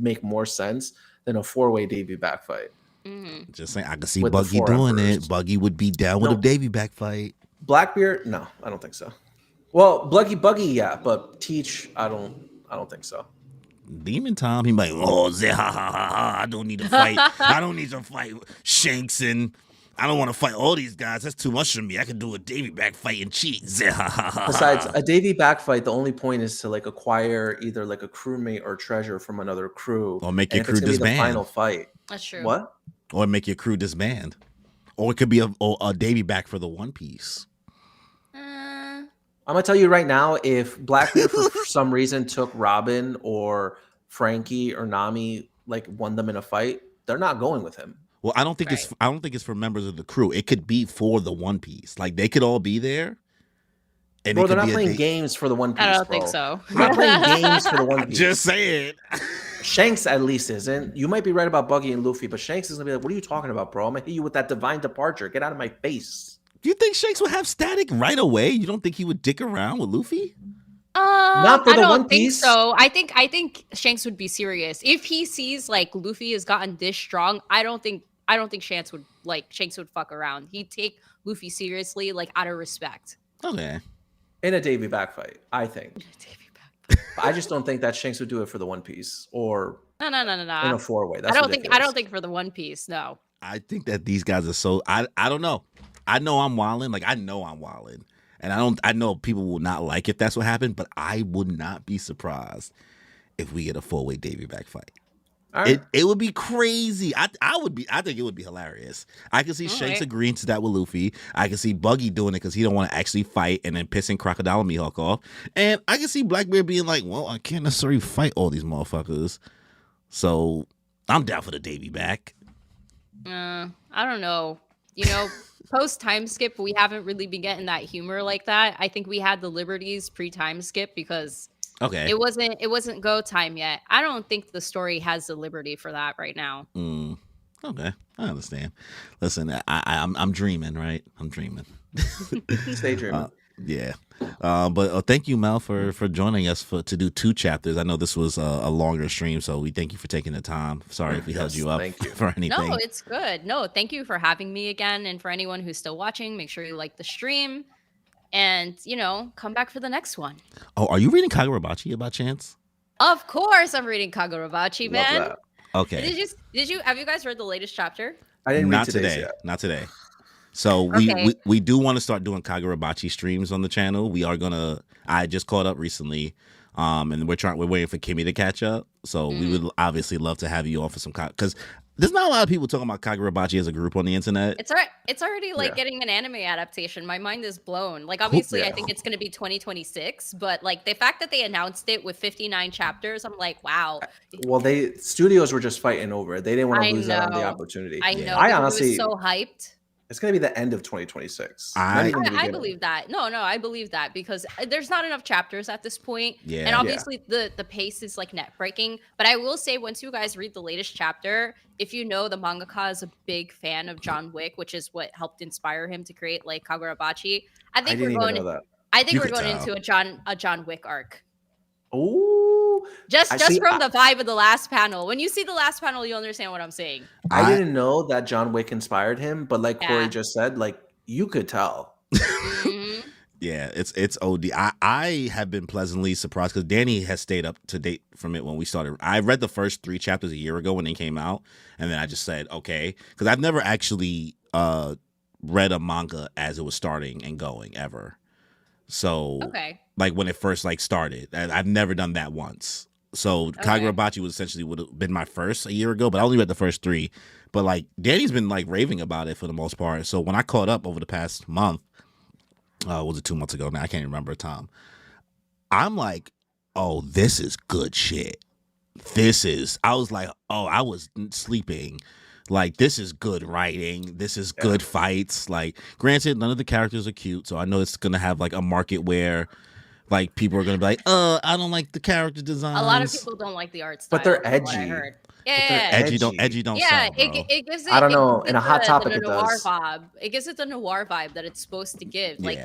make more sense than a 4-way Davy back fight. Just saying, I can see With Buggy doing it. Buggy would be down with a Davy back fight. Blackbeard, no, I don't think so. Well, Buggy, yeah, but Teach, I don't think so. Demon Tom, he might. I don't need to fight. I don't need to fight Shanks, and I don't want to fight all these guys. That's too much for me. I can do a Davy back fight and cheat. Besides a Davy back fight, the only point is to like acquire either like a crewmate or treasure from another crew, or make your and crew if it's gonna be disband. the final fight. That's true. What? Or make your crew disband, or it could be a Davy back for the One Piece. I'm gonna tell you right now, if Blackbeard for some reason took Robin or Frankie or Nami, like won them in a fight, they're not going with him. Well, I don't think it's for members of the crew. It could be for the One Piece. Like they could all be there. And bro, they're not playing games for the One Piece. I don't think so. They're not playing games for the One Piece. Just saying. Shanks at least isn't. You might be right about Buggy and Luffy, but Shanks is gonna be like, "What are you talking about, bro? I'm gonna hit you with that divine departure. Get out of my face." Do you think Shanks would have static right away? You don't think he would dick around with Luffy? Not for the One think Piece. so. I think Shanks would be serious if he sees like Luffy has gotten this strong. I don't think Shanks would fuck around. He'd take Luffy seriously, like out of respect. Okay. In a Davy back fight, I think. I just don't think that Shanks would do it for the One Piece or No. in a 4-way. That's I ridiculous. don't think for the One Piece. No. I think that these guys are so. I don't know. I know I'm wilding. Like I know I'm wilding, and I know people will not like if that's what happened. But I would not be surprised if we get a 4-way Davy back fight. Right. It would be crazy. I think it would be hilarious. I can see Shanks agreeing to that with Luffy. I can see Buggy doing it because he don't want to actually fight and then pissing Crocodile Mihawk off. And I can see Blackbeard being like, well, I can't necessarily fight all these motherfuckers. So I'm down for the Davy back. I don't know. Post time skip, we haven't really been getting that humor like that. I think we had the liberties pre time skip because it wasn't go time yet. I don't think the story has the liberty for that right now. Okay, I understand. Listen, I'm dreaming, right? I'm dreaming. Stay dreaming. Yeah. But thank you, Mel, for joining us to do 2 chapters. I know this was a longer stream, so we thank you for taking the time. Sorry if we held you up for anything. No, it's good. No, thank you for having me again. And for anyone who's still watching, make sure you like the stream and, come back for the next one. Oh, are you reading Kagurabachi by chance? Of course I'm reading Kagurabachi, man. Love that. Okay. Have you guys read the latest chapter? I didn't read Not today. yet. Not today. So we do want to start doing Kagurabachi streams on the channel. We are gonna. I just caught up recently, and we're waiting for Kimmy to catch up. So we would obviously love to have you on for some because There's not a lot of people talking about Kagurabachi as a group on the internet. It's already like getting an anime adaptation. My mind is blown. Like obviously I think it's going to be 2026, but like the fact that they announced it with 59 chapters, I'm like, wow. Well, studios were just fighting over it. They didn't want to lose out on the opportunity. I know. I honestly was so hyped. It's going to be the end of 2026. I believe that. No, I believe that because there's not enough chapters at this point. Yeah. And obviously the pace is like net breaking. But I will say once you guys read the latest chapter, if you know the mangaka is a big fan of John Wick, which is what helped inspire him to create like Kagurabachi. I think we're going into a John Wick arc. Oh, just from the vibe of the last panel. When you see the last panel, you'll understand what I'm saying. I didn't know that John Wick inspired him, but like Corey just said, like you could tell. Yeah, it's OD. I have been pleasantly surprised because Danny has stayed up to date from it when we started. I read the first 3 chapters a year ago when they came out, and then I just said okay because I've never actually read a manga as it was starting and going ever. So like when it first like started, I've never done that once. So Kagurabachi would have been my first a year ago, but I only read the first 3. But like Danny's been like raving about it for the most part. So when I caught up over the past month, was it 2 months ago now? I can't remember, Tom. I'm like, oh, this is good shit. I was like, oh, I was sleeping. Like, this is good writing. This is good fights. Like, granted, none of the characters are cute, so I know it's going to have, like, a market where, like, people are going to be like, I don't like the character designs. A lot of people don't like the art style. But they're edgy. Yeah. Edgy don't sell, bro. It gives it, I don't know. In a Hot Topic, it does. Vibe. It gives it the noir vibe that it's supposed to give. Like,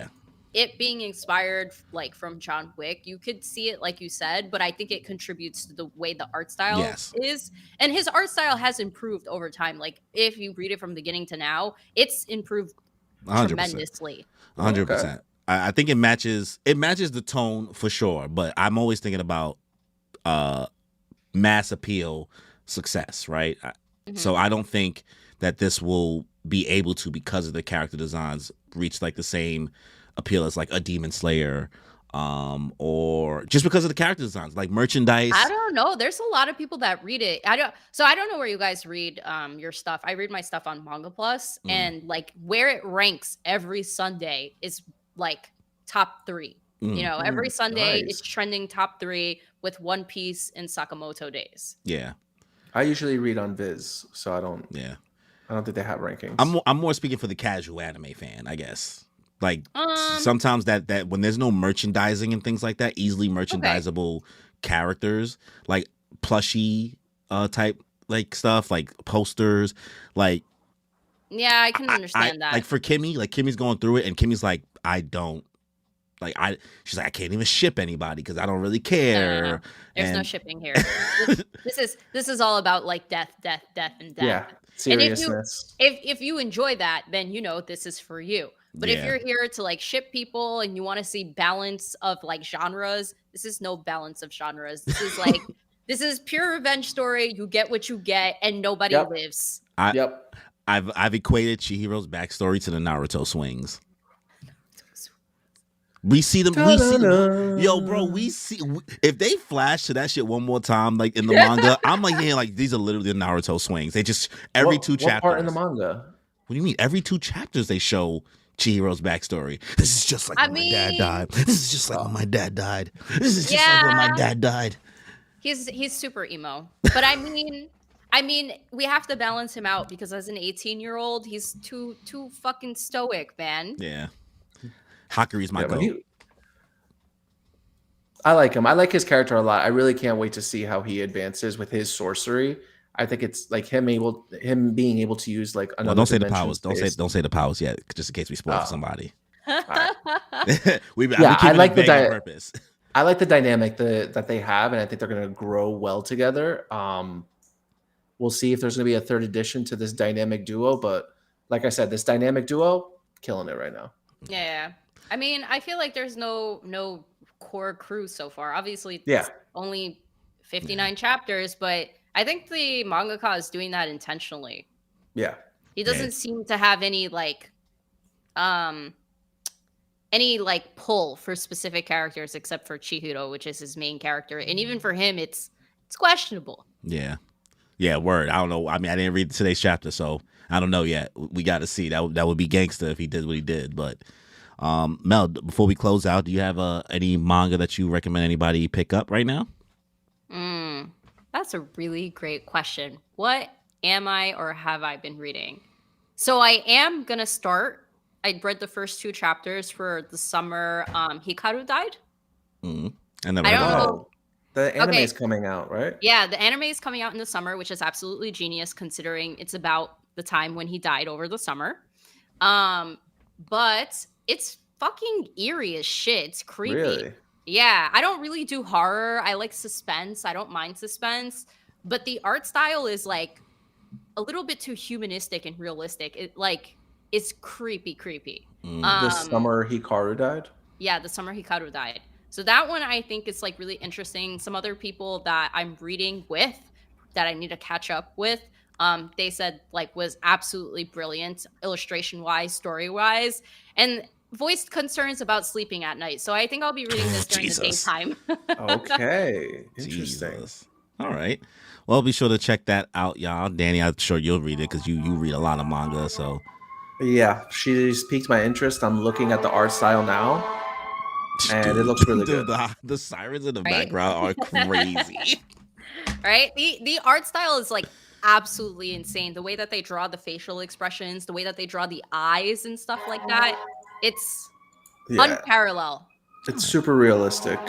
it being inspired like from John Wick, you could see it like you said, but I think it contributes to the way the art style is. And his art style has improved over time. Like if you read it from beginning to now, it's improved 100%. Tremendously. 100%. Okay. I think it matches the tone for sure, but I'm always thinking about mass appeal success, right? So I don't think that this will be able to, because of the character designs, reach like the same appeal as like a Demon Slayer, or just because of the character designs, like merchandise. I don't know. There's a lot of people that read it. I don't know where you guys read your stuff. I read my stuff on Manga Plus, and like where it ranks every Sunday is like top 3. You know, every Sunday it's trending top 3 with One Piece and Sakamoto Days. Yeah, I usually read on Viz, so I don't. Yeah, I don't think they have rankings. I'm more speaking for the casual anime fan, I guess. Like sometimes that when there's no merchandising and things like that, easily merchandisable characters, like plushie type like stuff, like posters, like I can understand that. Like for Kimmy, like Kimmy's going through it, and Kimmy's like, she's like, I can't even ship anybody because I don't really care. No. There's no shipping here. this is all about like death, and death. Yeah, seriousness. And if you enjoy that, then you know this is for you. But if you're here to like ship people and you want to see balance of like genres, this is no balance of genres. This is like this is pure revenge story. You get what you get, and nobody lives. I've equated Chihiro's backstory to the Naruto swings. We see them. Yo, bro. If they flash to that shit one more time, like in the manga, I'm like, like these are literally the Naruto swings. They just every 2 chapters. What part in the manga? What do you mean? Every 2 chapters they show Chihiro's backstory. This is just like when my dad died. This is just like when my dad died. This is just like when my dad died. He's super emo. But I mean, we have to balance him out because as an 18-year-old, he's too fucking stoic, man. Yeah. Hakuri's my goat. I like him. I like his character a lot. I really can't wait to see how he advances with his sorcery. I think it's like him being able to use like another. Well, don't say the powers. Don't say the powers yet, just in case we spoil for somebody. Right. I like the purpose. I like the dynamic that they have, and I think they're going to grow well together. We'll see if there's going to be a 3rd edition to this dynamic duo, but like I said, this dynamic duo killing it right now. Yeah, I mean, I feel like there's no core crew so far. Obviously, it's only 59 chapters, but I think the mangaka is doing that intentionally. Yeah. He doesn't seem to have any pull for specific characters except for Chihiro, which is his main character. And even for him, it's questionable. Yeah. Yeah, word. I don't know. I mean, I didn't read today's chapter, so I don't know yet. We got to see. That would be gangster if he did what he did. But Mel, before we close out, do you have any manga that you recommend anybody pick up right now? That's a really great question. What am I or have I been reading? So I am gonna start. I read the first 2 chapters for the summer. Hikaru died. I never I heard don't of know. The anime Okay. is coming out, right? Yeah, the anime is coming out in the summer, which is absolutely genius considering it's about the time when he died over the summer. But it's fucking eerie as shit. It's creepy. Really? Yeah, I don't really do horror. I like suspense. I don't mind suspense, but the art style is like a little bit too humanistic and realistic. It's creepy. The summer Hikaru died? Yeah, the summer Hikaru died. So that one I think is like really interesting. Some other people that I'm reading with that I need to catch up with, they said like was absolutely brilliant, illustration wise, story wise, and voiced concerns about sleeping at night. So I think I'll be reading this during the Jesus. daytime. Okay. Interesting. Jesus. All right. Well, be sure to check that out, y'all. Danny, I'm sure you'll read it because you read a lot of manga. So Yeah, she's piqued my interest. I'm looking at the art style now, and it looks really good. The sirens in the Right? background are crazy. Right? The art style is like absolutely insane. The way that they draw the facial expressions, the way that they draw the eyes and stuff like that, it's Yeah, unparalleled. it's super realistic.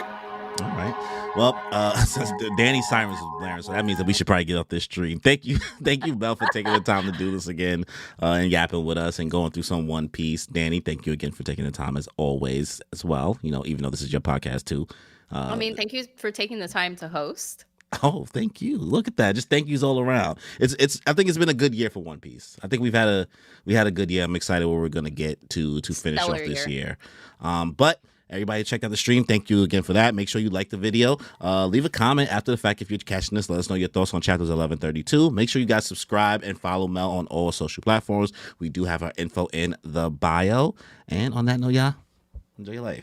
All right. Well, since Danny Sirens was blaring, so that means that we should probably get off this stream. Thank you, Mel, for taking the time to do this again and yapping with us and going through some One Piece. Danny, thank you again for taking the time as always as well. You know, even though this is your podcast too. I mean, thank you for taking the time to host. Oh, thank you. Look at that. Just thank yous all around. It's I think it's been a good year for One Piece. I think we had a good year. I'm excited where we're gonna get to finish Stellar off this year. But everybody check out the stream. Thank you again for that. Make sure you like the video. Leave a comment after the fact if you're catching this. Let us know your thoughts on chapters 1132. Make sure you guys subscribe and follow Mel on all social platforms. We do have our info in the bio. And on that note, y'all, enjoy your life.